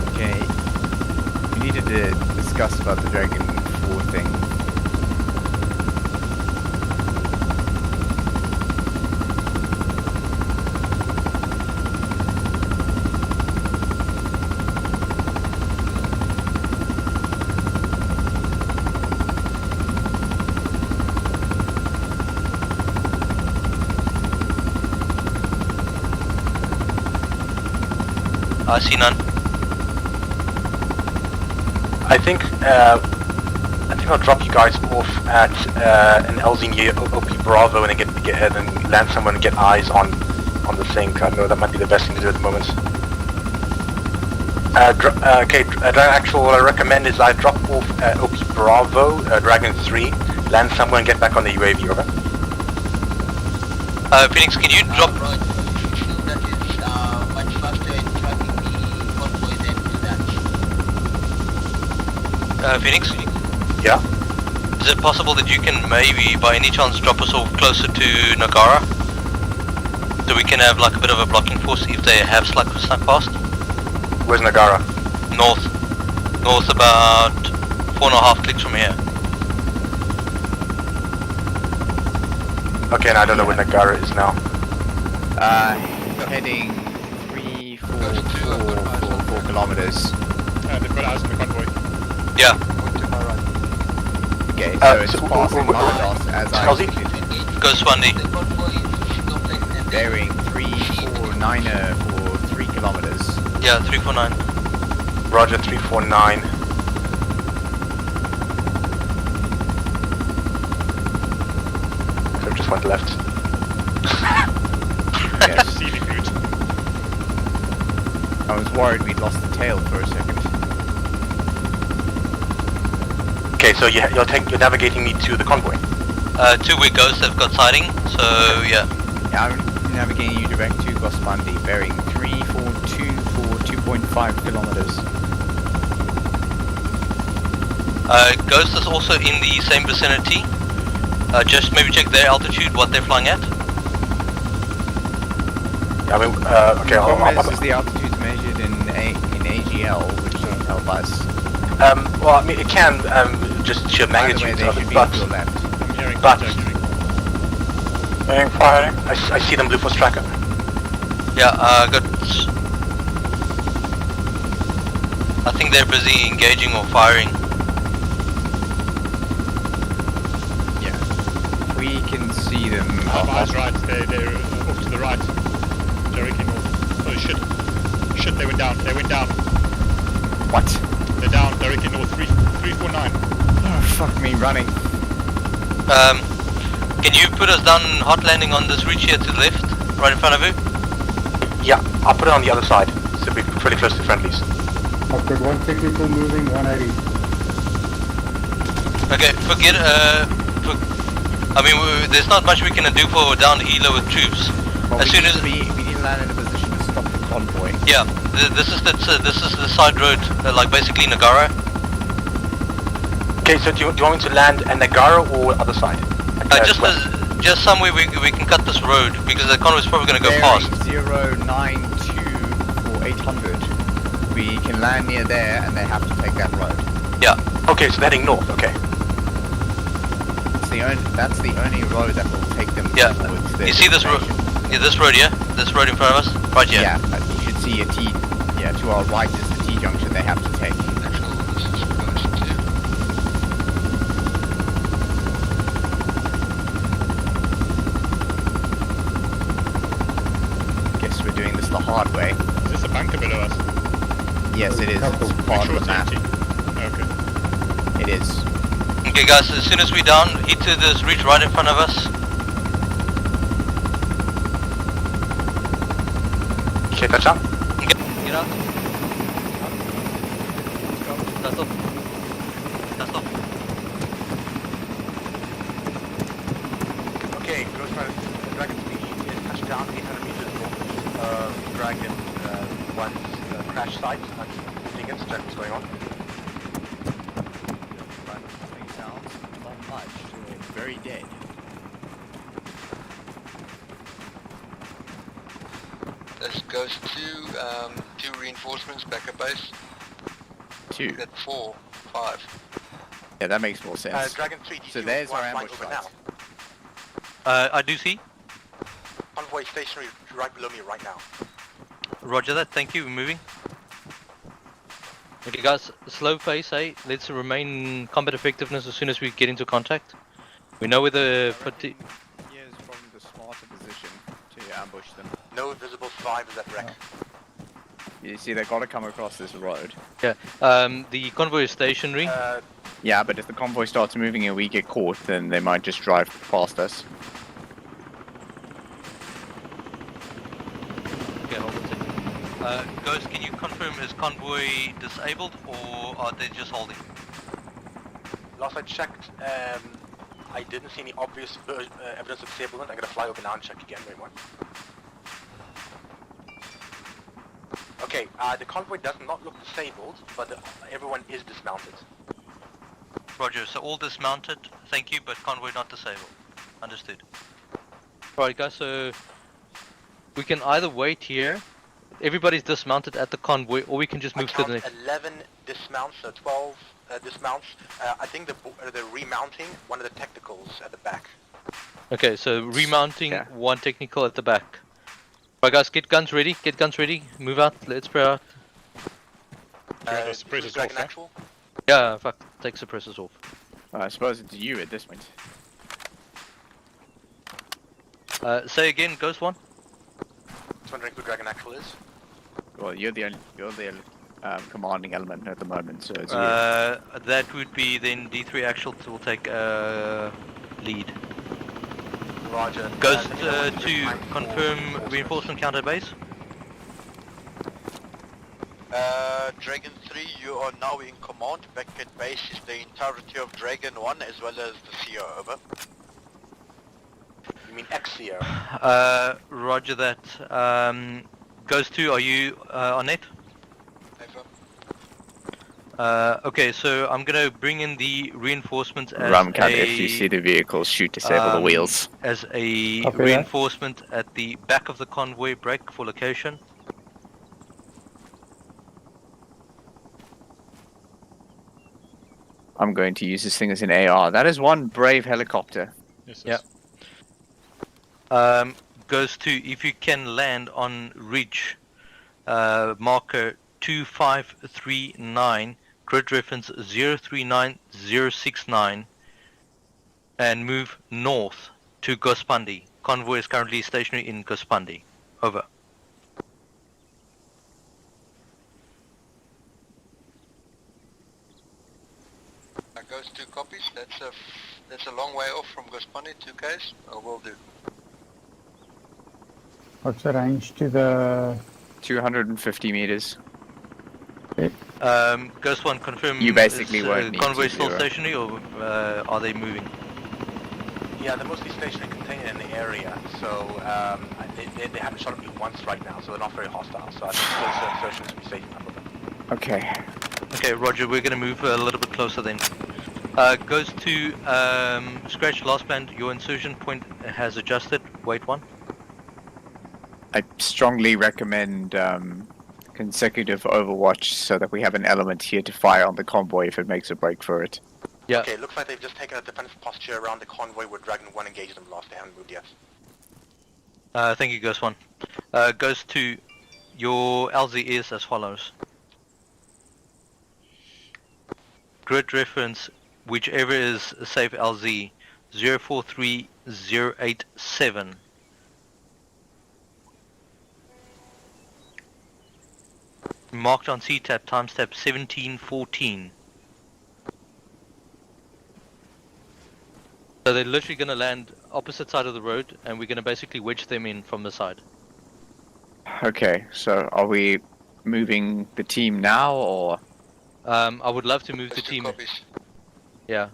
Okay. We needed to discuss about the Dragon 4 thing. I see none. I think think I'll drop you guys off at an LZ near OP Bravo and then get ahead and land somewhere and get eyes on the thing. I know that might be the best thing to do at the moment. Actual, what I recommend is I drop off OP Bravo, Dragon 3, land somewhere and get back on the UAV, over. Phoenix, can you drop... much faster in tracking the convoy than do that. Phoenix? Yeah? Is it possible that you can maybe, by any chance, drop us off closer to Nagara? So we can have like a bit of a blocking force if they have snuck past? Where's Nagara? North. North about 4.5 clicks from here. Okay, and I don't know where Nagara is now. Heading 4 kilometers. They've got eyes on the convoy. Yeah. Okay, so it's passing Molodos as I Go Swandi. bearing 349er for 3 kilometers. Yeah, 349. Roger, 349. So just went left. Yes. Scenic route. I was worried we'd lost the tail for a second. Okay, so you're navigating me to the convoy. 2 weak ghosts have got sighting, so yeah. Yeah, I'm navigating you direct to Gospandi, bearing 342 for 2.5 kilometers. Ghost is also in the same vicinity. Just maybe check their altitude, what they're flying at. I mean, okay, The problem is the altitude's measured in AGL, which won't help us. Well, I mean, it can just sheer magnitude of it, but being firing. I see them, Blue Force tracker. Yeah, good. I think they're busy engaging or firing. Yeah, we can see them. Eyes right, they're off to the right. Directly north. Oh shit. Shit, they went down. What? They're down, directly north, 349. Oh, fuck me, running. Can you put us down hot landing on this ridge here to the left, right in front of you? Yeah, I'll put it on the other side, so we're pretty close to friendlies. I've got one technical moving, 180. Okay, forget, I mean, there's not much we can do for down Hilo with troops. Well, as soon as we need to land in a position to stop the convoy. Yeah, this is the side road, like basically Nagara. Okay, so do you want me to land at Nagara or other side? Just somewhere we can cut this road because the convoy is probably going to go fast. 092 for 800. We can land near there, and they have to take that road. Yeah. Okay, so they're heading north. Okay. That's the only road that will take them towards their You see this road? Yeah, this road here. This road in front of us, right here. Yeah, you should see a T. Yeah, to our right is the T junction they have to take. Guess we're doing this the hard way. Is this a bunker below us? Yes, it is. It's part of the map. Okay. It is. Okay, guys. As soon as we're down, hit to this ridge right in front of us. Okay, touch up. Get out. That's off. That's off. Okay, Ghost Rider, Dragon 3 is touched down 800 meters north of Dragon 1's crash site. I'm moving in to check what's going on. Very dead. This goes to 2 reinforcements back at base. 2. At 4, 5. Yeah, that makes more sense. Dragon 3, so there's our ambush over site. now. I do see. Convoy stationary right below me right now. Roger that. Thank you. We're moving. Okay, guys. Slow pace, eh? Let's remain combat effectiveness as soon as we get into contact. We know where the... Years from the smarter position to ambush them. No visible survivors at wreck. You see, they've got to come across this road. Yeah. The convoy is stationary. Yeah, but if the convoy starts moving and we get caught, then they might just drive past us. Okay, hold on a second. Ghost, can you confirm is convoy disabled or are they just holding? Last I checked, I didn't see any obvious evidence of disablement. I'm gonna fly over now and check again. Wait one. Okay, the convoy does not look disabled, but everyone is dismounted. Roger, so all dismounted, thank you, but convoy not disabled. Understood. Alright guys, so we can either wait here, everybody's dismounted at the convoy, or we can just move to the next. 11 dismounts, so 12 dismounts. I think they're remounting one of the technicals at the back. Okay, so remounting one technical at the back. Alright guys, get guns ready, move out, let's spray out. Suppressors off, actual? Yeah, fuck, take suppressors off. I suppose it's you at this point. Say again, Ghost One? Just wondering who Dragon Actual is. Well, you're the commanding element at the moment, so it's you. That would be then D3 Actual will take lead. Roger. Ghost to confirm reinforcement counter base. Dragon 3, you are now in command. Back at base is the entirety of Dragon 1 as well as the CO, over. You mean ex-CO? Roger that. Ghost 2, are you on it? Okay, so I'm gonna bring in the reinforcements as Ramcat, if you see the vehicles, shoot disable the wheels. As a Copy reinforcement at the back of the convoy, break for location. I'm going to use this thing as an AR. That is one brave helicopter. Yes, Yeah. Goes to, if you can land on ridge, marker 2539, grid reference 039069, and move north to Gospandi. Convoy is currently stationary in Gospandi. Over. Goes 2 copies. That's a long way off from Gospani, 2Ks. I will do. What's the range to the... 250 meters. Ghost One, confirm. You basically is, won't need convoy to still zero. stationary, or are they moving? Yeah, they're mostly stationary contained in the area, so they haven't shot at me once right now, so they're not very hostile. So I think those assertions will be safe enough with them. Okay. Okay, Roger. We're gonna move a little bit closer then. Goes to scratch last band. Your insertion point has adjusted. Wait one. I strongly recommend consecutive overwatch so that we have an element here to fire on the convoy if it makes a break for it. Yeah. Okay, looks like they've just taken a defensive posture around the convoy where Dragon 1 engaged them last. They haven't moved yet. Thank you, Ghost One. Goes to your LZ is as follows. Grid reference, whichever is safe LZ, 043087. Marked on CTAP, timestamp 1714. So they're literally going to land opposite side of the road, and we're going to basically wedge them in from the side. Okay, so are we moving the team now, or...? I would love to move the team. Yeah.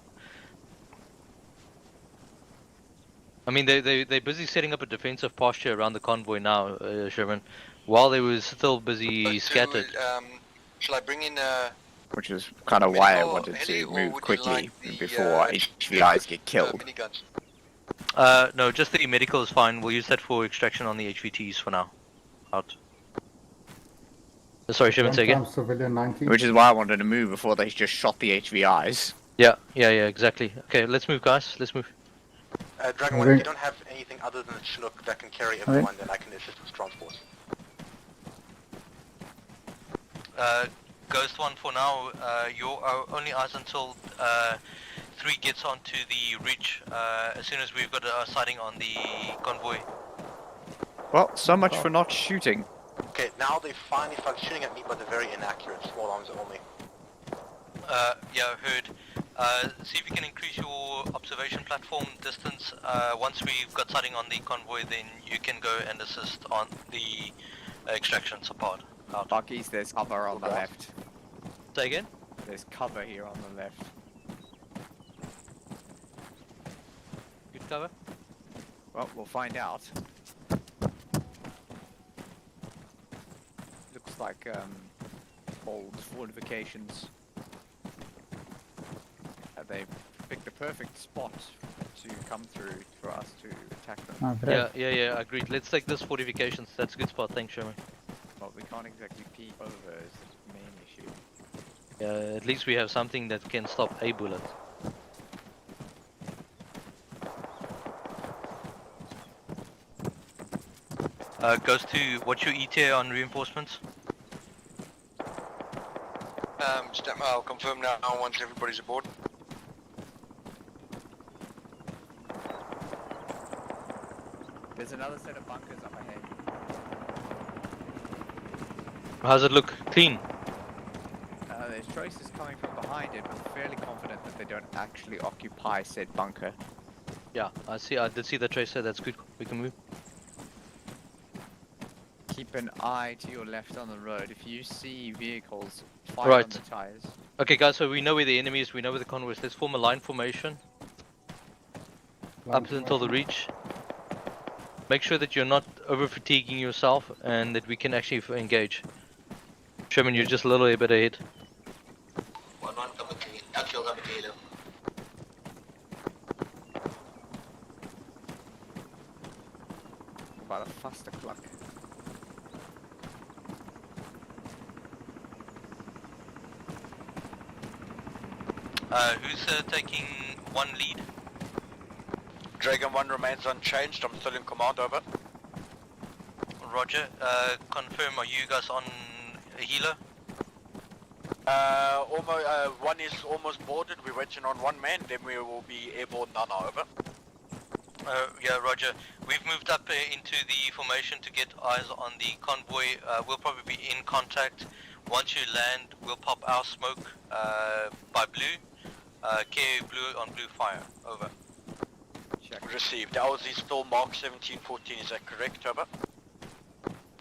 I mean, they're busy setting up a defensive posture around the convoy now, Sherman. While they was still busy scattered. Shall I bring in a... Which is kind of why I wanted to move quickly before HVIs get killed. No, just the medical is fine. We'll use that for extraction on the HVTs for now. Out. Sorry, Sherman, say again. Civilian 19. Which is why I wanted to move before they just shot the HVIs. Yeah, exactly. Okay, let's move, guys. Let's move. Dragon 1, if you don't have anything other than a Chinook that can carry everyone, then I can assist with transport. Ghost One, for now, you're only eyes until 3 gets onto the ridge. As soon as we've got a sighting on the convoy. Well, so much for not shooting. Okay, now they finally start shooting at me, but they're very inaccurate. Small arms only. Yeah, heard. See if you can increase your observation platform distance. Once we've got sighting on the convoy, then you can go and assist on the extraction support. Buckies, there's cover on the left. Say again? There's cover here on the left. Good cover? Well, we'll find out. Looks like old fortifications. They've picked the perfect spot to come through for us to attack them. Yeah, agreed. Let's take this fortifications. That's a good spot. Thanks, Sherman. Well, we can't exactly peek over is the main issue. Yeah, at least we have something that can stop a bullet. Goes to, what's your ETA on reinforcements? I'll confirm now once everybody's aboard. There's another set of bunkers up ahead. How's it look? Clean? There's traces coming from behind it, but fairly confident that they don't actually occupy said bunker. Yeah, I did see the tracer. That's good. We can move. Keep an eye to your left on the road. If you see vehicles, fire on the tires. Okay, guys, so we know where the enemy is. We know where the convoy is. Let's form a line formation. Up until the reach. Make sure that you're not over fatiguing yourself and that we can actually engage. Sherman, you're just a little bit ahead. 1-1 coming clean. Actual coming clean. About a faster clock. Who's taking one lead? Dragon 1 remains unchanged, I'm still in command, over. Roger. Confirm, are you guys on a healer? One is almost boarded, we're waiting on one man, then we will be airborne Nana, over. Yeah, Roger. We've moved up into the formation to get eyes on the convoy. We'll probably be in contact. Once you land, we'll pop our smoke by blue. Carry blue on blue fire. Over. Check. Received. Ours is still mark 1714, is that correct, over?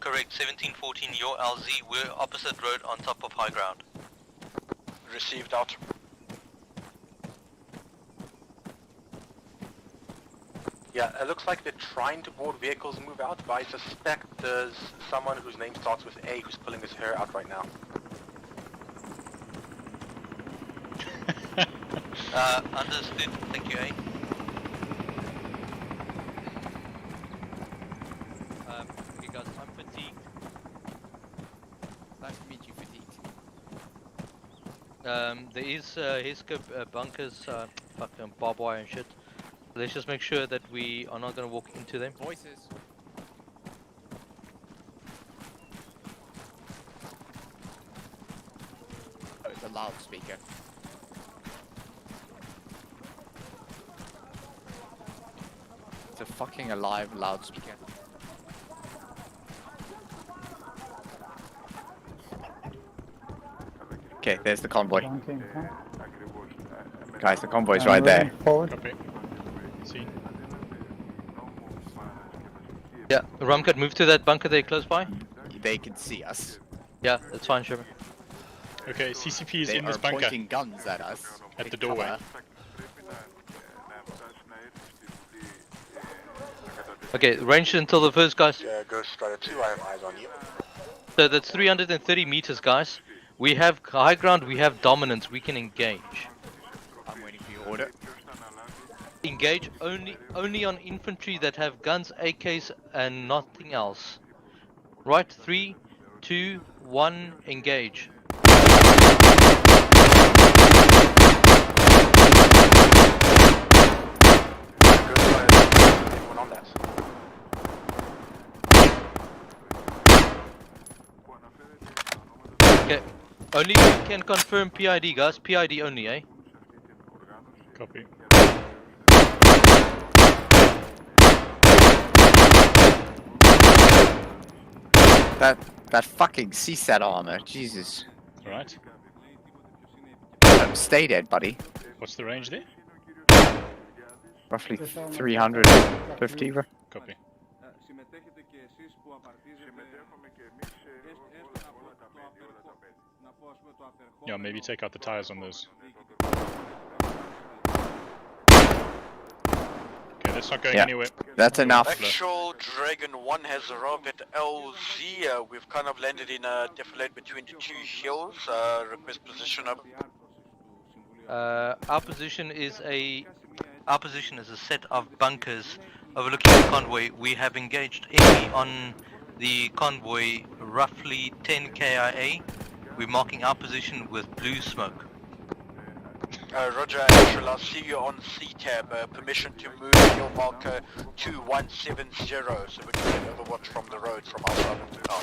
Correct, 1714, your LZ. We're opposite road on top of high ground. Received, out. Yeah, it looks like they're trying to board vehicles and move out, but I suspect there's someone whose name starts with A who's pulling his hair out right now. Understood. Thank you, A. Okay guys, I'm fatigued. Nice to meet you, fatigued. There is Hescope bunkers, fucking barbed wire and shit. Let's just make sure that we are not going to walk into them. Voices. Oh, it's a loudspeaker. It's a fucking alive loudspeaker. Okay, there's the convoy. Guys, the convoy's right there. Copy. Seen. Yeah, Rumcut, move to that bunker there close by. They can see us. Yeah, that's fine, Sherman. Okay, CCP is They in this are bunker. pointing guns at us. At the doorway. Cover. Okay, range until the first guys. Yeah, Ghost Strider 2, I have eyes on you. So that's 330 meters, guys. We have high ground, we have dominance, we can engage. I'm waiting for your order. Engage only on infantry that have guns, AKs, and nothing else. Right, 3, 2, 1, engage. Okay, only we can confirm PID, guys. PID only, eh? Copy. That fucking CSAT armor, Jesus. Alright. Stay dead, buddy. What's the range there? Roughly 350. Copy. Yeah, maybe take out the tires on those. Okay, that's not going anywhere. That's enough. Actual Dragon 1 has arrived at LZ. We've kind of landed in a defilade between the two hills. Request position up. Our position is a set of bunkers overlooking the convoy. We have engaged enemy on the convoy roughly 10 KIA. We're marking our position with blue smoke. Roger, Actual, I'll see you on C-tab. Permission to move your marker 2170 so we can get overwatch from the road from outside of the town.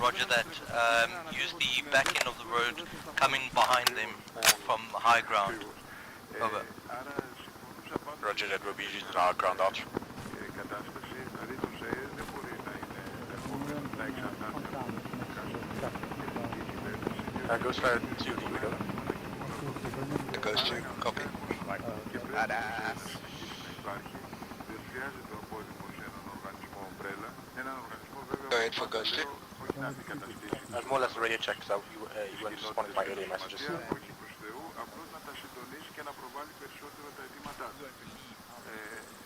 Roger that. Use the back end of the road coming behind them or from high ground. Over. Roger, that will be used in our ground out. Ghost Rider 2, do we go? Ghost 2, copy. Badass. Go ahead for Ghost 2. I've more or less a radio check, so you weren't responding to my earlier messages.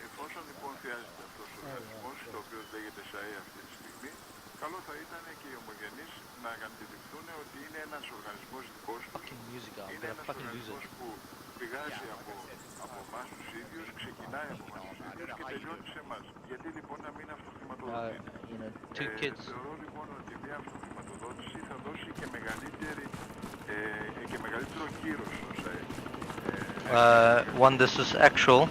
Εφόσον λοιπόν χρειάζεται αυτός ο οργανισμός, το οποίο λέγεται ΣΑΕ αυτή τη στιγμή, καλό θα ήταν και οι ομογενείς να αντιληφθούν ότι είναι ένας οργανισμός δικός τους, είναι ένας οργανισμός που πηγάζει από εμάς τους ίδιους, ξεκινάει από εμάς τους ίδιους και τελειώνει σε εμάς. Γιατί λοιπόν να μην αυτοχρηματοδοτεί. Θεωρώ λοιπόν ότι μια αυτοχρηματοδότηση θα δώσει και μεγαλύτερο κύρος στο ΣΑΕ. One, this is actual.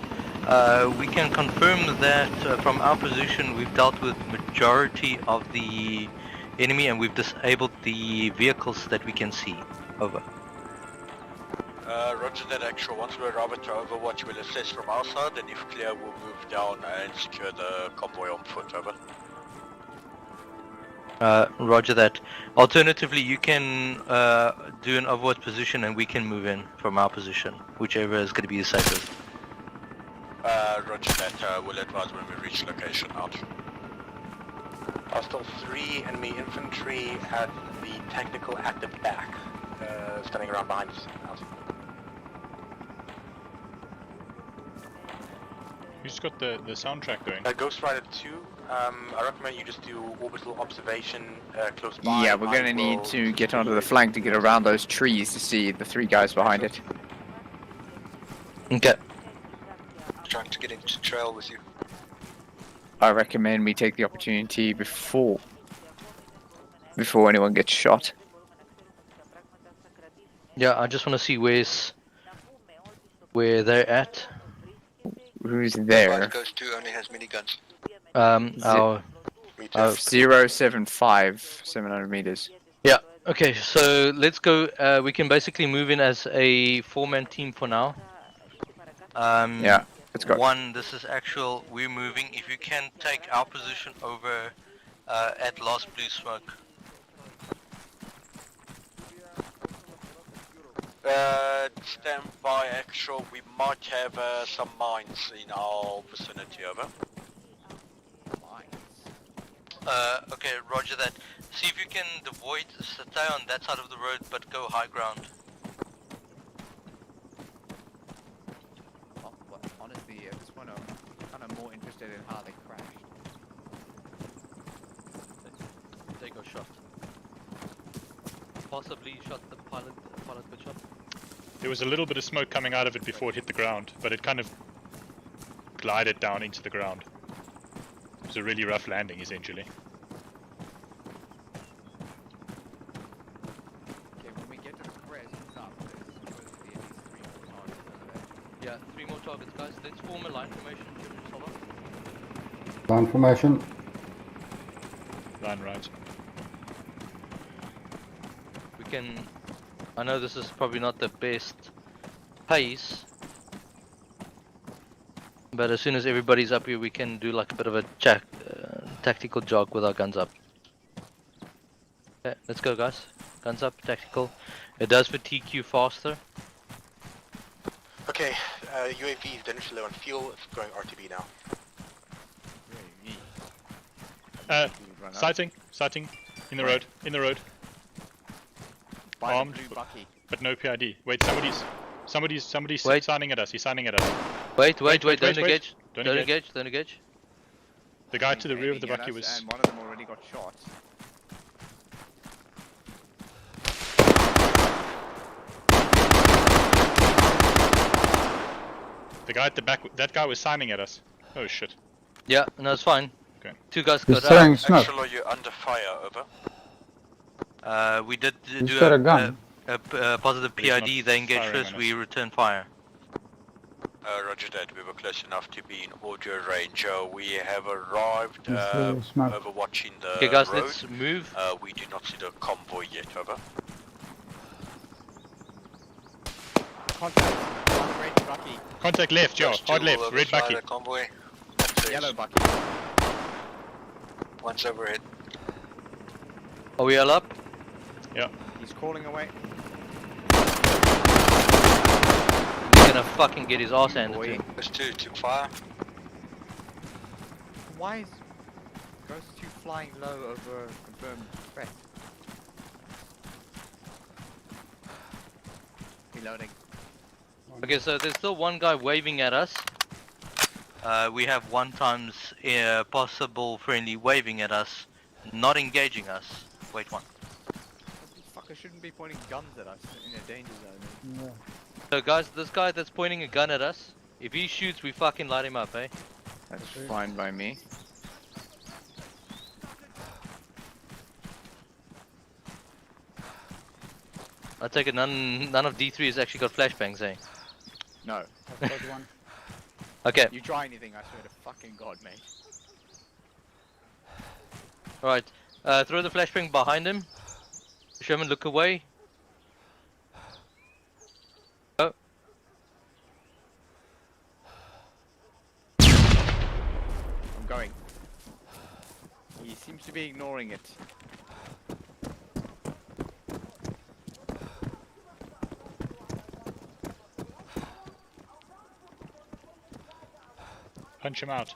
We can confirm that from our position we've dealt with majority of the enemy and we've disabled the vehicles that we can see. Over. Roger that, Actual. Once we arrive at Overwatch, we'll assess from our side, and if clear, we'll move down and secure the convoy on foot. Over. Roger that. Alternatively, you can do an overwatch position and we can move in from our position, whichever is going to be the safest. Roger that. We'll advise when we reach location out. Still 3 enemy infantry at the technical at the back, standing around behind us. Who's got the soundtrack going? Ghost Rider 2, I recommend you just do orbital observation close by. Yeah, we're gonna need to get onto the flank to get around those trees to see the 3 guys behind it. Okay. Trying to get into trail with you. I recommend we take the opportunity before anyone gets shot. Yeah, I just want to see where they're at. Who's there? Ghost 2 only has miniguns. Our 075, 700 meters. Yeah, okay, so let's go. We can basically move in as a 4-man team for now. Yeah, let's go. 1, this is actual, we're moving. If you can take our position over at last blue smoke. Stand by, Actual. We might have some mines in our vicinity. Over. Okay, roger that. See if you can stay on that side of the road, but go high ground. Honestly, at this point, I'm kind of more interested in how they crashed. They got shot. Possibly shot the pilot got shot. There was a little bit of smoke coming out of it before it hit the ground, but it kind of glided down into the ground. It was a really rough landing, essentially. Okay, when we get to the crest, stop. Yeah, 3 more targets, guys. Let's form a line formation. Line formation. Line right. We can... I know this is probably not the best pace, but as soon as everybody's up here, we can do like a bit of a tactical jog with our guns up. Okay, let's go, guys. Guns up, tactical. It does fatigue you faster. Okay, UAV is dangerously low on fuel. It's going RTB now. Sighting, in the road, Armed, but no PID. Wait, somebody's signing at us. He's signing at us. Wait, don't engage. Don't engage. The guy to the rear of the bucky was. And one of them already got shot. The guy at the back, that guy was signing at us. Oh shit. Yeah, no, it's fine. Okay. 2 guys He's got throwing smoke. Actually, you're under fire, over. We did Who's do got a gun? a positive PID, they engaged firing first, on we returned fire. Roger that, we were close enough to be in audio range. We have arrived, He's throwing smoke. overwatching the Okay guys, road. let's move. We do not see the convoy yet, over. Contact. Red bucky. Contact left, Joe. Hard left, red bucky. The convoy. Yellow bucky. One's overhead. Are we all up? Yeah. He's crawling away. He's gonna fucking get his ass handed to him. There's two to fire. Why is Ghost 2 flying low over confirmed threat? Reloading. Okay, so there's still one guy waving at us. We have 1 times possible friendly waving at us, not engaging us. Wait, 1. These fuckers shouldn't be pointing guns at us in a danger zone. Yeah. So guys, this guy that's pointing a gun at us, if he shoots, we fucking light him up, eh? That's fine by me. I take it none of D3 has actually got flashbangs, eh? No. I've got one. Okay. You try anything, I swear to fucking God, mate. Alright. Throw the flashbang behind him. Sherman, look away. Oh. I'm going. He seems to be ignoring it. Punch him out.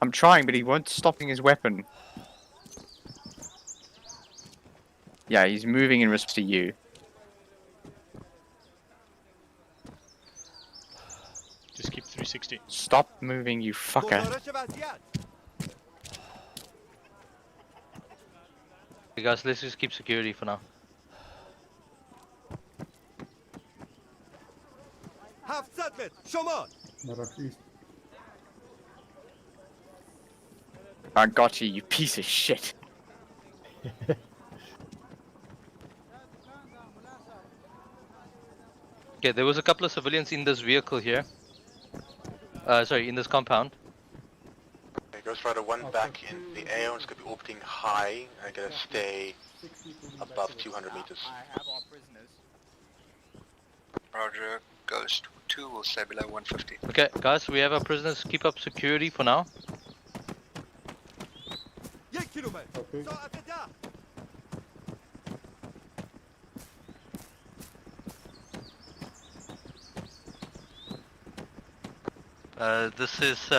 I'm trying, but he won't stopping his weapon. Yeah, he's moving in response to you. Just keep 360. Stop moving, you fucker. Okay guys, let's just keep security for now. I got you piece of shit. Okay, there was a couple of civilians in this vehicle here. Sorry, in this compound. Okay, Ghost Rider 1 back in the air. It's going to be orbiting high. I'm going to stay above 200 meters. I have our prisoners. Roger, Ghost 2 will stay below 150. Okay, guys, we have our prisoners. Keep up security for now. Okay. This is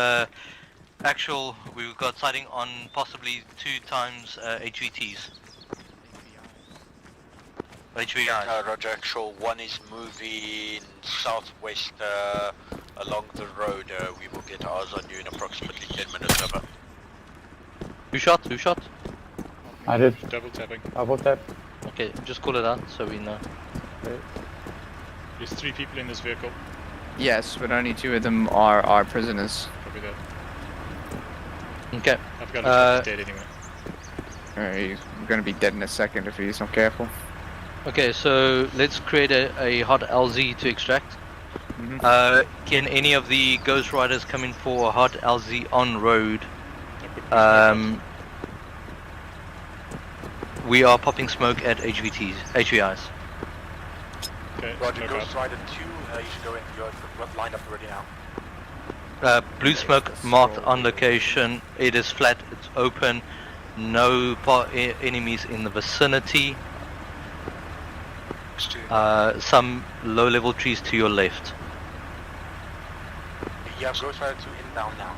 actual. We've got sighting on possibly 2 times HVTs. HVI. Roger, actual 1 is moving southwest along the road. We will get ours on you in approximately 10 minutes, over. Who shot? Who shot? I did. Double tapping. Double tap. Okay, just call it out so we know. Okay. There's 3 people in this vehicle. Yes, but only 2 of them are our prisoners. Copy that. Okay. I've got a dead anyway. He's gonna be dead in a second if he's not careful. Okay, so let's create a hot LZ to extract. Can any of the Ghost Riders come in for a hot LZ on road? We are popping smoke at HVTs, HVIs. Okay, Roger, no Ghost problem. Rider 2, you should go in. You're lined up already now. Blue smoke marked on location. It is flat, it's open. No enemies in the vicinity. Some low level trees to your left. You have Ghost Rider 2 inbound now.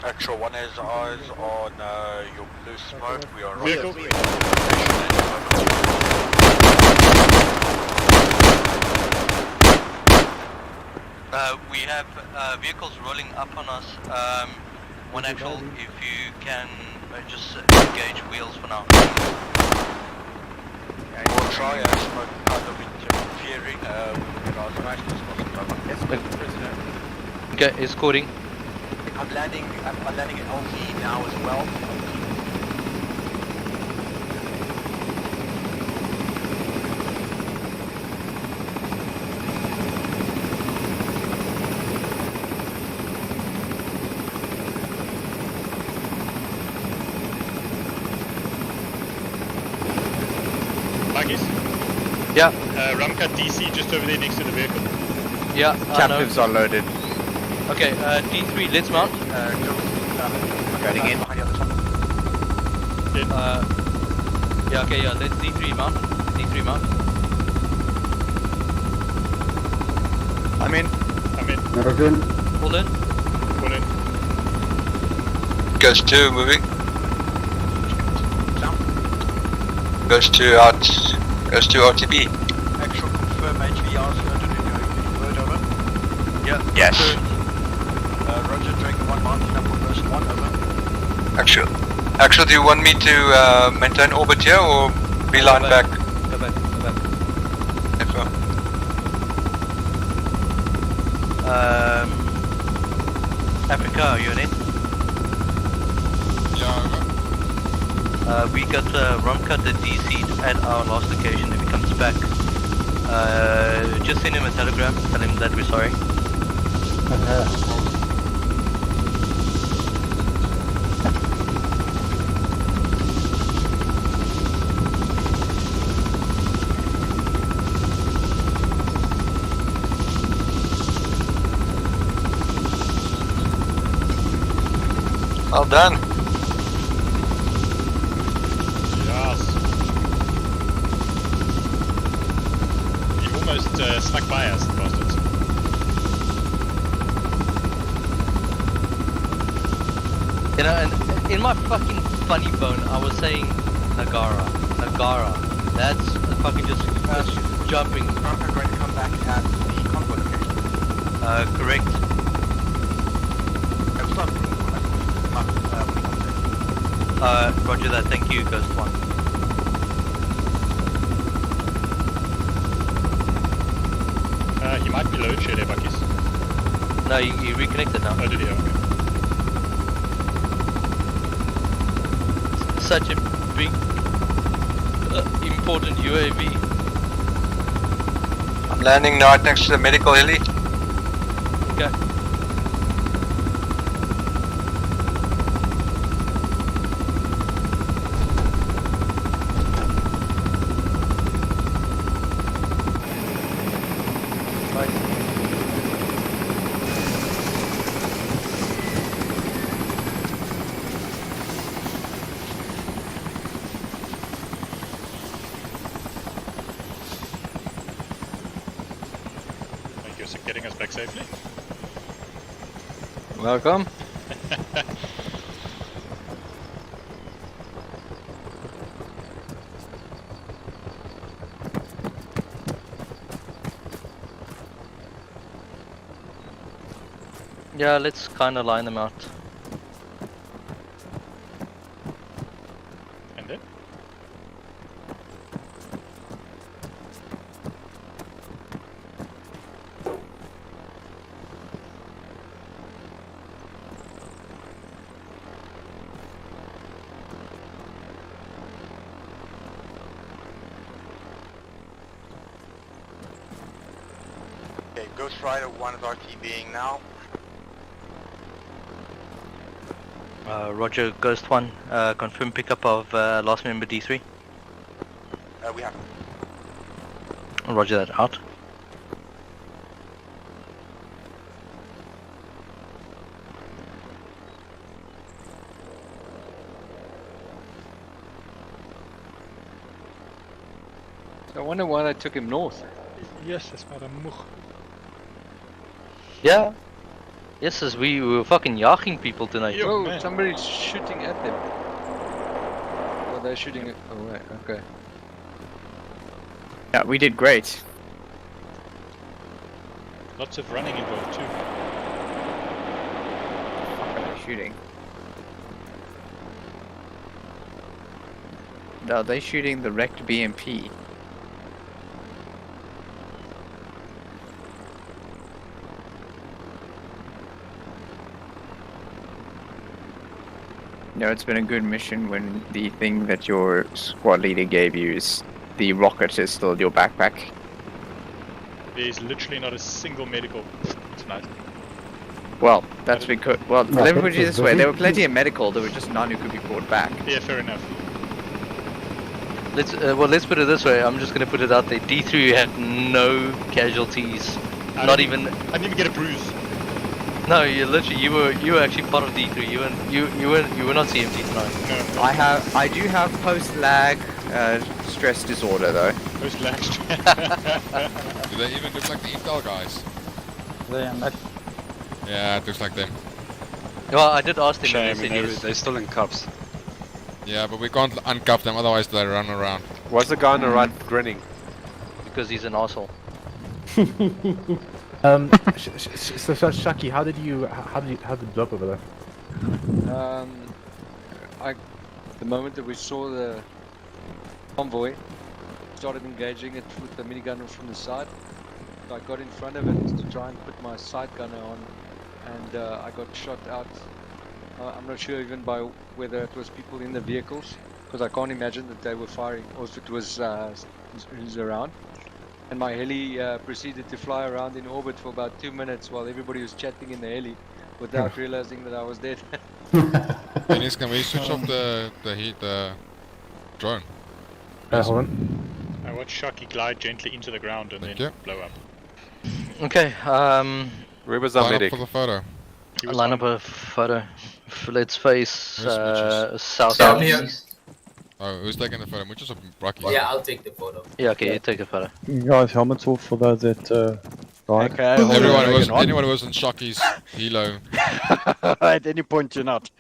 Actual 1 has eyes on your blue smoke. We are Vehicle. We have vehicles rolling up on us. One actual, if you can just engage wheels for now. We'll try smoke kind of interfering with our as possible. Okay, escorting. I'm landing at LZ now as well. Buggies? Yeah. Rumcut DC just over there next to the vehicle. Yeah. Captives are loaded. Okay, D3, let's mount. Getting in. Yeah, okay, yeah, let's D3 mount. D3 mount. I'm in. Nitrogen. Pull in. Pull in. Ghost 2 moving. Ghost 2 out. Ghost 2 RTB. Actual confirm HVR surgery going word over. Yeah. Yes. Roger, Dragon 1 mounting up for Ghost 1 over. Actual, do you want me to maintain orbit here or beeline back? Go back. Info. Africa, are you in it? Yeah, over. We got Rumcut the DC'd at our last location. If he comes back, just send him a telegram, tell him that we're sorry. Well done. Yes. He almost snuck by us, bastards. You know, and in my fucking funny bone, I was saying Nagara. That's fucking just jumping. Rumcut going to come back at the convoy location. Correct. Roger that, thank you, Ghost 1. He might be load share there, Buckies. No, you reconnected now. Oh, did he? Okay. Such a big, important UAV. I'm landing right next to the medical heli. Okay. Thank you for getting us back safely. Welcome. Yeah, let's kind of line them out. And then? Okay, Ghost Rider 1 is RTBing now. Roger, Ghost 1, confirm pickup of last member D3. We have. Roger that, out. I wonder why they took him north. Yes, that's about a mug. Yeah. Yes, as we were fucking yachting people tonight. Oh, somebody's shooting at them. Oh, they're shooting at... Oh, right, okay. Yeah, we did great. Lots of running involved too. What are they shooting? No, they're shooting the wrecked BMP. No, it's been a good mission when the thing that your squad leader gave you is the rocket is still in your backpack. There's literally not a single medical tonight. Well, that's because... Well, No, let me put it Peps this is way. There busy. were plenty of medical, there were just none who could be brought back. Yeah, fair enough. Let's put it this way. I'm just gonna put it out there. D3 had no casualties. Not even. I didn't even get a bruise. No, you literally you were actually part of D3. You were not CMT tonight. I do have post-lag stress disorder though. Post-lag Do they even look like the Intel guys? Yeah, it looks like them. Well, I did ask them. Shame, and they said yes. they're still in cuffs. Yeah, but we can't uncuff them, otherwise they run around. Why's the guy on the right grinning? Because he's an asshole. So Shaki, how did you blow up over there? The moment that we saw the convoy, started engaging it with the minigun from the side. So I got in front of it to try and put my sight gunner on, and I got shot out. I'm not sure even by whether it was people in the vehicles, because I can't imagine that they were firing, or if it was who's around. And my heli proceeded to fly around in orbit for about 2 minutes while everybody was chatting in the heli, without realizing that I was dead. Dennis, can we switch off the drone? Hold on. I watched Shocky glide gently into the ground and then blow up. Okay. Where was our medic? For the photo. Line up a photo. Let's face south. Oh, who's taking the photo? Which is a Rocky. Yeah, I'll take the photo. Yeah, okay, you take the photo. Guys, helmets off for those that died. Okay, anyone who was in Shocky's helo. At any point you're not.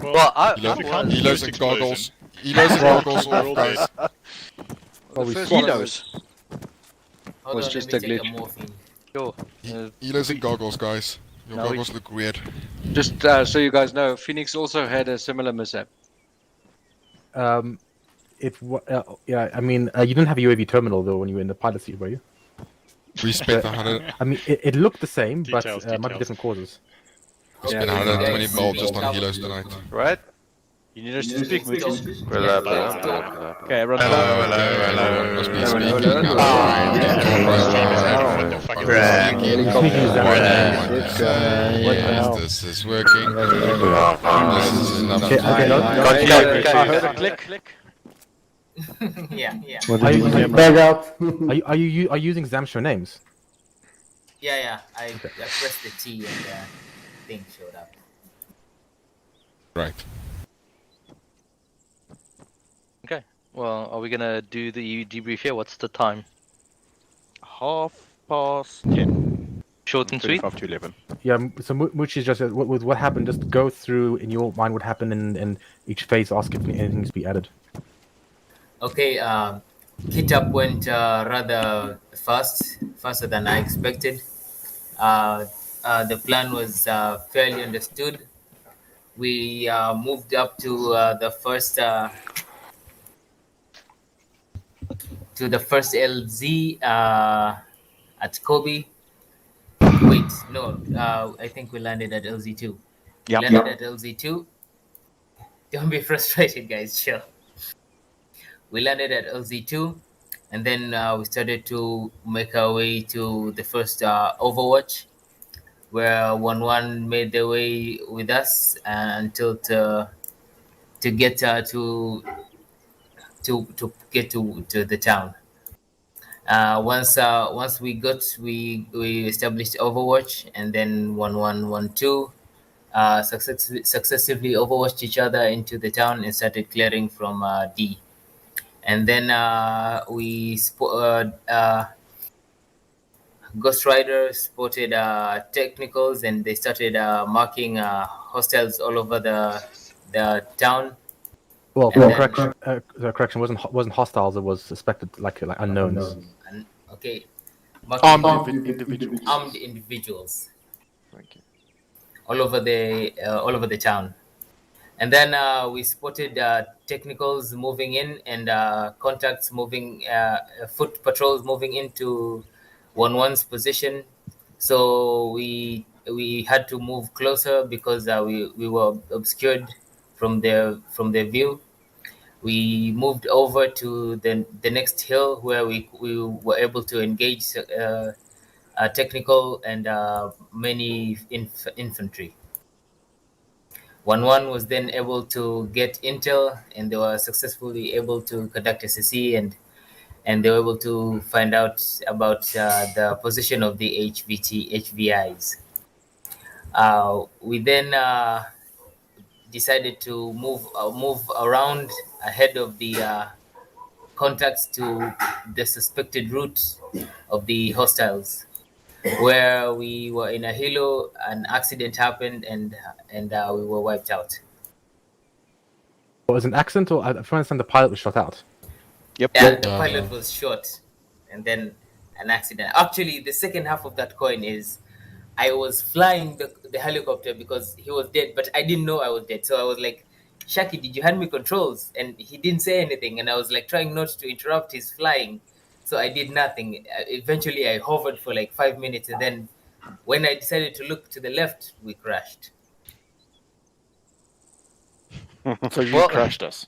Well, I Helos and goggles. Helos and goggles off, guys. Well, we helos. Was just a glitch. Sure. Helos and goggles, guys. Your goggles look weird. Just so you guys know, Phoenix also had a similar mishap. Yeah, I mean, you didn't have a UAV terminal though when you were in the pilot seat, were you? We spent 100. I mean, it looked the same, Details, but might be different causes. We spent 120 bulbs just on helos tonight. Right? You need us to speak, Moochie. Okay, everyone. Hello. Must be speaking. This is working. This is enough. Okay, I heard a click. Yeah. Bag out. Are you using Zamsho names? Yeah. I pressed the T and thing showed up. Right. Okay. Well, are we gonna do the debrief here? What's the time? 10:30. Short and sweet. 5 to 11. Yeah. So Muchi just with what happened. Just go through in your mind what happened in each phase. Ask if anything needs to be added. Okay. Kit up went rather faster than I expected. The plan was fairly understood. We moved up to the first LZ at Kobe. Wait, no, I think we landed at LZ2. Yep. We landed at LZ2. Don't be frustrated, guys. Chill. We landed at LZ2, and then we started to make our way to the first Overwatch, where 1-1 made their way with us until to get to get to the town. Once we established Overwatch, and then 1-1, 1-2 successively overwatched each other into the town and started clearing from D. and then Ghost Rider spotted technicals, and they started marking hostiles all over the town. Well, And then- correction wasn't hostiles. It was suspected like unknowns. Okay. Armed individuals. Armed individuals. Thank you. All over the town. And then we spotted technicals moving in and contacts moving, foot patrols moving into 1-1's position. So we had to move closer because we were obscured from their view. We moved over to the next hill where we were able to engage technical and many infantry. 1-1 was then able to get intel, and they were successfully able to conduct SSE, and they were able to find out about the position of the HVIs. We then decided to move around ahead of the contacts to the suspected route of the hostiles, where we were in a helo. An accident happened, and we were wiped out. Was it an accident, or I understand the pilot was shot out? Yep. Yeah, the pilot was shot, and then an accident. Actually, the second half of that coin is I was flying the helicopter because he was dead, but I didn't know I was dead. So I was like, Shaki, did you hand me controls? And he didn't say anything, and I was like trying not to interrupt his flying. So I did nothing. Eventually, I hovered for like 5 minutes, and then when I decided to look to the left, we crashed. So you crashed us.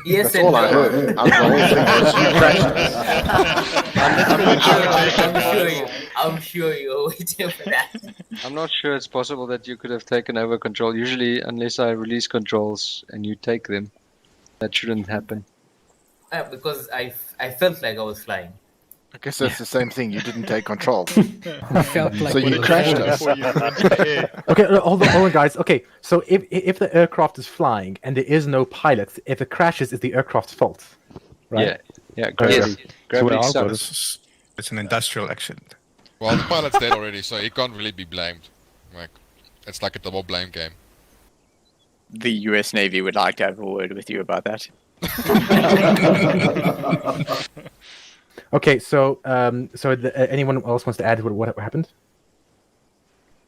Yes, that's all I heard. I was you crashed us. I'm sure you're waiting for that. I'm not sure it's possible that you could have taken over control. Usually, unless I release controls and you take them, that shouldn't happen. Because I felt like I was flying. I guess that's the same thing. You didn't take control. I felt like so you crashed us. Okay, hold on, guys. Okay, so if the aircraft is flying and there is no pilot, if it crashes, it's the aircraft's fault, right? Yeah, gravity. Gravity sucks. It's an industrial accident. Well, the pilot's dead already, so he can't really be blamed. Like, it's like a double blame game. The US Navy would like to have a word with you about that. Okay, so anyone else wants to add what happened?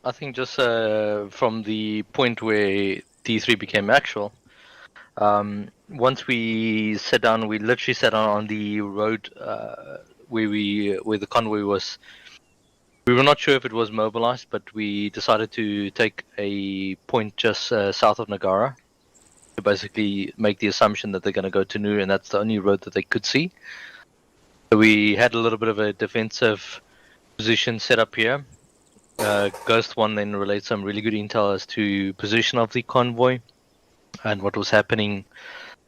I think just from the point where D3 became actual, once we sat down, we literally sat down on the road where the convoy was. We were not sure if it was mobilized, but we decided to take a point just south of Nagara to basically make the assumption that they're going to go to Nu, and that's the only road that they could see. So we had a little bit of a defensive position set up here. Ghost 1 then relayed some really good intel as to position of the convoy and what was happening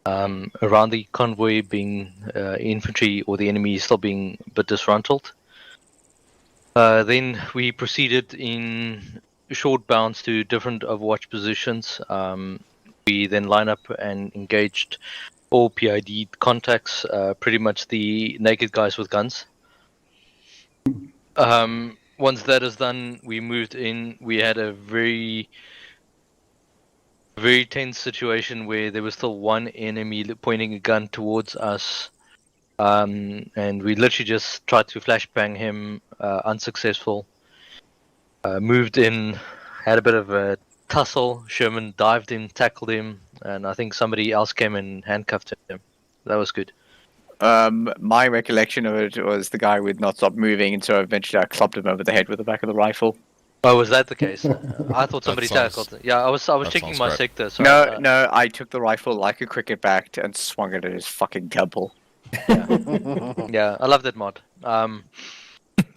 around the convoy, being infantry or the enemy still being a bit disgruntled. Then we proceeded in short bounds to different Overwatch positions. We then line up and engaged all PID contacts, pretty much the naked guys with guns. Once that is done, we moved in. We had a very tense situation where there was still one enemy pointing a gun towards us. And we literally just tried to flashbang him, unsuccessful. Moved in, had a bit of a tussle. Sherman dived in, tackled him, and I think somebody else came and handcuffed him. That was good. My recollection of it was the guy would not stop moving, and so eventually I clopped him over the head with the back of the rifle. Oh, was that the case? I thought somebody tackled. Yeah, I was checking my sector. So no, I took the rifle like a cricket bat and swung it at his fucking temple. Yeah, I love that mod.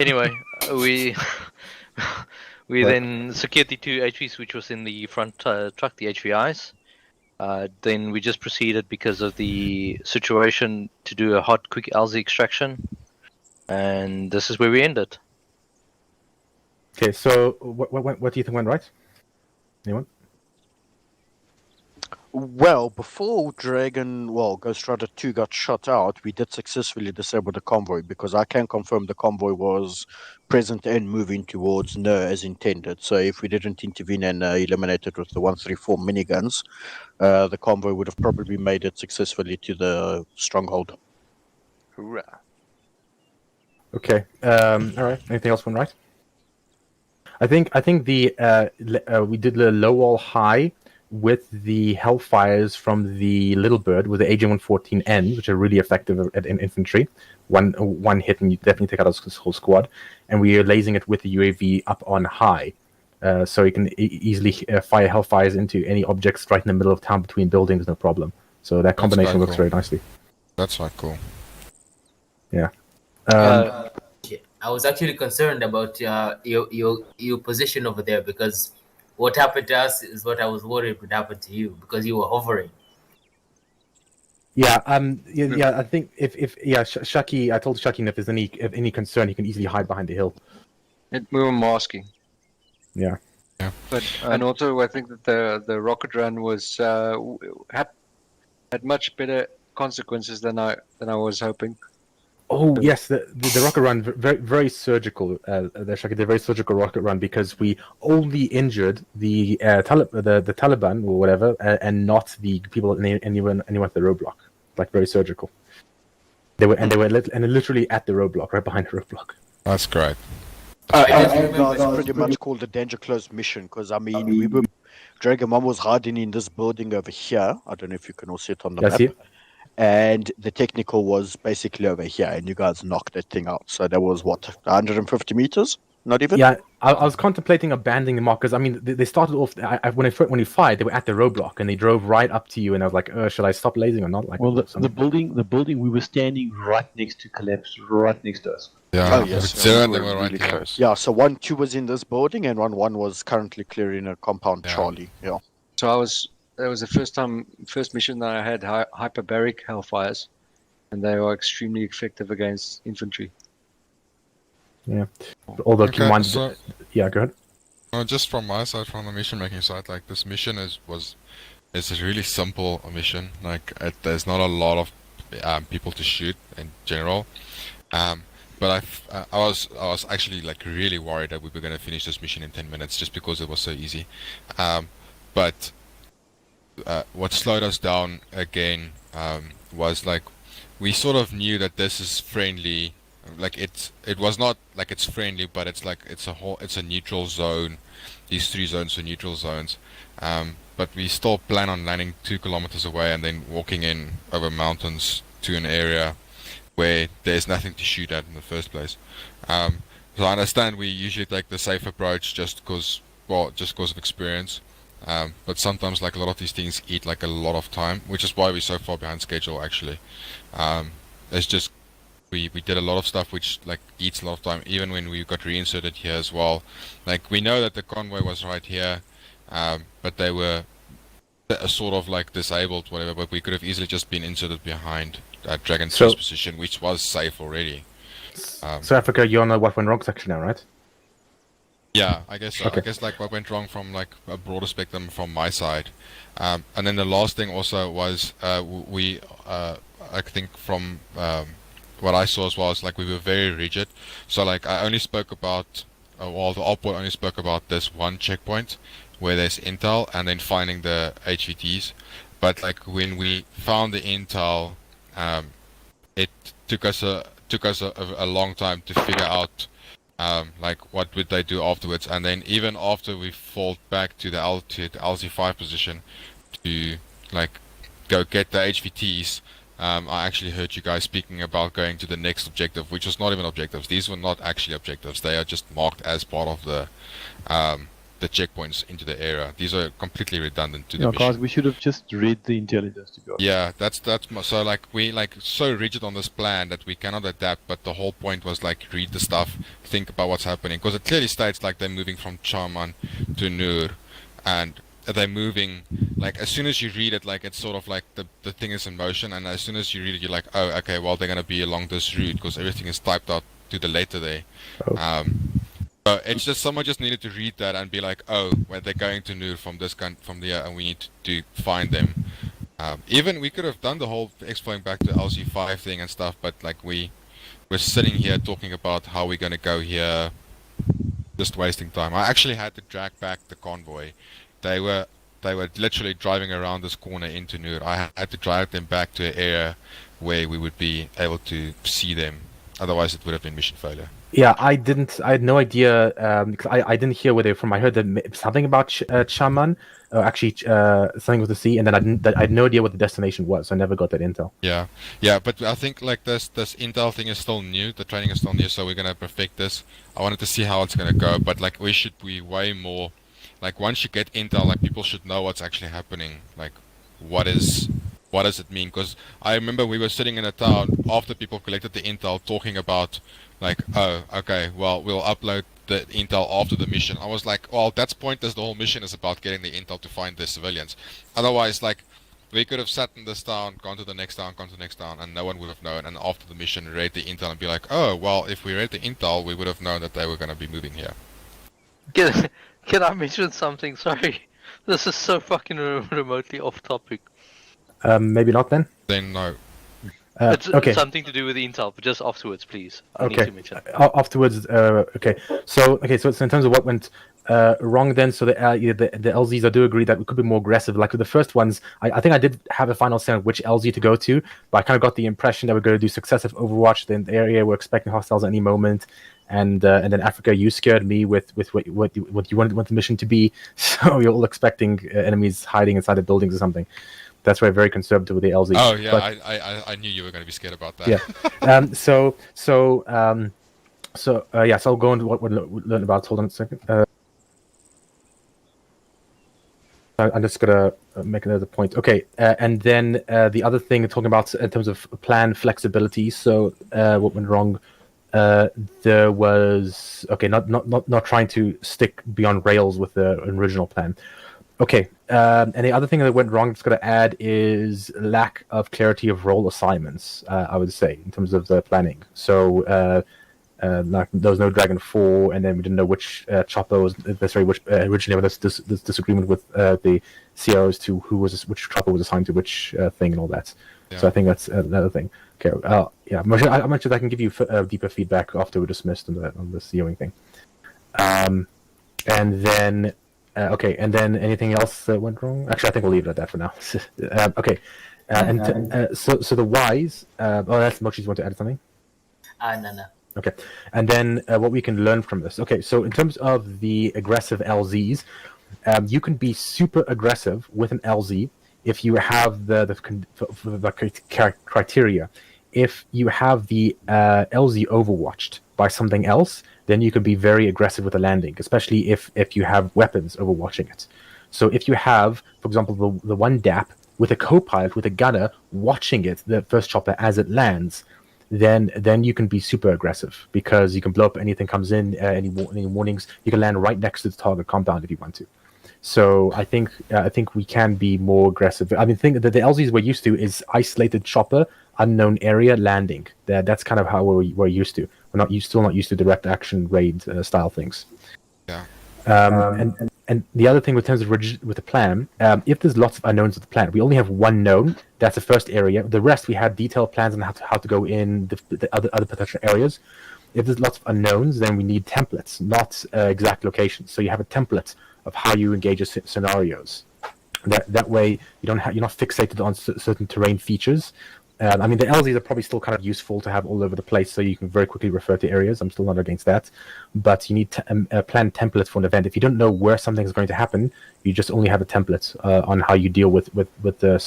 Anyway, we then secured the two HVs, which was in the front truck, the HVIs. Then we just proceeded because of the situation to do a hot, quick LZ extraction, and this is where we ended. Okay, so what do you think went right? Anyone? Well, before Ghost Rider 2 got shot out, we did successfully disable the convoy because I can confirm the convoy was present and moving towards Ner as intended. So if we didn't intervene and eliminate it with the 134 miniguns, the convoy would have probably made it successfully to the stronghold. Hoorah. Okay. All right. Anything else from right? I think the we did the low wall high with the Hellfires from the Little Bird with the AJ-114N, which are really effective in infantry. One hit and you definitely take out a whole squad. And we are lasing it with the UAV up on high. So you can easily fire Hellfires into any objects right in the middle of town between buildings, no problem. So that combination works very nicely. That's quite cool. Yeah. I was actually concerned about your position over there because what happened to us is what I was worried would happen to you because you were hovering. Yeah, I think if Shaki, I told Shaki if there's any concern, he can easily hide behind the hill. We were masking. Yeah. But and also I think that the rocket run was had much better consequences than I was hoping. Oh yes, the rocket run very surgical. The Shaki, the very surgical rocket run because we only injured the Taliban or whatever, and not the people anyone at the roadblock. Like very surgical. They were literally at the roadblock, right behind the roadblock. That's great. That's pretty much called a danger close mission because I mean we were Dragon 1 was hiding in this building over here. I don't know if you can all see it on the map. And the technical was basically over here, and you guys knocked that thing out. So that was what 150 meters, not even. Yeah, I was contemplating abandoning the mark because I mean they started off when you fired, they were at the roadblock and they drove right up to you, and I was like, should I stop lasing or not? Like, well, the building we were standing right next to collapsed, right next to us. Yeah, oh yes, they we were really right close. Yeah, so 1-2 was in this building, and 1-1 was currently clearing a compound Charlie. Yeah. So that was the first mission that I had hyperbaric Hellfires, and they are extremely effective against infantry. Yeah. Although keep in mind, yeah, go ahead. Just from my side, from the mission making side, like this mission is a really simple mission. Like there's not a lot of people to shoot in general. But I was actually like really worried that we were gonna finish this mission in 10 minutes just because it was so easy. But what slowed us down again was like we sort of knew that this is friendly. Like it was not like it's friendly, but it's like it's a neutral zone. These 3 zones are neutral zones. But we still plan on landing 2 kilometers away and then walking in over mountains to an area where there's nothing to shoot at in the first place. So I understand we usually take the safe approach just because of experience. But sometimes like a lot of these things eat like a lot of time, which is why we're so far behind schedule actually. It's just we did a lot of stuff which like eats a lot of time, even when we got reinserted here as well. Like we know that the convoy was right here, but they were sort of like disabled, whatever, but we could have easily just been inserted behind Dragon 3's position, which was safe already. So Africa, you're on the what went wrong section now, right? Yeah, I guess so. Okay. I guess like what went wrong from like a broader spectrum from my side. And then the last thing also was I think from what I saw as well is like we were very rigid. So like I only spoke about the output only spoke about this one checkpoint where there's intel and then finding the HVTs. But like when we found the intel, it took us a long time to figure out like what would they do afterwards. And then even after we fought back to the LZ5 position to like go get the HVTs, I actually heard you guys speaking about going to the next objective, which was not even objectives. These were not actually objectives. They are just marked as part of the checkpoints into the area. These are completely redundant to the mission. Guys, we should have just read the intelligence to be honest. Yeah, that's so like we like so rigid on this plan that we cannot adapt. But the whole point was like read the stuff, think about what's happening, because it clearly states like they're moving from Charman to Nur, and they're moving like as soon as you read it, like it's sort of like the thing is in motion, and as soon as you read it, you're like, oh, okay, well they're gonna be along this route because everything is typed out to the letter there. It's just someone just needed to read that and be like, oh, well, they're going to Nur from this from there, and we need to find them. Even we could have done the whole exploring back to LZ5 thing and stuff, but like we're sitting here talking about how we're gonna go here, just wasting time. I actually had to drag back the convoy. They were literally driving around this corner into Nur. I had to drive them back to an area where we would be able to see them. Otherwise, it would have been mission failure. Yeah, I had no idea. I didn't hear where they were from. I heard something about Chaman, actually something with the sea, and then I had no idea what the destination was. So I never got that intel. Yeah, but I think like this intel thing is still new. The training is still new, so we're gonna perfect this. I wanted to see how it's gonna go, but like we should be way more. Like once you get intel, like people should know what's actually happening. Like what does it mean? Because I remember we were sitting in a town after people collected the intel, talking about like, oh, okay, well we'll upload the intel after the mission. I was like, well, that's pointless. The whole mission is about getting the intel to find the civilians. Otherwise, like. We could have sat in this town, gone to the next town, gone to the next town, and no one would have known. And after the mission, read the intel and be like, oh, well, if we read the intel, we would have known that they were going to be moving here. Can I mention something? Sorry. This is so fucking remotely off topic. Maybe not then? Then no. It's okay. something to do with the intel, but just afterwards, please. I need to mention. Afterwards, okay. So in terms of what went wrong then, so the LZs, I do agree that we could be more aggressive. Like with the first ones, I think I did have a final say on which LZ to go to, but I kind of got the impression that we're going to do successive Overwatch in the area. We're expecting hostiles at any moment. And then Africa, you scared me with what you want the mission to be. So you're all expecting enemies hiding inside the buildings or something. That's why I'm very conservative with the LZ. Oh yeah, but, I knew you were going to be scared about that. Yeah. So I'll go into what we learned about. Hold on a second. I'm just gonna make another point. Okay, and then the other thing talking about in terms of plan flexibility. So what went wrong? There was not trying to stick beyond rails with the original plan. Okay, and the other thing that went wrong, I'm just going to add, is lack of clarity of role assignments. I would say in terms of the planning. So like there was no Dragon 4, and then we didn't know which chopper was necessarily which. Originally, there was this disagreement with the COs to which chopper was assigned to which thing and all that. Yeah. So I think that's another thing. Okay, I'm not sure I can give you deeper feedback after we're dismissed on the COing thing. And then. And then anything else that went wrong? Actually, I think we'll leave it at that for now. Okay. So the whys. That's Mochi's want to add something? No. Okay. And then what we can learn from this. Okay, so in terms of the aggressive LZs, you can be super aggressive with an LZ if you have the criteria. If you have the LZ overwatched by something else, then you can be very aggressive with the landing, especially if you have weapons overwatching it. So if you have, for example, the one DAP with a co-pilot, with a gunner, watching it, the first chopper, as it lands, then you can be super aggressive, because you can blow up anything comes in, any warnings. You can land right next to the target compound if you want to. So I think we can be more aggressive. I mean, the thing that the LZs we're used to is isolated chopper, unknown area, landing. That's kind of how we're used to. We're still not used to direct action raid style things. Yeah. And the other thing with terms of with the plan, if there's lots of unknowns with the plan, we only have one known. That's the first area. The rest we had detailed plans on how to go in the other potential areas. If there's lots of unknowns, then we need templates, not exact locations. So you have a template of how you engage scenarios. That way you're not fixated on certain terrain features. I mean, the LZs are probably still kind of useful to have all over the place, so you can very quickly refer to areas. I'm still not against that, but you need a planned template for an event. If you don't know where something is going to happen, you just only have a template on how you deal with the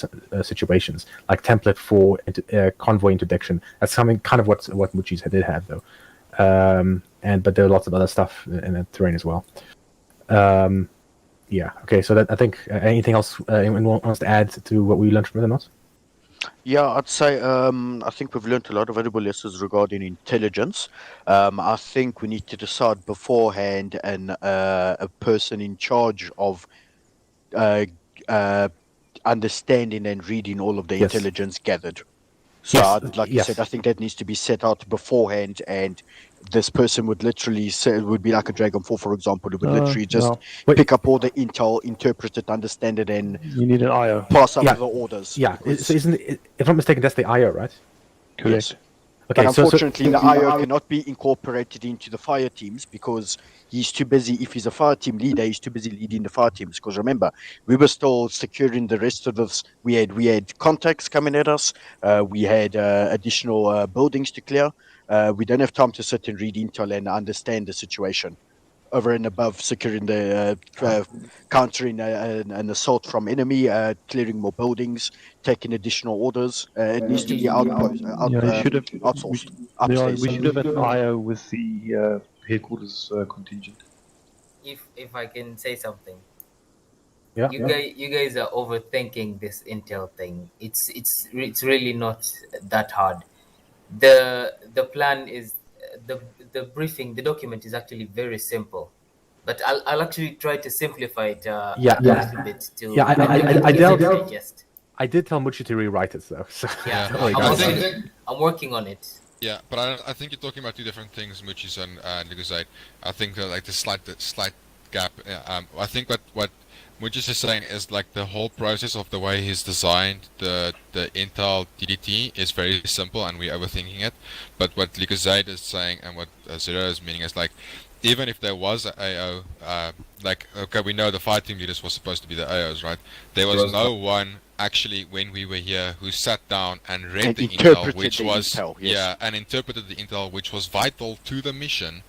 situations, like template for convoy interdiction. That's something kind of what Muchi's did have though, but there are lots of other stuff in the terrain as well. Yeah. Okay. So I think anything else anyone wants to add to what we learned from it or not? Yeah, I'd say I think we've learned a lot of valuable lessons regarding intelligence. I think we need to decide beforehand a person in charge of understanding and reading all of the intelligence gathered. So, like you said, I think that needs to be set out beforehand, and this person would literally say, it would be like a Dragon 4, for example. It would literally just no. pick up all the intel, interpret it, understand it, and you need an IO. Pass out the orders. Yeah, so isn't it, if I'm mistaken, that's the IO, right? Correct. Yes. Okay, but unfortunately, the IO cannot be incorporated into the fire teams because he's too busy. If he's a fire team leader, he's too busy leading the fire teams. Because remember, we were still securing the rest of this. We had contacts coming at us. We had additional buildings to clear. We don't have time to sit and read intel and understand the situation. Over and above securing the countering an assault from enemy, clearing more buildings, taking additional orders. It needs to be outsourced. We should have an IO with the headquarters contingent. If I can say something. Yeah. You guys are overthinking this intel thing. It's really not that hard. The plan is the briefing. The document is actually very simple, but I'll actually try to simplify it a little bit to digest. I did tell Muchi to rewrite it though. So I'm working on it. Yeah, but I think you're talking about two different things, Muchis and Lucasite. I think that like the slight gap. I think what Muchis is saying is like the whole process of the way he's designed the Intel DDT is very simple and we're overthinking it. But what Lucasite is saying and what Zero is meaning is like, even if there was an AO, like, okay, we know the fire team leaders were supposed to be the AOs, right? There was no one actually when we were here who sat down and read the intel, which was and interpreted the intel, which was vital to the mission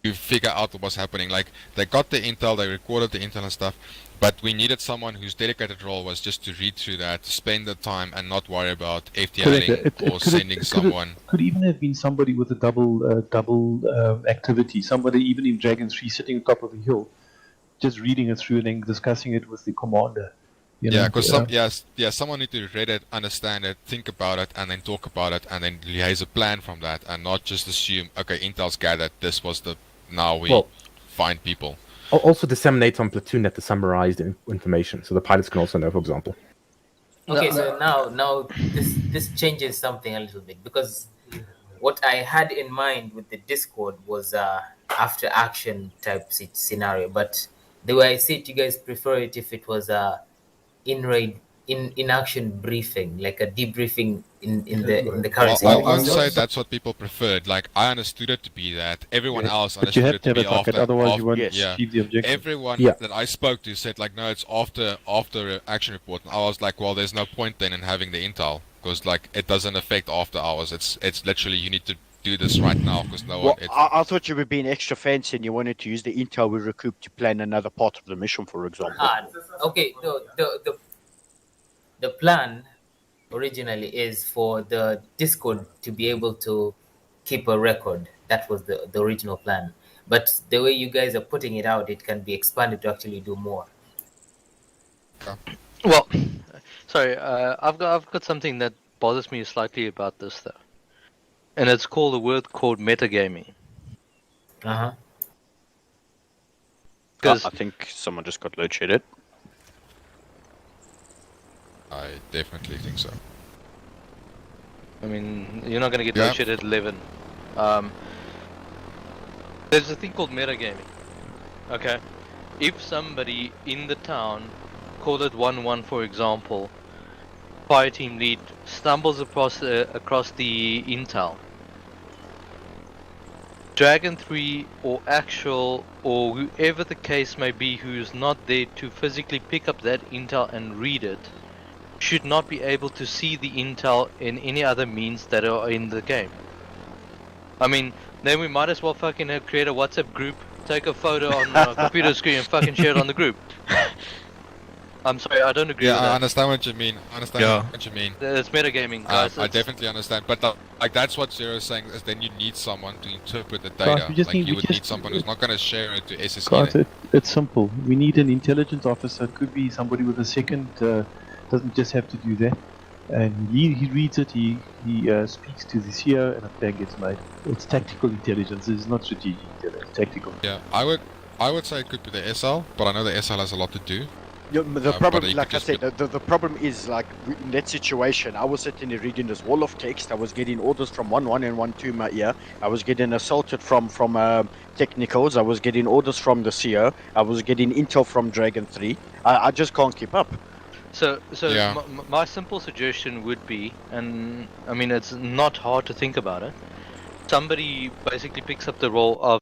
to figure out what was happening. Like, they got the intel, they recorded the intel and stuff, but we needed someone whose dedicated role was just to read through that, spend the time and not worry about FTLing or sending someone. Could even have been somebody with a double activity, somebody even in Dragon 3 sitting on top of a hill, just reading it through and then discussing it with the commander. Yeah, because someone need to read it, understand it, think about it, and then talk about it, and then liaise a plan from that, and not just assume, okay, intel's gathered, this was the, now we find people. Also disseminate on platoon net the summarized information, so the pilots can also know, for example. Okay, so now this changes something a little bit, because what I had in mind with the Discord was after action type scenario, but the way I see it, you guys prefer it if it was in action briefing, like a debriefing in the current situation. I would say that's what people preferred. Like, I understood it to be that. Everyone else understood it to be after. Otherwise you won't achieve the objective. Everyone that I spoke to said like, no, it's after action report. And I was like, well, there's no point then in having the intel because like it doesn't affect after hours. It's literally you need to do this right now because no one. I thought you were being extra fancy and you wanted to use the intel we recouped to plan another part of the mission, for example. Okay, the plan originally is for the Discord to be able to keep a record. That was the original plan. But the way you guys are putting it out, it can be expanded to actually do more. Well, sorry, I've got something that bothers me slightly about this though, and it's called a word called metagaming. Uh-huh. I think someone just got load shedded. I definitely think so. I mean, you're not going to get load shed at 11. There's a thing called metagaming. Okay? If somebody in the town, call it 1-1 for example, fire team lead stumbles across the intel, Dragon 3 or Actual or whoever the case may be who's not there to physically pick up that intel and read it, should not be able to see the intel in any other means that are in the game. I mean, then we might as well fucking create a WhatsApp group, take a photo on the computer screen and fucking share it on the group. I'm sorry, I don't agree with that. I understand what you mean. What you mean. It's metagaming, guys. I definitely understand, but like that's what Zero is saying, is then you need someone to interpret the data. Guys, you would need someone who's not going to share it to SSE. Guys, it's simple. We need an intelligence officer. It could be somebody with a second... doesn't just have to do that, and he reads it, he speaks to the seer, and a plan gets made. It's tactical intelligence. It's not strategic intelligence. It's tactical. Yeah, I would say it could be the SL, but I know the SL has a lot to do. Yeah, the but problem, he like could I just said, the problem is like in that situation, I was sitting there reading this wall of text. I was getting orders from 1-1 and 1-2 in my ear. I was getting assaulted from technicals. I was getting orders from the CEO. I was getting intel from Dragon 3. I just can't keep up. So Yeah. my simple suggestion would be, and I mean it's not hard to think about it. Somebody basically picks up the role of